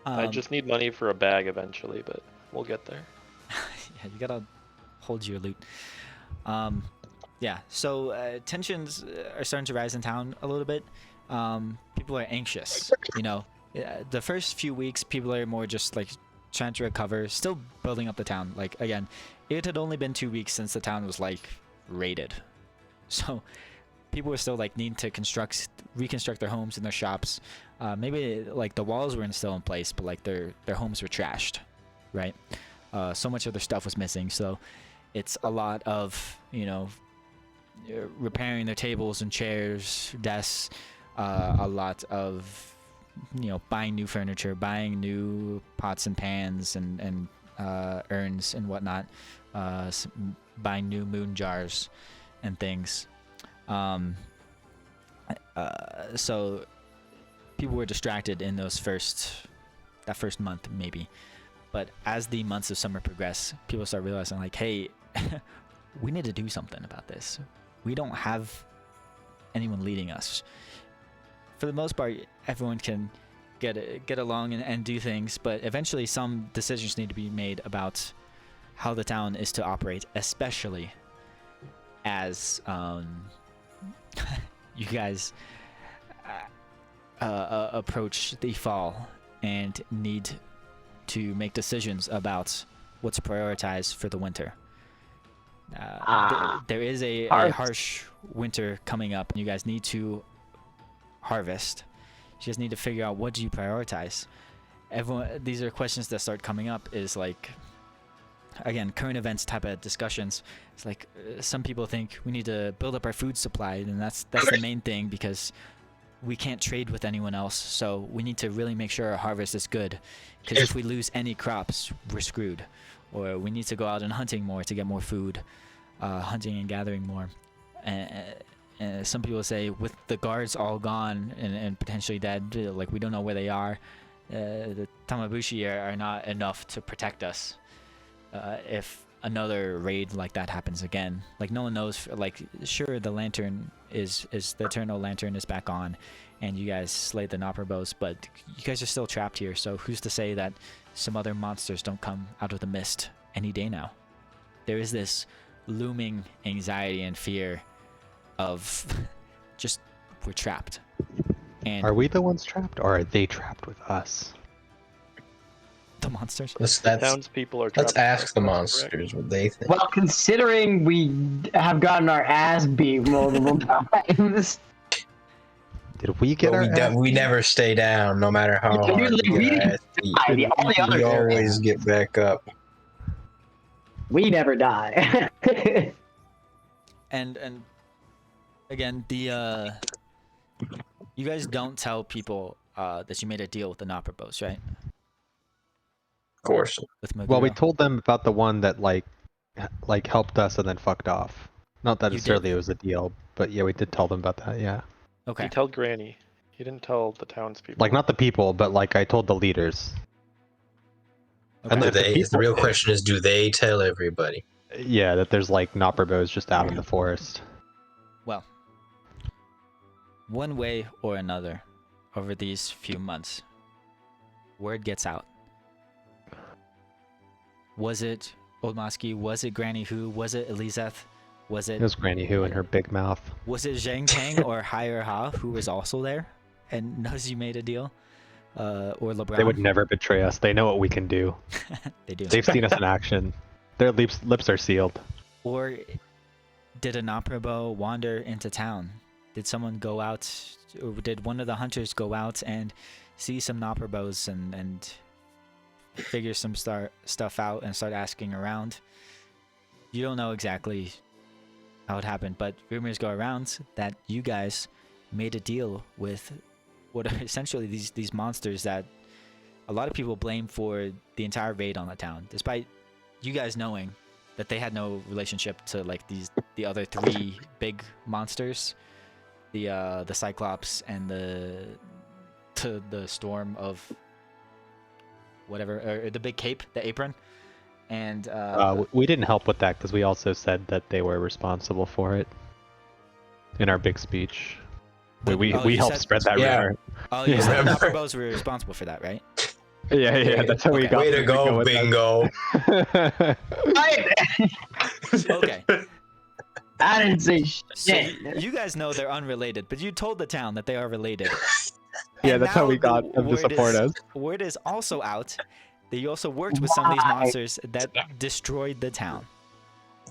I just need money for a bag eventually, but we'll get there. Yeah, you gotta hold your loot. Yeah, so tensions are starting to rise in town a little bit. People are anxious. You know, the first few weeks, people are more just like trying to recover, still building up the town. Like, again, it had only been 2 weeks since the town was like raided, so people were still like needing to reconstruct their homes and their shops. Maybe like the walls were still in place, but like their homes were trashed, right? So much of their stuff was missing, so it's a lot of, you know, repairing their tables and chairs, desks, a lot of, you know, buying new furniture, buying new pots and pans and urns and whatnot, buying new moon jars and things. So people were distracted in that first month maybe, but as the months of summer progress, people start realizing, like, hey, we need to do something about this. We don't have anyone leading us. For the most part, everyone can get along and do things, but eventually some decisions need to be made about how the town is to operate, especially as you guys approach the fall and need to make decisions about what to prioritize for the winter. There is a harsh winter coming up, and you guys need to harvest. You just need to figure out, what do you prioritize. These are questions that start coming up, is like, again, current events type of discussions. It's like some people think we need to build up our food supply, and that's the main thing, because we can't trade with anyone else. So we need to really make sure our harvest is good, because if we lose any crops, we're screwed. Or we need to go out and hunting more to get more food, hunting and gathering more. And some people say, with the guards all gone and potentially dead, like we don't know where they are, the Tamabushi are not enough to protect us. If another raid like that happens again, like no one knows. Like, sure, the lantern is the eternal lantern is back on, and you guys slayed the Nopperbos, but you guys are still trapped here. So who's to say that some other monsters don't come out of the mist any day now? There is this looming anxiety and fear of just we're trapped. And Are we the ones trapped, or are they trapped with us? the monsters? Townspeople are Let's trapped. ask the That's correct. monsters what they think. Well, considering we have gotten our ass beat multiple times. Did we get But our? we never stay down, no matter how Yeah, hard usually we we get our ass die. beat. All the others We are- always get back up. We never die. And again, the you guys don't tell people that you made a deal with the Nopperbos, right? Of course. With Meguro. Well, we told them about the one that like helped us and then fucked off. Not that You necessarily did? it was a deal, but yeah, we did tell them about that. Yeah, Okay. He told Granny. He didn't tell the townspeople. like not the people, but like I told the leaders. And Okay. Do if the they, people- the real question is, do they tell everybody? Yeah, that there's like Nopperbos just out in the forest. Well, one way or another, over these few months, word gets out. Was it Old Mosky? Was it Granny Who? Was it Elizeth? Was It was Granny Who and her big mouth. Was it Zhang Tang or Higher Ha who was also there and knows you made a deal? Or LeBron? They would never betray us. They know what we can do. They do. They've seen us in action. Their lips are sealed. Or did a Nopperbo wander into town? Did someone go out, or did one of the hunters go out and see some Nopperbos and figure some stuff out and start asking around? You don't know exactly how it happened, but rumors go around that you guys made a deal with what are essentially these monsters that a lot of people blame for the entire raid on the town, despite you guys knowing that they had no relationship to like the other three big monsters, the Cyclops and the storm of whatever, or the big cape, the apron, and We didn't help with that because we also said that they were responsible for it in our big speech. We you helped said- spread that Yeah. rumor. oh, you said the Remember? Nopperbos were responsible for that, right? Yeah, that's how we Okay. got. Way them to go, with us. bingo. Okay. I didn't say So shit. you guys know they're unrelated, but you told the town that they are related. Yeah, And that's how now we the got them to word support is- us. Word is also out that you also worked with some of these Why? monsters that destroyed the town.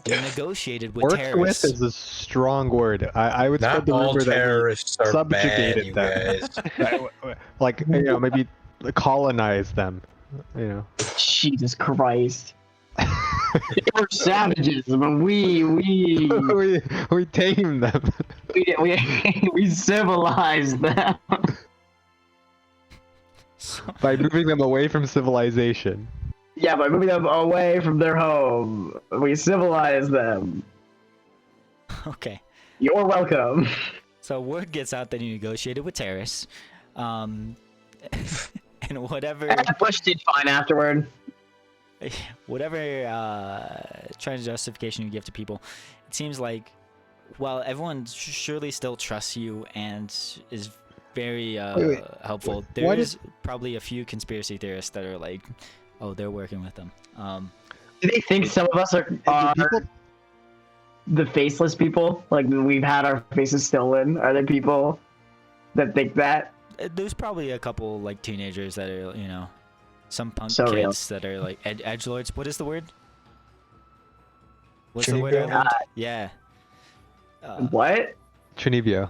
You negotiated with Worked terrorists. with is a strong word. I would Not spread the all rumor that terrorists are bad, subjugated you them. guys. like maybe colonize them. You know. Jesus Christ. They were savages, but we we tame them. we civilized them. By moving them away from civilization. Yeah, by moving them away from their home, we civilized them. Okay. You're welcome. So word gets out that you negotiated with terrorists. And whatever Bush did fine afterward. trying justification you give to people, it seems like, well, everyone surely still trusts you and is very Wait. helpful. Why There did- is probably a few conspiracy theorists that are like, oh, they're working with them. Do they think some of us are People, the faceless people? Like we've had our faces stolen? Are there people that think that? There's probably a couple like teenagers that are, some punk So real. kids that are like edgelords. What is the word? What's the Trinity word? I girl? learned? Yeah. What? Trinibio.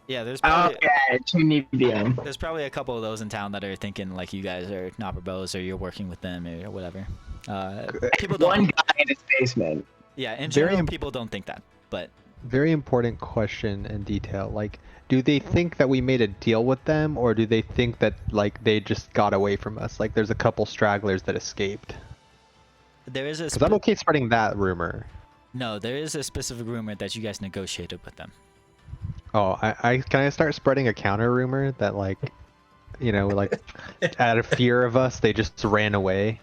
Yeah, there's Oh, probably yeah, Tunibian. there's probably a couple of those in town that are thinking like you guys are Nopperbos or you're working with them or whatever. People don't. One guy in his basement. Yeah, in Very general, imp- people don't think that, but Very important question and detail. Like, do they think that we made a deal with them, or do they think that like they just got away from us? Like, there's a couple stragglers that escaped. there is a Because I'm okay spreading that rumor. no, there is a specific rumor that you guys negotiated with them. Oh, I can I start spreading a counter rumor that like, like out of fear of us, they just ran away,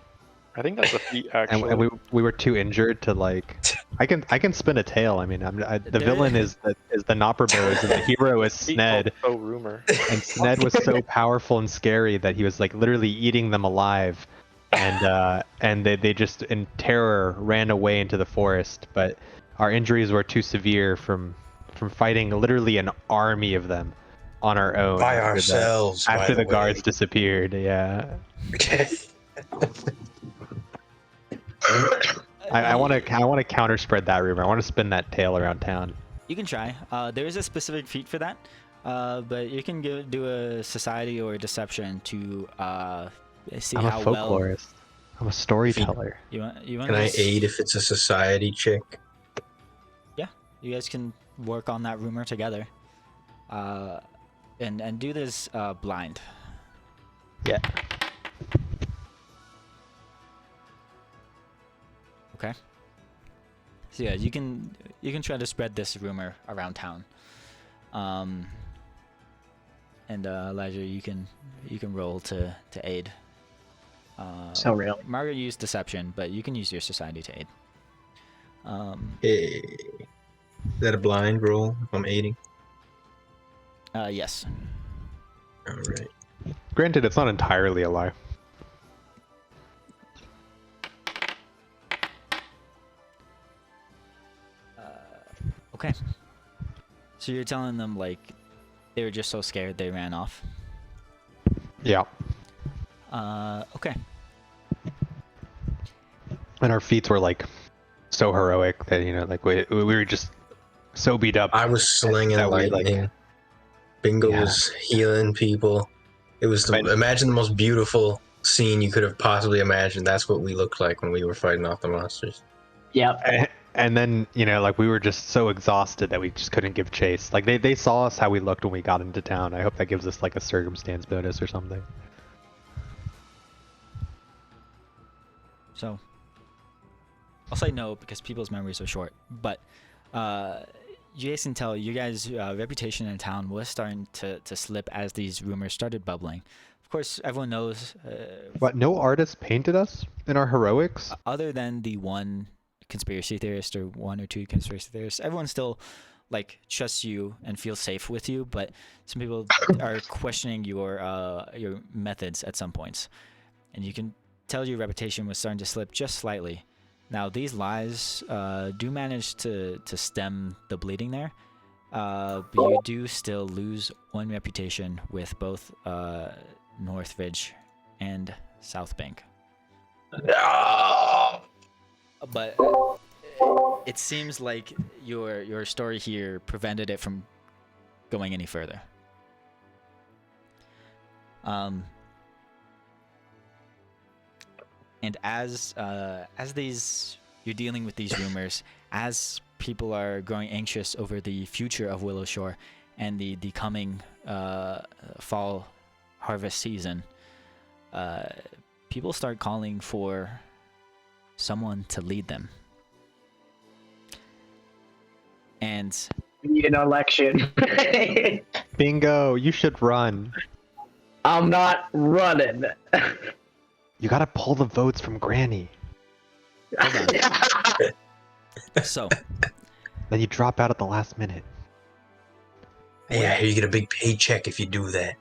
I think that's a feat, and, actually. and we were too injured to like. I can spin a tale. I mean, the There- villain is the Nopperbos, and the hero is Feat Sned. called faux rumor. And Sned was so powerful and scary that he was like literally eating them alive, and they just in terror ran away into the forest. But our injuries were too severe from fighting literally an army of them on our own By after ourselves. after by the guards way. disappeared. Yeah, Okay. I want to counter spread that rumor. I want to spin that tale around town. You can try. There is a specific feat for that, but you can do a society or a deception to see I'm a how well folklorist. I'm a storyteller. you want. Can I aid if it's a society chick? Yeah, you guys can work on that rumor together, and do this blind. Yeah. Okay. So yeah, you can try to spread this rumor around town. And Elijah, you can roll to aid. So real. Margaret used deception, but you can use your society to aid. Hey. Is that a blind roll if I'm aiding? Yes. Alright. Granted, it's not entirely a lie. Okay. So you're telling them like they were just so scared they ran off. Yeah. Okay. And our feats were like so heroic that like we were just so beat up. I was slinging That way, like- lightning. Bingo Yeah. was healing people. It was Right. imagine the most beautiful scene you could have possibly imagined. That's what we looked like when we were fighting off the monsters. Yep. And then like we were just so exhausted that we just couldn't give chase. Like they saw us how we looked when we got into town. I hope that gives us like a circumstance bonus or something. So I'll say no because people's memories are short. But you guys can tell you guys' reputation in town was starting to slip as these rumors started bubbling. Of course, everyone knows. What? No artist painted us in our heroics? Other than the one conspiracy theorist or one or two conspiracy theorists, everyone still like trusts you and feels safe with you. But some people are questioning your methods at some points, and you can tell your reputation was starting to slip just slightly. Now these lies do manage to stem the bleeding there, but you do still lose one reputation with both Northridge and South Bank. No! But it seems like your story here prevented it from going any further. And as you're dealing with these rumors, as people are growing anxious over the future of Willow Shore and the coming fall harvest season, people start calling for someone to lead them. And We need an election. Bingo! You should run. I'm not running. You gotta pull the votes from Granny. hold on. So Then you drop out at the last minute. Yeah, you get a big paycheck if you do that.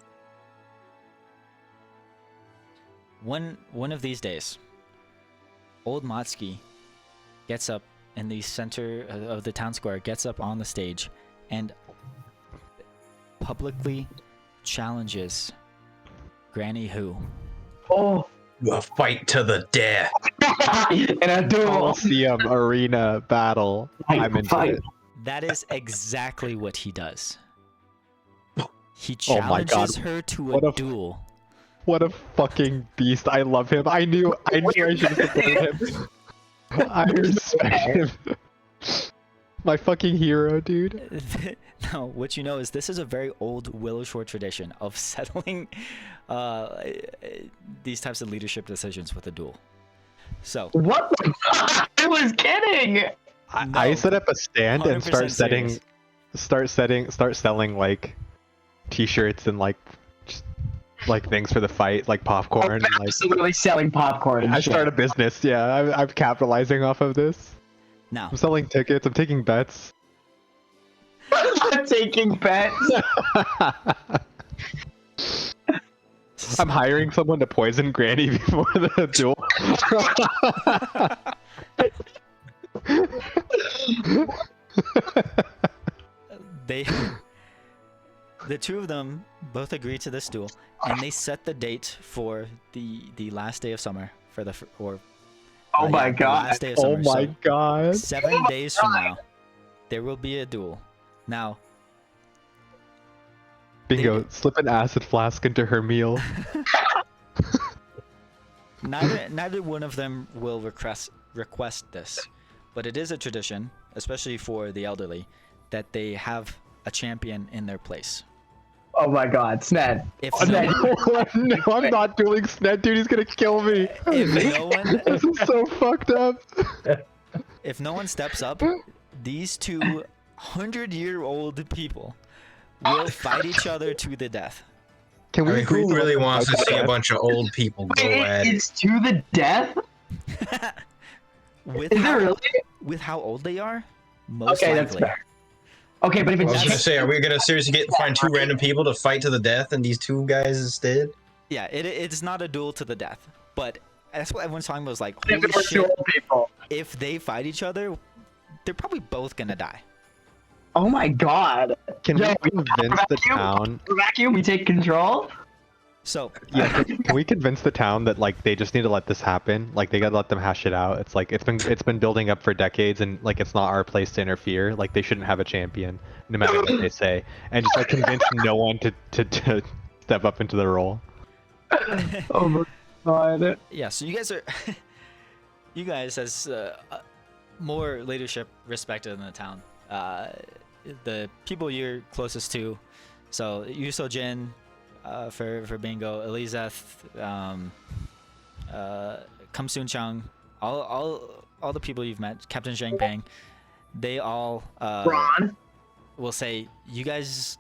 one of these days, old Motsky gets up in the center of the town square, gets up on the stage, and publicly challenges Granny Who. Oh, A fight to the death. and a duel. Coliseum arena battle. I'm into Fight. it. That is exactly what he does. He Oh my God. challenges her to What a a- duel. What a fucking beast! I love him. I knew I should have supported him. I respect him. My fucking hero, dude. No, what you know is this is a very old Willow Shore tradition of settling these types of leadership decisions with a duel. So What the fuck? I was kidding. I set up a stand and 100% start selling like t-shirts and like just, like things for the fight, like popcorn. I'm And, like, absolutely selling popcorn. And I shit. start a business. Yeah, I'm capitalizing off of this. now, I'm selling tickets. I'm taking bets. I'm taking bets. I'm hiring someone to poison Granny before the duel. the two of them both agree to this duel, and they set the date for the last day of summer for the Oh my the god. last day of Oh summer. my So god. 7 days from now, there will be a duel. Now, Bingo, slip an acid flask into her meal. neither one of them will request this, but it is a tradition, especially for the elderly, that they have a champion in their place. Oh my god, Sned. If Oh, no, no. No, I'm not dueling Sned, dude. He's gonna kill me. if no one This is so fucked up. if no one steps up, these two 100-year-old people will fight each other to the death. Can we I mean, agree who to really let them wants to fight see a death? bunch of old people go at it? It's to the death? with Is it how really? with how old they are, most Okay, likely. that's fair. Okay, but if I it's was gonna just say, are we gonna seriously find two random people to fight to the death and these two guys instead? Yeah, it's not a duel to the death, but that's what everyone's talking about. Is like, if holy it were two shit, old people. if they fight each other, they're probably both gonna die. Oh my god. Can Yo, we convince the vacuum? town? Vacuum, we take control? So Yeah, can we convince the town that like they just need to let this happen? Like they gotta let them hash it out. It's like it's been building up for decades, and like it's not our place to interfere. Like they shouldn't have a champion, no matter what they say, and just like convince no one to step up into the role. Oh my god. yeah, so you guys are, you guys as more leadership respected in the town. The people you're closest to, so Yuso Jin, for Bingo, Elizeth, Kamsun Chung, all the people you've met, Captain Zhang Peng, they all Ron? will say, you guys,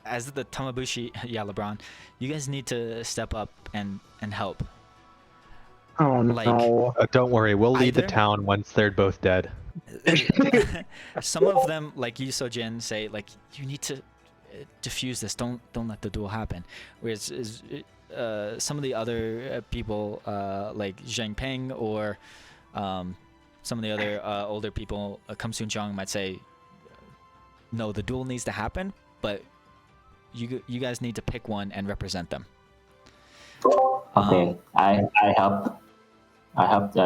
as the Tamabushi, yeah, LeBron, you guys need to step up and help. Oh Like- no. Don't worry, we'll lead the Either- town once they're both dead. Some of them, like Yuso Jin, say like, you need to diffuse this. Don't let the duel happen. Whereas some of the other people, like Zhang Peng or some of the other older people, Kam Soon Chung, might say, no, the duel needs to happen, but you guys need to pick one and represent them. Okay, I help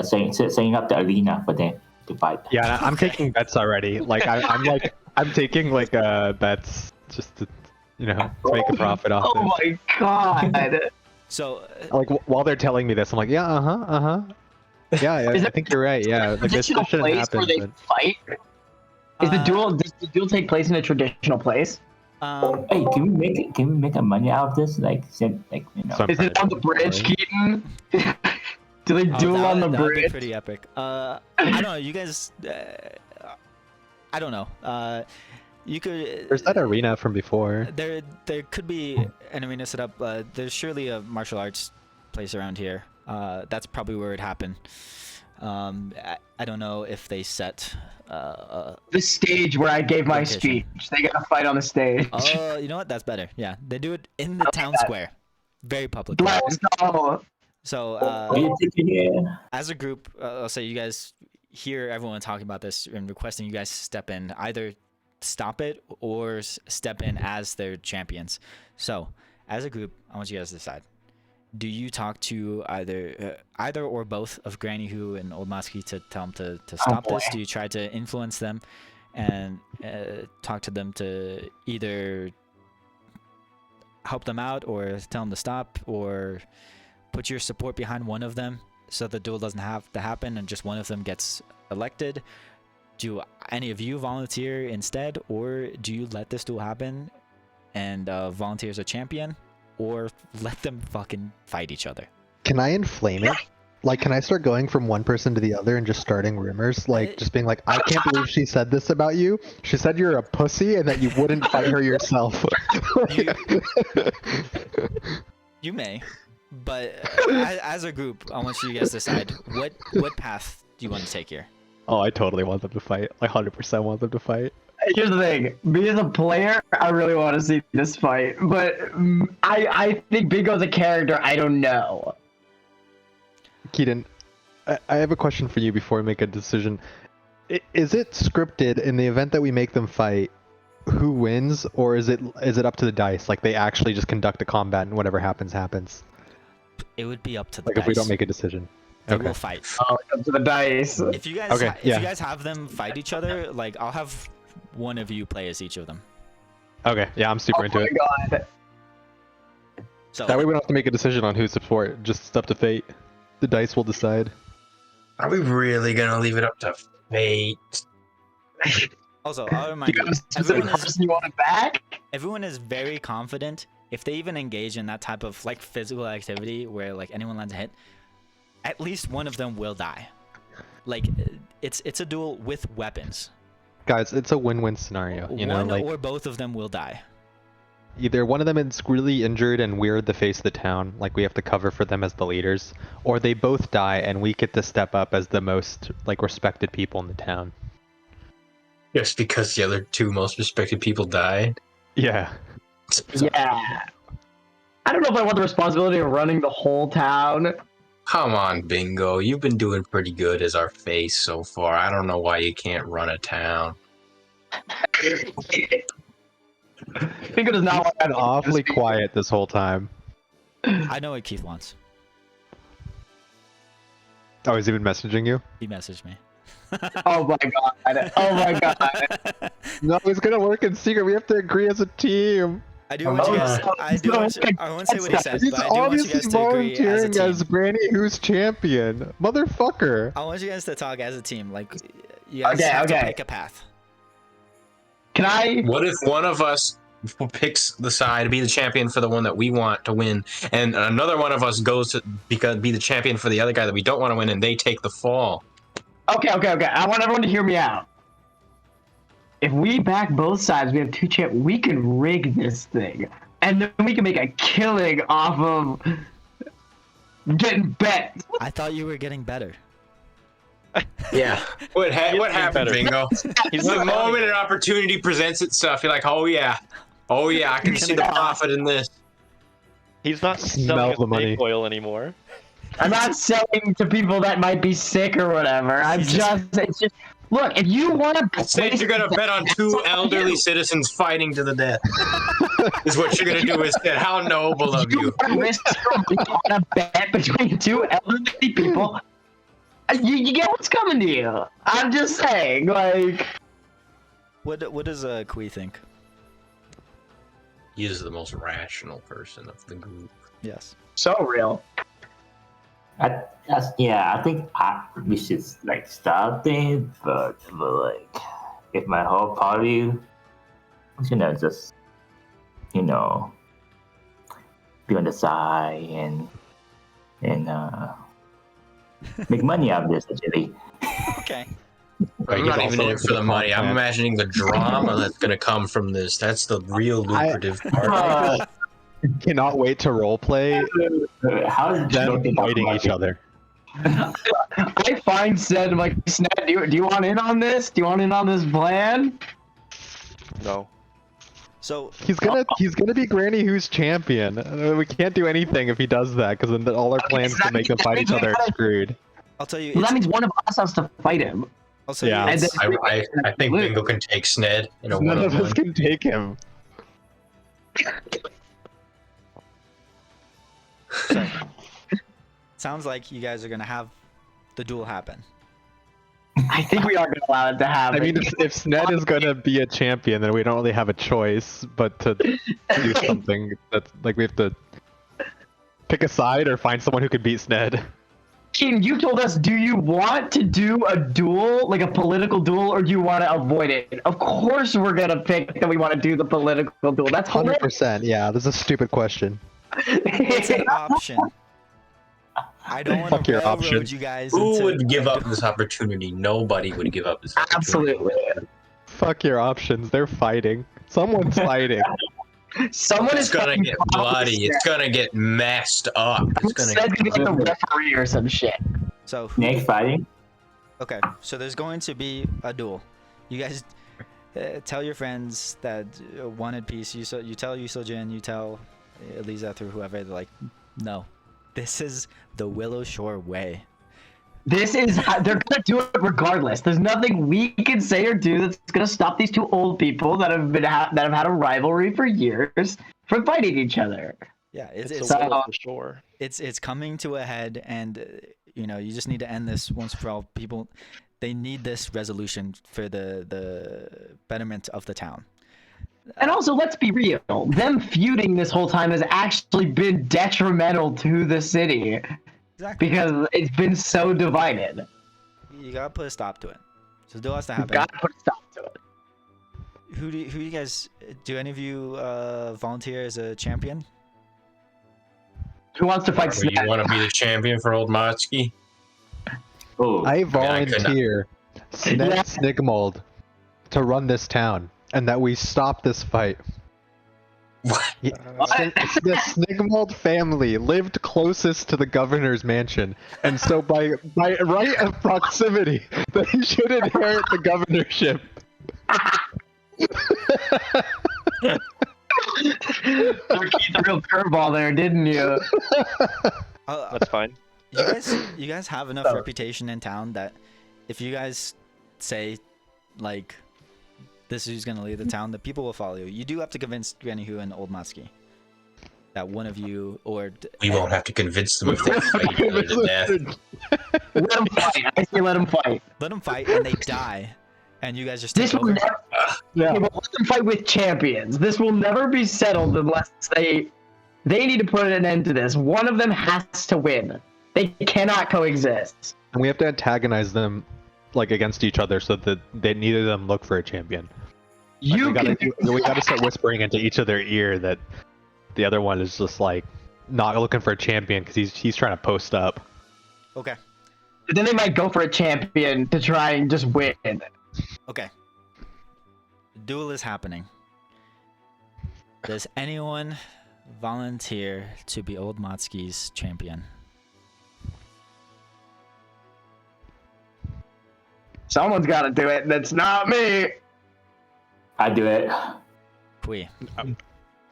setting up the arena for them to fight. Yeah, I'm taking bets already. Like I'm taking like bets just to to make a profit off Oh this. my god. So Like while they're telling me this, I'm like, yeah, yeah, Is I there think you're right. Yeah, like this Traditional shouldn't place where happen. they But... fight? Does the duel take place in a traditional place? Hey, can we make a money out of this? Like, So I'm Is trying it to on the do bridge, story. Keaton? Do they duel on the that would be bridge? pretty epic. I don't know. You guys, I don't know. You could. There's that arena from before. There could be an arena set up. There's surely a martial arts place around here. That's probably where it happened. I don't know if they set. The stage where I gave my Location. speech. They gotta fight on the stage. Oh, you know what? That's better. Yeah, they do it in the town square, very publicly. Let's go. So as a group, I'll say you guys hear everyone talking about this and requesting you guys step in, either stop it or step in as their champions. So as a group, I want you guys to decide. Do you talk to either or both of Granny Hu and Old Maski to tell them to stop this? boy. Do you try to influence them and talk to them to either help them out or tell them to stop or put your support behind one of them so the duel doesn't have to happen and just one of them gets elected? Do any of you volunteer instead, or do you let this duel happen and volunteer as a champion, or let them fucking fight each other? Can I inflame it? Like, can I start going from one person to the other and just starting rumors? Like, just being like, I can't believe she said this about you. She said you're a pussy and that you wouldn't fight her yourself. You may, but as a group, I want you guys to decide what path do you want to take here. Oh, I totally want them to fight. I 100% want them to fight. Here's the thing. Me as a player, I really want to see this fight, but I think Bingo's a character I don't know. Keaton, I have a question for you before we make a decision. Is it scripted in the event that we make them fight? Who wins, or is it up to the dice? Like they actually just conduct a combat and whatever happens happens. It would be up to the Like dice. if we don't make a decision. They Okay. will fight. Oh, up to the dice. If you guys, Okay, if yeah. you guys have them fight each other, like I'll have one of you play as each of them. Okay, yeah, I'm super into it. God. So That way we don't have to make a decision on who to support. Just it's up to fate. The dice will decide. Are we really gonna leave it up to fate? also, I'll remind You you, got a specific person you want it back? everyone is very confident. If they even engage in that type of like physical activity where like anyone lands a hit, at least one of them will die. Like it's a duel with weapons. Guys, it's a win-win scenario. You know, One like or both of them will die. either one of them is really injured and we're the face of the town, like we have to cover for them as the leaders, or they both die and we get to step up as the most like respected people in the town. Just because the other two most respected people died? Yeah. Yeah. I don't know if I want the responsibility of running the whole town. Come on, Bingo. You've been doing pretty good as our face so far. I don't know why you can't run a town. Bingo does not want Been awfully quiet this whole time. I know what Keith wants. Oh, he's even messaging you? He messaged me. Oh my god. Oh my god. No, he's gonna work in secret. We have to agree as a team. I do want you guys. I won't say what he said, He's but I do want you obviously guys to agree as a volunteering team. as Granny Who's champion. Motherfucker. I want you guys to talk as a team. Like you guys have to pick a path. Can I? What if one of us picks the side to be the champion for the one that we want to win, and another one of us goes to be the champion for the other guy that we don't want to win, and they take the fall? Okay. I want everyone to hear me out. If we back both sides, we have two we can rig this thing. And then we can make a killing off of getting bet. I thought you were getting better. Yeah. What happened, better. Bingo? He's The not moment an opportunity presents itself, you're like, oh yeah, I can see the profit in this. He's not Smell selling the the money. snake oil anymore. I'm not selling to people that might be sick or whatever. It's just, look, if you want to Say you're gonna bet on two elderly citizens fighting to the death. Is what you're gonna do instead. How noble of you. risk on a bet between two elderly people, you get what's coming to you. I'm just saying, like. What does Kui think? He is the most rational person of the group. Yes. So real. I think we should like stop it, but like if my whole party, just be on the side and make money out of this actually. Okay. I'm not even in it for the money. I'm imagining the drama that's gonna come from this. That's the real lucrative part. Cannot wait to roleplay How is them fighting each other. I find said like, Snap, do you want in on this? Do you want in on this plan? No. So He's gonna be Granny Who's champion. We can't do anything if he does that, because then all our plans to make them fight each other are screwed. I'll tell you. Well, that means one of us has to fight him. I'll tell Yeah. you. And it's- then- I think Bingo can take Sned in a None of us one-on-one. can take him. So, sounds like you guys are gonna have the duel happen. I think we are gonna allow it to happen. I mean, if Sned is gonna be a champion, then we don't really have a choice but to do something that's like we have to pick a side or find someone who can beat Sned. Keaton, you told us, do you want to do a duel, like a political duel, or do you want to avoid it? Of course we're gonna pick that we want to do the political duel. That's 100%. Yeah, this is a stupid question. It's an option. I don't want Fuck to your railroad option. you guys. Who into would give up this opportunity? Nobody would give up this opportunity. Absolutely. Fuck your options. They're fighting. Someone's fighting. Someone It's is gonna fucking get bloody. It's gonna get messed up. It's gonna Sned's gonna be the referee or some shit. So who, Next fighting. okay, so there's going to be a duel. You guys tell your friends that wanted peace. You tell Yusojin, you tell Eliza through whoever. They're like, no, this is the Willow Shore way. This is they're gonna do it regardless. There's nothing we can say or do that's gonna stop these two old people that have had a rivalry for years from fighting each other. Yeah, It's it's a will for sure. it's coming to a head, and you know, you just need to end this once for all. People, they need this resolution for the betterment of the town. And also, let's be real. Them feuding this whole time has actually been detrimental to the city Exactly. because it's been so divided. You gotta put a stop to it. So the duel has to We've happen. got to put a stop to it. Who do you guys? Do any of you volunteer as a champion? Who wants to fight Or you Sned? want to be the champion for Old Motsky? Oh, I couldn't- volunteer Sned Yeah. Snigmold to run this town and that we stop this fight. What? Yeah, the Snigmold family lived closest to the governor's mansion, and so by right of proximity, they should inherit the governorship. You keep the real curveball there, didn't you? That's fine. You guys have enough reputation in town that if you guys say like this is who's gonna lead the town, the people will follow you. You do have to convince Granny Hu and Old Matsky that one of you or We won't have to convince them if they fight each other to death. Let them fight. I say let them fight. let them fight and they die, and you guys just This take will over. never. Yeah, but let them fight with champions. This will never be settled unless they need to put an end to this. One of them has to win. They cannot coexist. And we have to antagonize them like against each other so that neither of them look for a champion. Like, You can. we gotta start whispering into each other's ear that the other one is just like not looking for a champion because he's trying to post up. Okay. Then they might go for a champion to try and just win. Okay. The duel is happening. Does anyone volunteer to be Old Matsky's champion? Someone's got to do it. That's not me. I do it. Kui.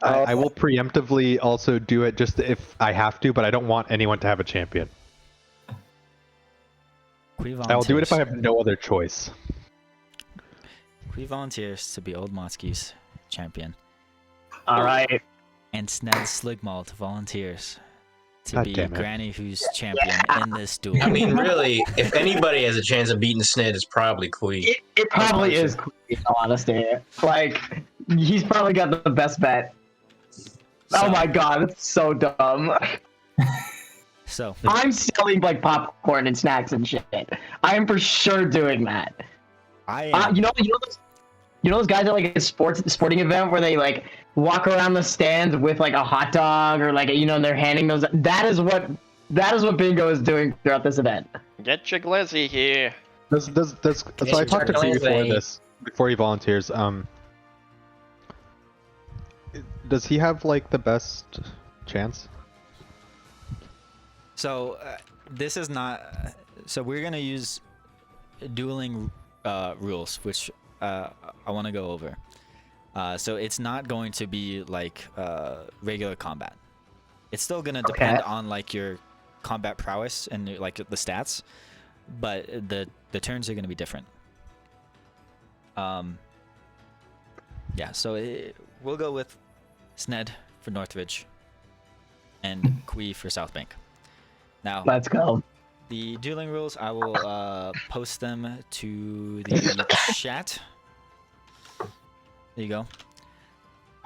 I will preemptively also do it just if I have to, but I don't want anyone to have a champion. Kui volunteers. I'll do it if I have no other choice. Kui volunteers to be Old Matsky's champion. All right. And Sned Sligmald volunteers to God be damn it. Granny Who's champion in this duel. I mean, really, if anybody has a chance of beating Sned, it's probably Kui. It probably is, in all honesty. Like, he's probably got the best bet. So- Oh my god, that's so dumb. So, I'm selling like popcorn and snacks and shit. I am for sure doing that. I am. You know those guys at like a sporting event where they like walk around the stands with like a hot dog or like and they're handing those. That is what Bingo is doing throughout this event. Get your glizzy here. So I talked to Kui before Exactly. before he volunteers. Does he have like the best chance? So this is not. So we're gonna use dueling rules, which I want to go over. So it's not going to be like regular combat. It's still gonna depend on like your combat prowess and like the stats, but the turns are gonna be different. Yeah. So we'll go with Sned for Northridge and Kui for South Bank. Now, Let's go. The dueling rules, I will post them to the chat. There you go.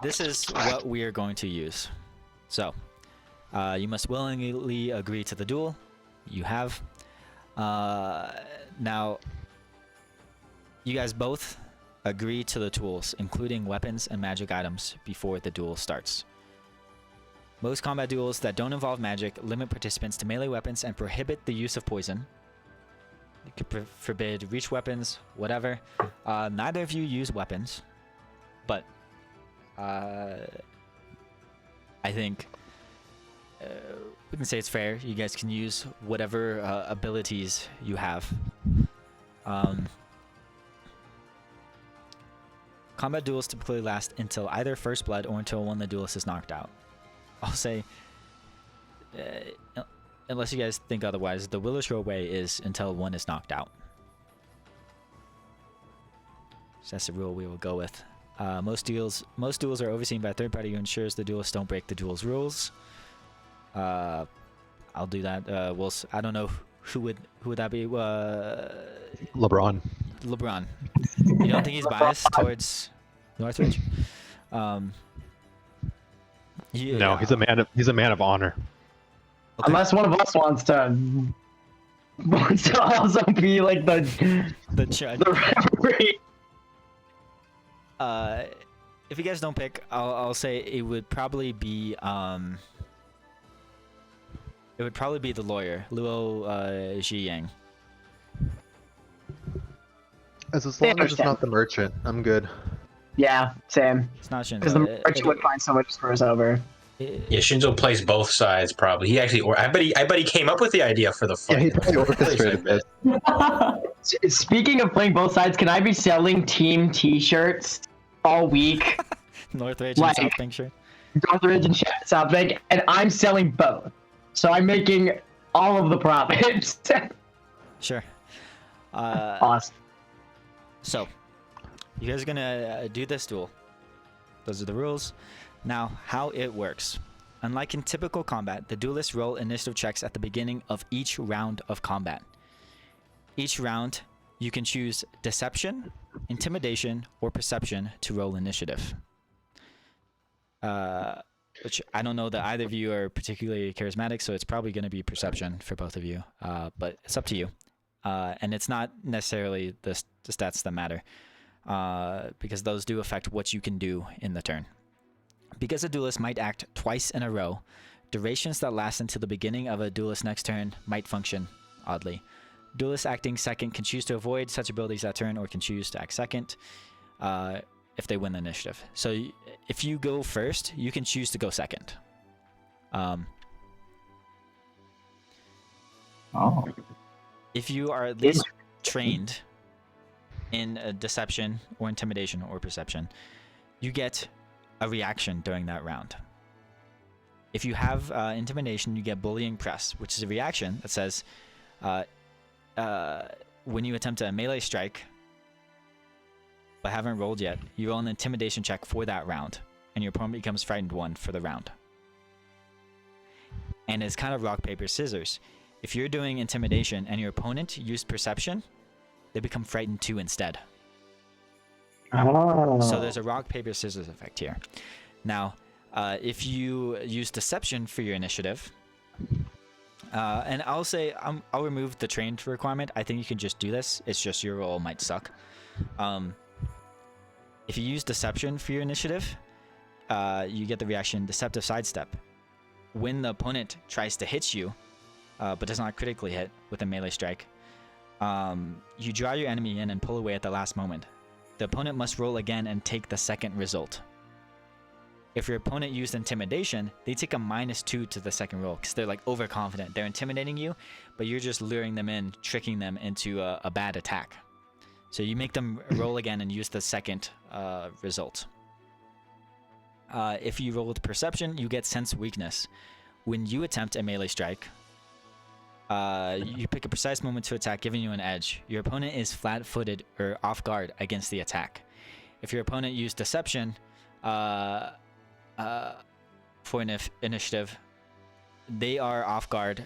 This is what we are going to use. So, you must willingly agree to the duel. You have. Now, you guys both agree to the tools, including weapons and magic items, before the duel starts. Most combat duels that don't involve magic limit participants to melee weapons and prohibit the use of poison. You could forbid reach weapons, whatever. Neither of you use weapons, but I think we can say it's fair. You guys can use whatever abilities you have. Combat duels typically last until either first blood or until one of the duelist is knocked out. I'll say, unless you guys think otherwise, the Willow way is until one is knocked out. So that's the rule we will go with. Most duels are overseen by a third party who ensures the duelists don't break the duel's rules. I'll do that. I don't know who would that be. LeBron. LeBron. You don't think he's biased towards Northridge? No, he's a man of honor. Okay. Unless one of us wants to also be like the referee. If you guys don't pick, I'll say it would probably be the lawyer, Luo Zhiyang. As long as it's not the merchant, I'm good. Yeah, same. It's not Shinzo. Because the merchant would find so much to screw us over. Yeah, Shinzo plays both sides probably. He actually, I bet he came up with the idea for the fight. Yeah, he probably orchestrated this. Speaking of playing both sides, can I be selling team T-shirts all week? Northridge and South Bank shirt. Northridge and South Bank, and I'm selling both, so I'm making all of the profits. Sure. Awesome. So, you guys are gonna do this duel. Those are the rules. Now, how it works. Unlike in typical combat, the duelists roll initiative checks at the beginning of each round of combat. Each round, you can choose Deception, Intimidation, or Perception to roll initiative. Which I don't know that either of you are particularly charismatic, so it's probably going to be Perception for both of you. But it's up to you. And it's not necessarily the stats that matter, because those do affect what you can do in the turn. Because a duelist might act twice in a row, durations that last until the beginning of a duelist's next turn might function oddly. Duelists acting second can choose to avoid such abilities that turn, or can choose to act second if they win the initiative. So if you go first, you can choose to go second. If you are at least trained in Deception or Intimidation or Perception, you get a reaction during that round. If you have Intimidation, you get Bullying Press, which is a reaction that says when you attempt a melee strike but haven't rolled yet, you roll an Intimidation check for that round, and your opponent becomes frightened 1 for the round. And it's kind of rock, paper, scissors. If you're doing Intimidation and your opponent used Perception, they become frightened 2 instead. Oh. So there's a rock, paper, scissors effect here. Now, if you use Deception for your initiative, and I'll say I'll remove the trained requirement. I think you can just do this. It's just your roll might suck. If you use Deception for your initiative, you get the reaction Deceptive Sidestep. When the opponent tries to hit you, but does not critically hit with a melee strike, you draw your enemy in and pull away at the last moment. The opponent must roll again and take the second result. If your opponent used Intimidation, they take a -2 to the second roll because they're like overconfident. They're intimidating you, but you're just luring them in, tricking them into a bad attack. So you make them roll again and use the second result. If you roll with Perception, you get Sense Weakness. When you attempt a melee strike, you pick a precise moment to attack, giving you an edge. Your opponent is flat-footed or off guard against the attack. If your opponent used Deception for an initiative, they are off guard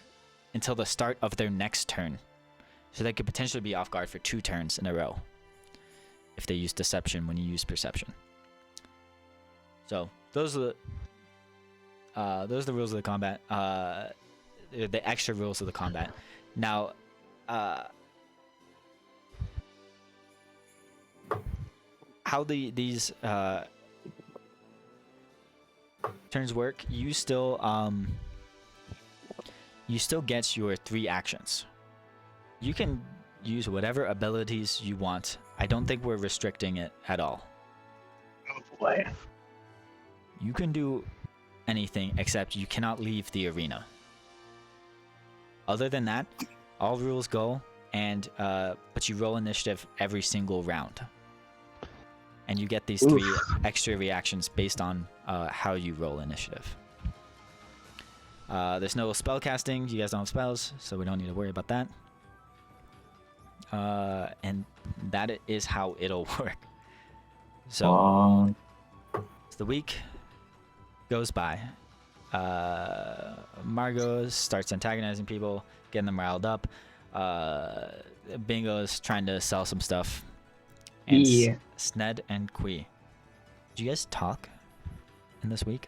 until the start of their next turn. So they could potentially be off guard for 2 turns in a row if they use deception when you use perception. So those are the rules of the combat. The extra rules of the combat. Now, how these turns work? You still get your 3 actions. You can use whatever abilities you want. I don't think we're restricting it at all. Oh boy. You can do anything except you cannot leave the arena. Other than that, all rules go, and but you roll initiative every single round. And you get these 3 extra reactions based on how you roll initiative. There's no spell casting. You guys don't have spells, so we don't need to worry about that. And that is how it'll work. So the week goes by. Margot starts antagonizing people, getting them riled up. Bingo's trying to sell some stuff. And Sned and Kui. Did you guys talk in this week?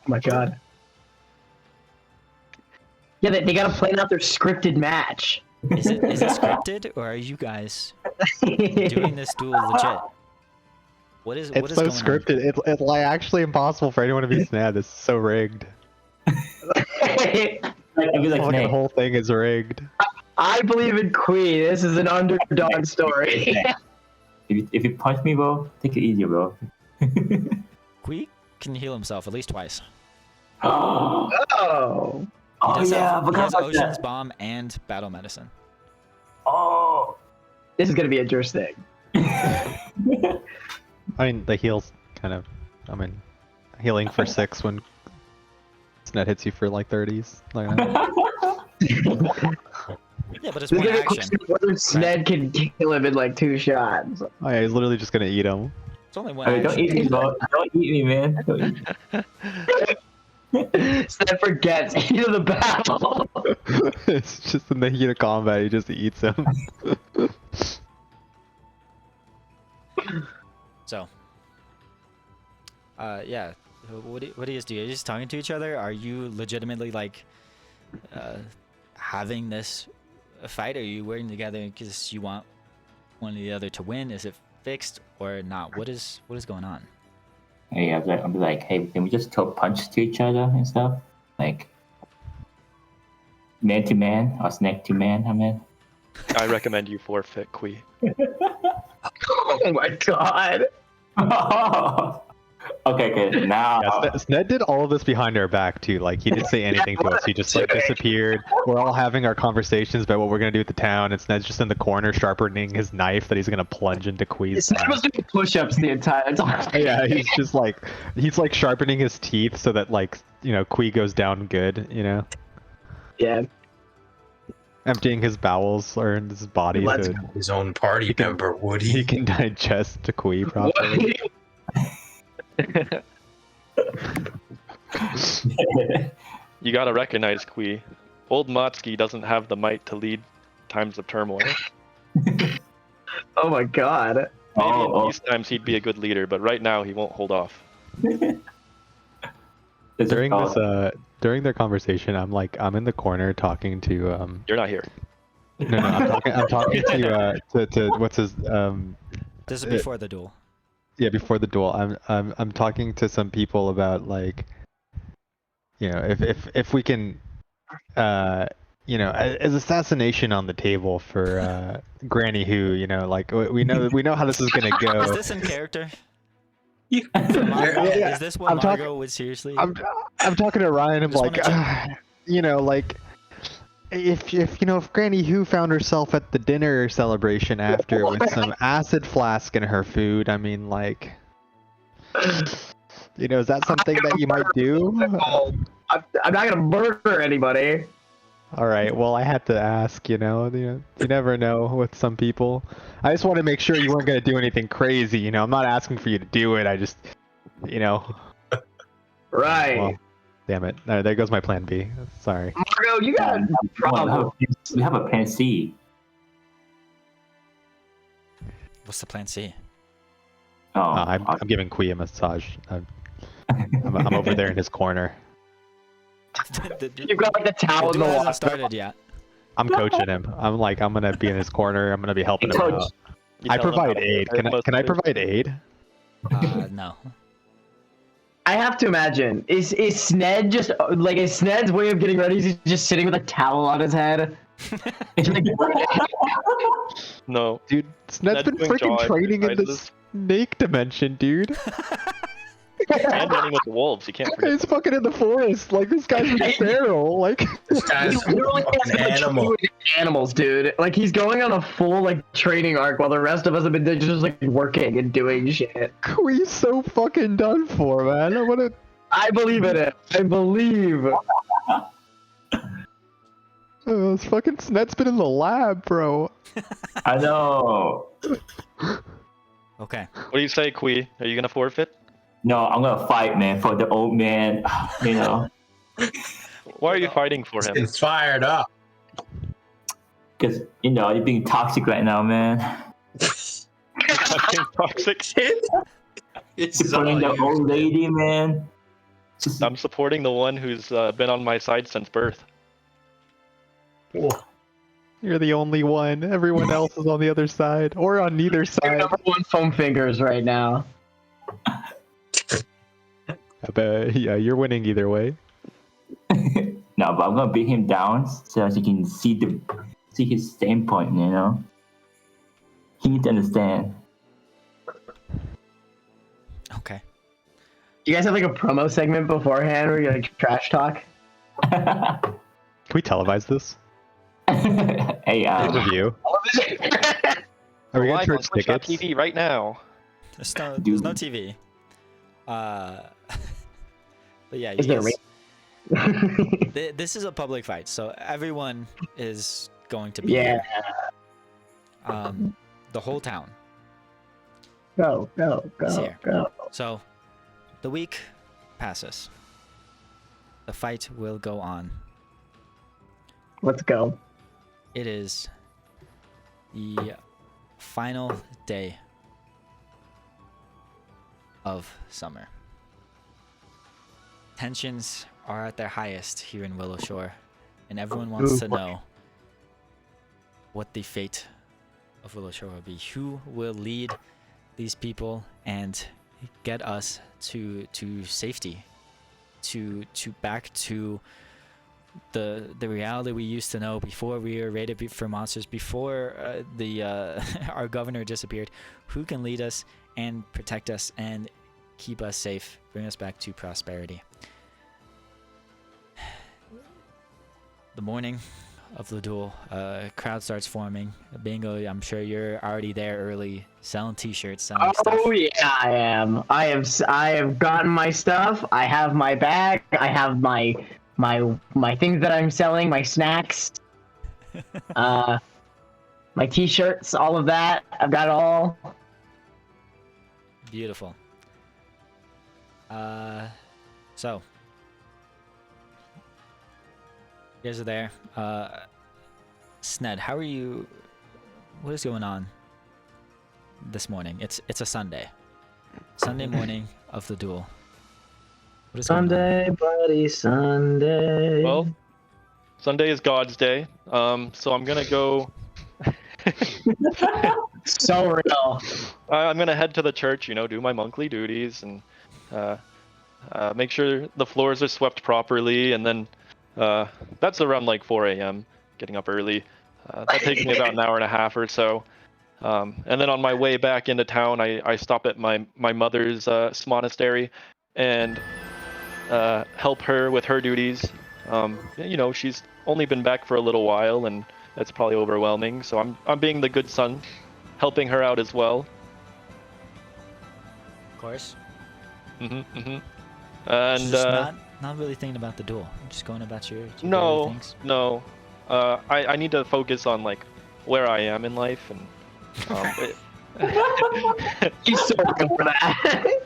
Oh my god. Yeah, they gotta plan out their scripted match. Is it scripted, or are you guys doing this duel legit? What is It's so going scripted. It's like actually impossible for anyone to be Sned. This is so rigged. Like, I feel like The Snake. whole thing is rigged. I believe in Queen. This is an underdog story. If you punch me, bro, take it easy, bro. on? Kui can heal himself at least twice. Oh, Oh. He yeah, I he forgot has about Ocean's that. Bomb and Battle Medicine. Oh. This is gonna be interesting. I mean, the heal's kind of. I mean, healing for 6 when Sned hits you for like 30s. Like, Yeah, but it's This is one gonna be a action. question of whether Sned can kill him in like 2 shots. oh yeah, he's literally just gonna eat him. It's only one Hey, don't action. eat me, bro. Don't eat me, man. Don't eat me. Sned forgets heat of the battle. It's just in the heat of combat, he just eats him. So, yeah. What do you guys do? Are you just talking to each other? Are you legitimately like having this fight? Are you working together because you want one or the other to win? Is it fixed or not? What is going on? Hey, I'll be like, hey, can we just throw punch to each other and stuff? Like, man to man or snake to man, I mean. I recommend you forfeit, Kui. Oh my god. Okay, now. Yeah, Sned did all of this behind our back too. Like he didn't say anything to us. He just like disappeared. We're all having our conversations about what we're gonna do with the town, and Sned's just in the corner sharpening his knife that he's gonna plunge into Quee's Sned was back. doing push-ups the entire time. Yeah, he's just like sharpening his teeth so that like Quee goes down good. Yeah. Emptying his bowels or in his body Let's so go. His own party can- member, would he he? can digest to Quee properly. You gotta recognize Kui. Old Motsky doesn't have the might to lead times of turmoil. Oh my god. Maybe Oh, in these times he'd be a good leader, but right now he won't hold off. During their conversation, I'm in the corner talking to You're not here. no, I'm talking to what's his This is before the duel. yeah, before the duel. I'm talking to some people about like if we can as assassination on the table for Granny Who, like we know how this is gonna Is go. this in character? Yeah. Is this what I'm talk- Margot would seriously? I'm talking to Ryan. I'm Just like, wanna like if Granny Who found herself at the dinner celebration after with some acid flask in her food, I mean, like, is that something that you might do? I'm not gonna murder anybody. All right. Well, I had to ask. You never know with some people. I just want to make sure you weren't gonna do anything crazy. I'm not asking for you to do it. I just, Right. Well, Damn it. There goes my plan B. Sorry. Margo, you got a problem. We have a plan C. What's the plan C? Oh, I'm giving Kui a massage. I'm over there in his corner. You've got like the towel in duel the hasn't water. started yet. I'm coaching him. I'm gonna be in his corner. I'm gonna be helping him Coach. out. You I tell them how provide to aid. work most Can I of it. provide aid? No. I have to imagine. Is Sned just like is Sned's way of getting ready? Is he just sitting with a towel on his head? Just, like, No. Dude, Sned's been doing freaking jaw training in the exercises. snake dimension, dude. And running with the wolves. You can't forget. He's fucking in the forest. Like, this guy's feral. Like, This guy's he literally has an been animal. training with animals, dude. Like he's going on a full like training arc while the rest of us have been just like working and doing shit. Kui's so fucking done for, man. I wanna. I believe in it. I believe. This fucking Sned's been in the lab, bro. I know. Okay. What do you say, Kui? Are you gonna forfeit? No, I'm gonna fight, man, for the old man. You know, Why are you fighting for him? It's fired up. because you know you're being toxic right now, man. I'm being toxic. This is all Supporting the you. old lady, man. I'm supporting the one who's been on my side since birth. You're the only one. Everyone else is on the other side, or on neither Your side. number one foam fingers right now. But yeah, you're winning either way. No, but I'm gonna beat him down so he can see his standpoint. You know, he needs to understand. Okay. You guys have like a promo segment beforehand where you like trash talk? Can we televise this? Hey, Review. Are we gonna Live on charge tickets? Twitch.tv right now. There's no TV. But yeah, you Is there a guys- this is a public fight, so everyone is going to be Yeah. here. The whole town. Go, It's here. go. So, the week passes. The fight will go on. Let's go. It is the final day of summer. Tensions are at their highest here in Willow Shore, and everyone wants to know what the fate of Willow Shore will be. Who will lead these people and get us to safety, to back to the reality we used to know before we were raided for monsters, before our governor disappeared. Who can lead us and protect us and keep us safe, bring us back to prosperity? The morning of the duel, crowd starts forming. Bingo, I'm sure you're already there early, selling t-shirts, selling stuff. Oh yeah, I am. I have gotten my stuff. I have my bag. I have my things that I'm selling, my snacks, my t-shirts, all of that. I've got it all. Beautiful. So you guys are there. Sned, how are you? What is going on this morning? It's a Sunday. Sunday morning of the duel. What is going on? Sunday, buddy, Sunday. Well, Sunday is God's day. So I'm gonna go. So real. I'm gonna head to the church. Do my monthly duties and make sure the floors are swept properly, and then that's around like 4 a.m. Getting up early. That takes me about an hour and a half or so. And then on my way back into town, I stop at my mother's monastery and help her with her duties. She's only been back for a little while, and that's probably overwhelming. So I'm being the good son, helping her out as well. Of course. And Just not really thinking about the duel. Just going about your daily no, things. no. I need to focus on like where I am in life, and He's so real for that.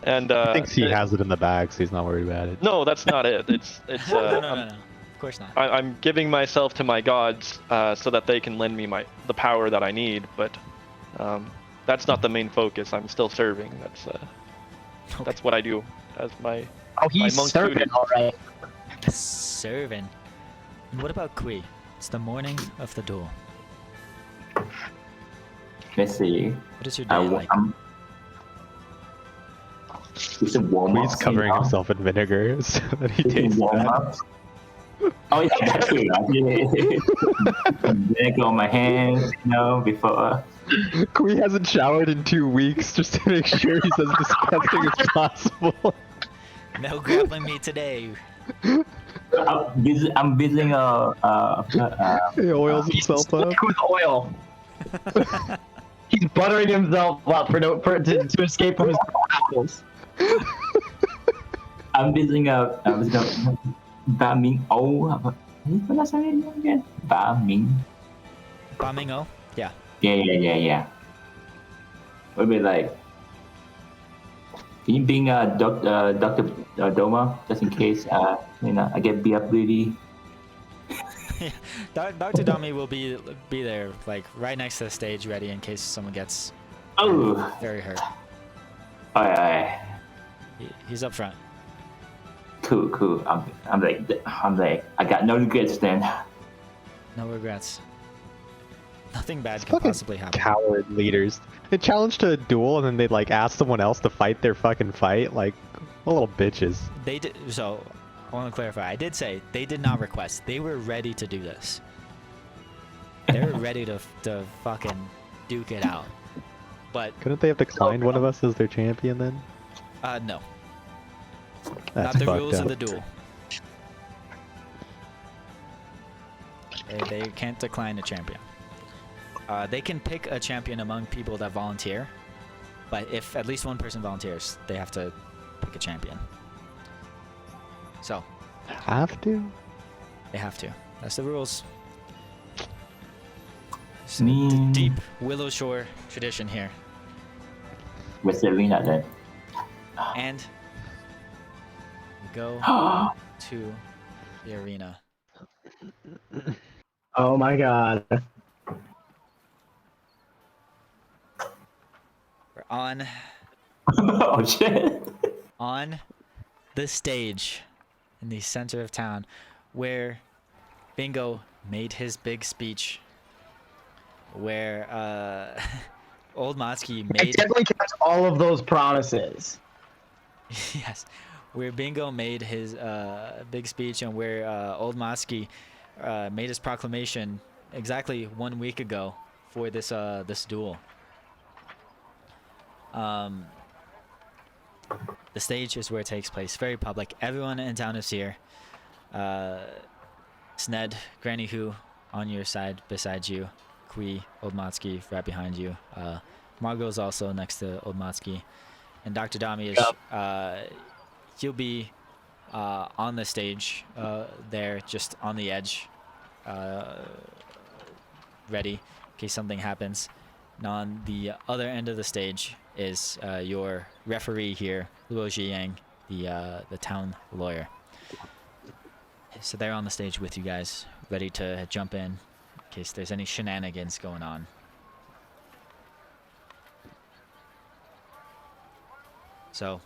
And He thinks he has it in the bag, so he's not worried about it. no, that's not it. It's No. Of course not. I'm giving myself to my gods so that they can lend me the power that I need, but that's not the main focus. I'm still serving. That's what I do as my Oh, he's monk serving, duty. all right. Serving. And what about Kui? It's the morning of the duel. Let's see. What is your day like? It's a warm up. He's covering himself in vinegar so that he tastes warm bad. up. Oh yeah, that's true. Vinegar on my hands, before. Kui hasn't showered in 2 weeks just to make sure he's as disgusting as possible. No grappling me today. I'm visiting He oils himself up. Slick with oil. He's buttering himself up to escape from his apples. I'm visiting Ba Ming O. How do you pronounce her name again? Ba Ming. Bombingo? Yeah. Yeah. We'll be like, can you bring Dr. Doma just in case I get beat up really? Dr. Dami will be there, like right next to the stage, ready in case someone gets very hurt. Alright. He's up front. Cool. I'm like, I got no regrets then. No regrets. Nothing bad It's can fucking possibly happen. Coward leaders. They challenge to a duel and then they like ask someone else to fight their fucking fight. Like, little bitches. They did. So, I want to clarify. I did say they did not request. They were ready to do this. They were ready to fucking duke it out. But Couldn't they have declined one of us as their champion then? no, That's not the fucked rules up. of the duel. They can't decline a champion. They can pick a champion among people that volunteer, but if at least one person volunteers, they have to pick a champion. So, Have to? they have to. That's the rules. It's Me- deep Willow Shore tradition here. Where's the arena then? And we go to the arena. Oh my god. We're on Oh shit. the stage in the center of town where Bingo made his big speech, where Old Motsky I made definitely kept all of those promises. yes, where Bingo made his big speech, and where Old Motsky made his proclamation exactly 1 week ago for this this duel. The stage is where it takes place. Very public. Everyone in town is here. Sned, Granny Who on your side, beside you. Kui, Old Motsky right behind you. Margot's also next to Old Motsky. And Dr. Dami is, he'll be on the stage there, just on the edge, ready in case something happens. And on the other end of the stage is your referee here, Luo Zhiyang, the town lawyer. So they're on the stage with you guys, ready to jump in case there's any shenanigans going on. So,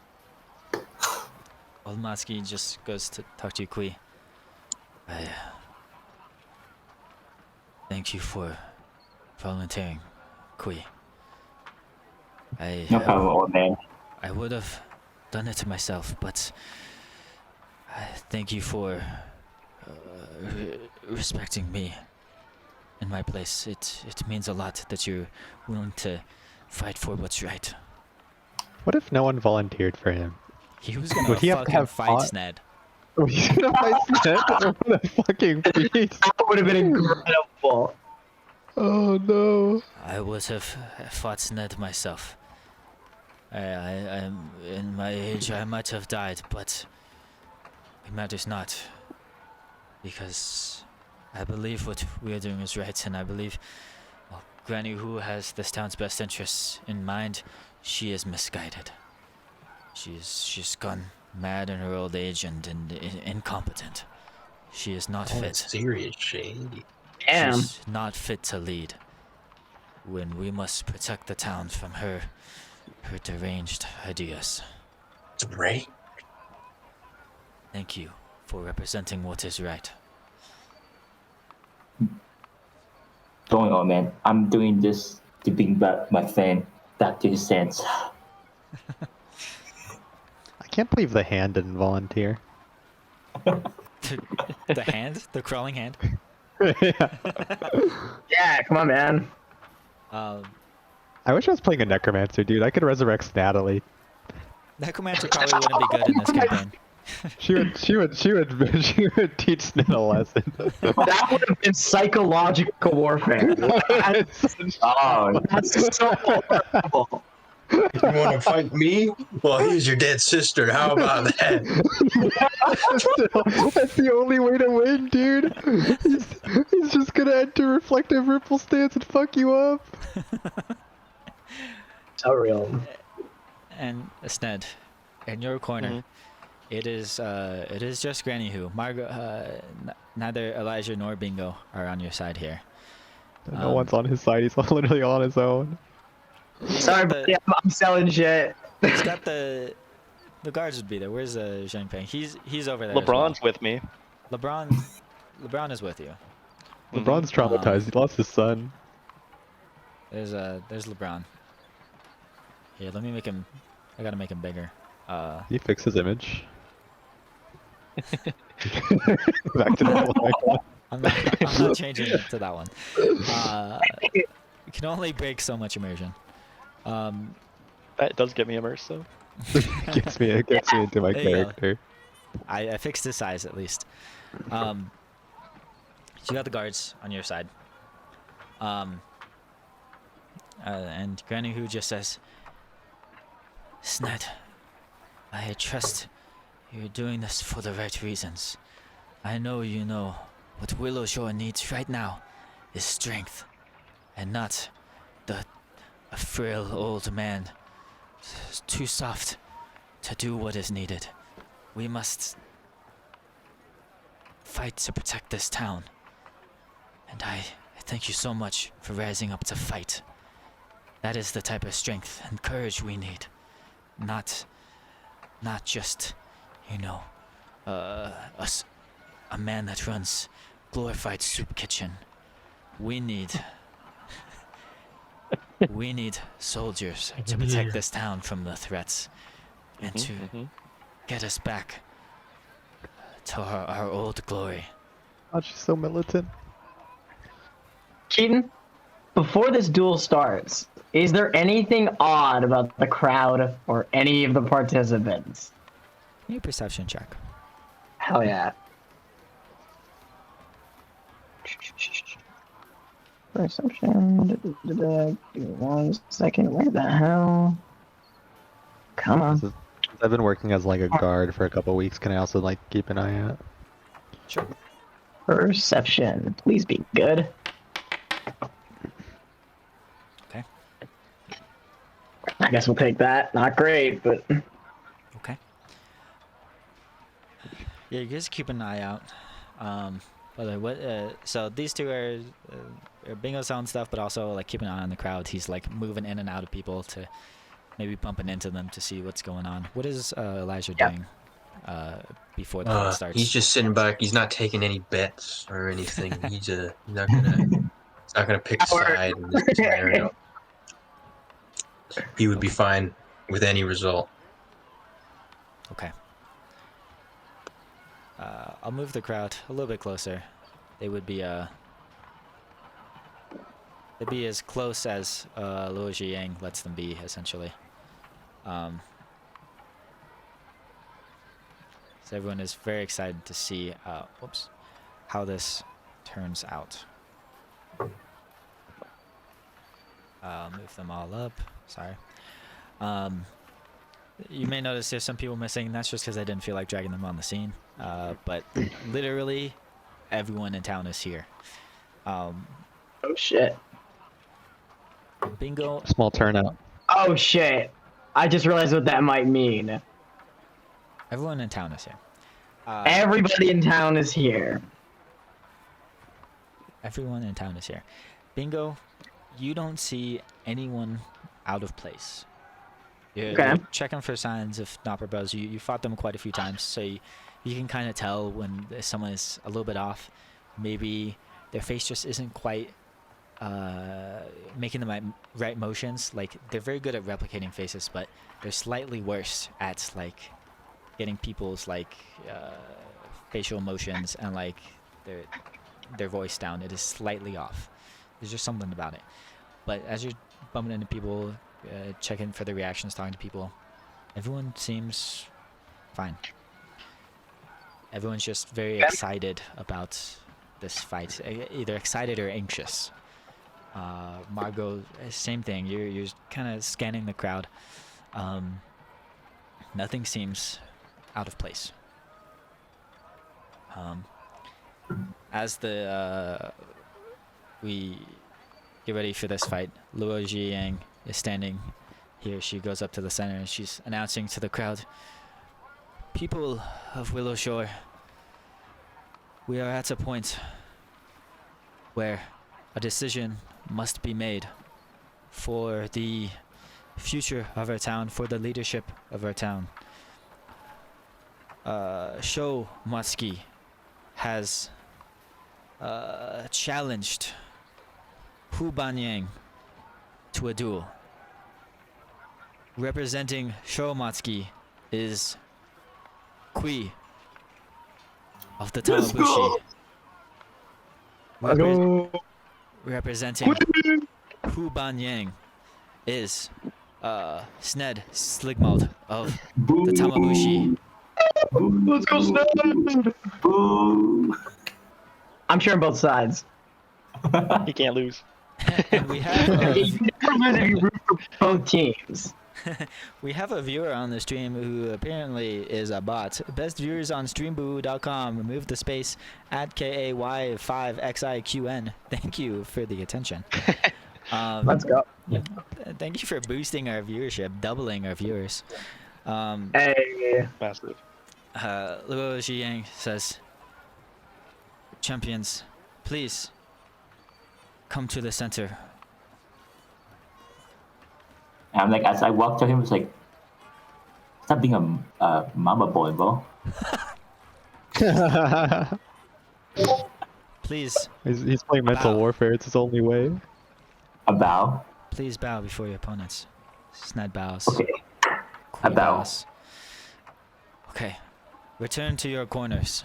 Old Motsky just goes to talk to you, Kui. I thank you for volunteering, Kui. No problem, old man. I would have done it myself, but I thank you for respecting me in my place. It means a lot that you're willing to fight for what's right. What if no one volunteered for him? He was gonna Would he have to fucking have fight fought? Sned. He's gonna fight Sned? What a fucking beast. That would have been incredible. Oh no. I would have fought Sned myself. I'm in my age. I might have died, but it matters not, because I believe what we are doing is right, and I believe, well, Granny, who has this town's best interests in mind, she is misguided. She's gone mad in her old age and incompetent. She is not Oh, fit. serious shade. Damn. She's not fit to lead. When we must protect the town from her deranged ideas. It's Ray. Thank you for representing what is right. Going on, man. I'm doing this to bring back my friend back to his sense. I can't believe the hand didn't volunteer. The hand? The crawling hand? Yeah. Yeah, come on, man. Um, I wish I was playing a necromancer, dude. I could resurrect Natalie. Necromancer probably wouldn't be good in this campaign. She would teach Ned a lesson. That would have been psychological warfare. Oh, That's so horrible. You want to fight me? Well, here's your dead sister. How about that? That's the only way to win, dude. He's just gonna enter reflective ripple stance and fuck you up. So real. And Sned, in your corner, it is just Granny Who. Margot, neither Elijah nor Bingo are on your side here. No one's on his side. He's literally on his own. Sorry, but yeah, I'm selling shit. He's got the guards would be there. Where's Zhangpeng? He's over there. LeBron's with me. LeBron is with you. LeBron's traumatized. He lost his son. There's LeBron. Here, let me make him. I gotta make him bigger. He fixed his image. Back to normal. I'm not changing it to that one. You can only break so much immersion. That does get me immersed, though. Gets me into my There you go. character. I fixed his size at least. So you got the guards on your side. And Granny Who just says, Sned, I trust you're doing this for the right reasons. I know you know what Willow Shore needs right now is strength, and not a frail old man too soft to do what is needed. We must fight to protect this town. And I thank you so much for rising up to fight. That is the type of strength and courage we need. Not just, a man that runs glorified soup kitchen. We need soldiers to protect this town from the threats and to get us back to our old glory. Oh, she's so militant. Keaton, before this duel starts, is there anything odd about the crowd or any of the participants? New perception check. Hell yeah. Perception. Give me 1 second. Where the hell? Come on. I've been working as like a guard for a couple weeks. Can I also like keep an eye out? Sure. Perception. Please be good. Okay. I guess we'll take that. Not great, but Okay. Yeah, you guys keep an eye out. So these two are Bingo selling stuff, but also like keep an eye on the crowd. He's like moving in and out of people to maybe bumping into them to see what's going on. What is Elijah doing before the fight starts? He's just sitting back. He's not taking any bets or anything. He's not gonna pick a side in this scenario. He would be fine with any result. Okay. I'll move the crowd a little bit closer. They would be they'd be as close as Luo Zhiyang lets them be, essentially. So everyone is very excited to see how this turns out. Move them all up. Sorry. You may notice there's some people missing. That's just because I didn't feel like dragging them on the scene. But literally, everyone in town is here. oh shit. Bingo. Small turnout. Oh shit. I just realized what that might mean. Everyone in town is here. Everybody in town is here. Everyone in town is here. Bingo, you don't see anyone out of place. You're checking for signs of Nopperbuzz. You fought them quite a few times, so you can kind of tell when someone is a little bit off. Maybe their face just isn't quite making the right motions. Like, they're very good at replicating faces, but they're slightly worse at like getting people's like facial motions and like their voice down. It is slightly off. There's just something about it. But as you're bumping into people, checking for their reactions, talking to people, everyone seems fine. Everyone's just very excited about this fight, either excited or anxious. Margot, same thing. You're kind of scanning the crowd. Nothing seems out of place. As we get ready for this fight, Luo Zhiyang is standing here. She goes up to the center and she's announcing to the crowd, "People of Willow Shore, we are at a point where a decision must be made for the future of our town, for the leadership of our town. Sho Matsuki has challenged Hu Banyang to a duel. Representing Sho Matsuki is Kui of the Tamabushi. Representing Hu Banyang is Sned Sligmald of the Tamabushi. Let's go, Sned! Boo! I'm sure on both sides. He can't lose. And we have You never lose if you root for both teams. we have a viewer on the stream who apparently is a bot. Best viewers on streamboo.com. Remove the space at KAY5XIQN. Thank you for the attention. Let's go. Thank you for boosting our viewership, doubling our viewers. Hey. Massive. Luo Zhiyang says, "Champions, please come to the center." And I'm like, as I walk to him, it's like, stop being a mama boy, bro. Please, He's playing mental Bow. warfare. It's his only way. A bow. please bow before your opponents. Sned bows. Okay. Kui A bow. bows. Okay, return to your corners.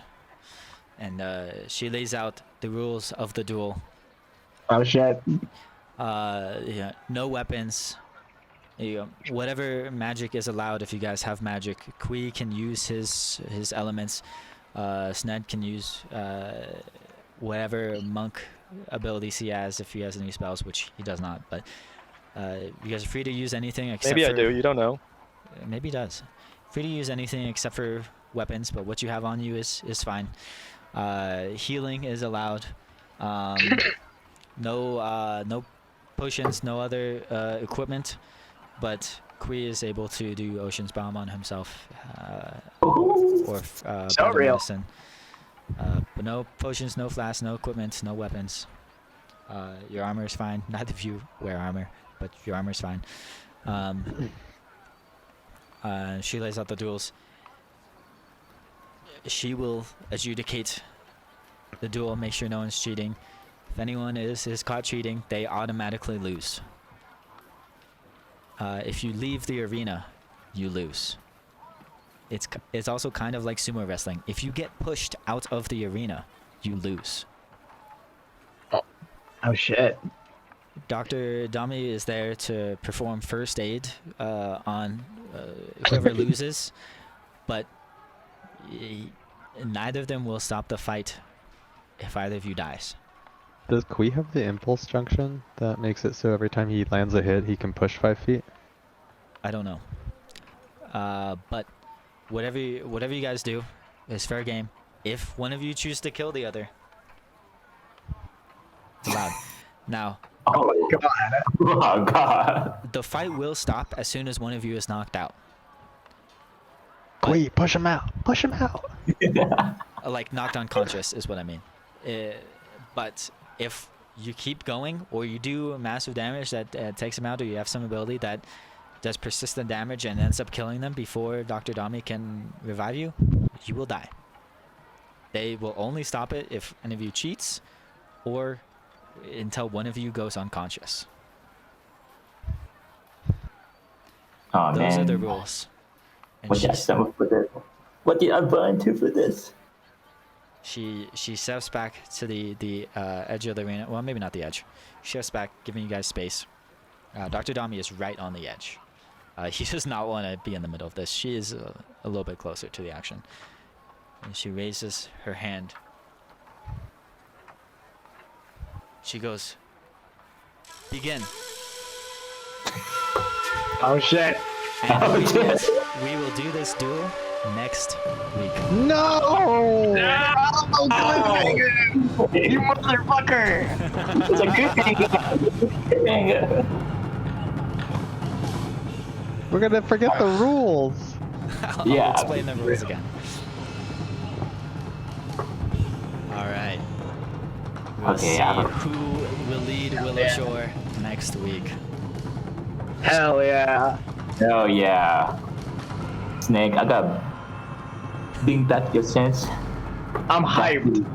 And she lays out the rules of the duel. Oh shit. Yeah, no weapons. Whatever magic is allowed. If you guys have magic, Kui can use his elements. Sned can use whatever monk abilities he has, if he has any spells, which he does not. But you guys are free to use anything except Maybe for... I do. You don't know. Maybe he does. Free to use anything except for weapons, but what you have on you is fine. Healing is allowed. No potions, no other equipment, but Kui is able to do Ocean's Balm on himself, or So battle real. medicine. But no potions, no flasks, no equipment, no weapons. Your armor is fine. Neither of you wear armor, but your armor is fine. She lays out the duels. She will adjudicate the duel, make sure no one's cheating. If anyone is caught cheating, they automatically lose. If you leave the arena, you lose. It's also kind of like sumo wrestling. If you get pushed out of the arena, you lose. Oh shit. Dr. Dami is there to perform first aid on whoever loses, but neither of them will stop the fight if either of you dies. Does Kui have the impulse junction that makes it so every time he lands a hit, he can push 5 feet? I don't know. But whatever you guys do is fair game. If one of you choose to kill the other, it's allowed. Now, Oh god. Oh god. the fight will stop as soon as one of you is knocked out. Wait, push him out. Push him out. Like knocked unconscious is what I mean. But if you keep going or you do massive damage that takes them out, or you have some ability that does persistent damage and ends up killing them before Dr. Dami can revive you, you will die. They will only stop it if any of you cheats or until one of you goes unconscious. Oh Those man. are the rules. And What did I suffer for this? What did I burn to for this? she steps back to the edge of the arena. Well, maybe not the edge. She steps back, giving you guys space. Dr. Dami is right on the edge. He does not want to be in the middle of this. She is a little bit closer to the action. And she raises her hand. She goes, "Begin." Oh shit. Oh shit. We will do this duel next week. No! You motherfucker! It's a good thing. We're gonna forget the rules. I'll Yeah. explain the rules again. All right. We'll Okay, see yeah. who will lead Willow Shore next week. Hell yeah. Oh yeah. Snake, I got bring back your sense. I'm hyped.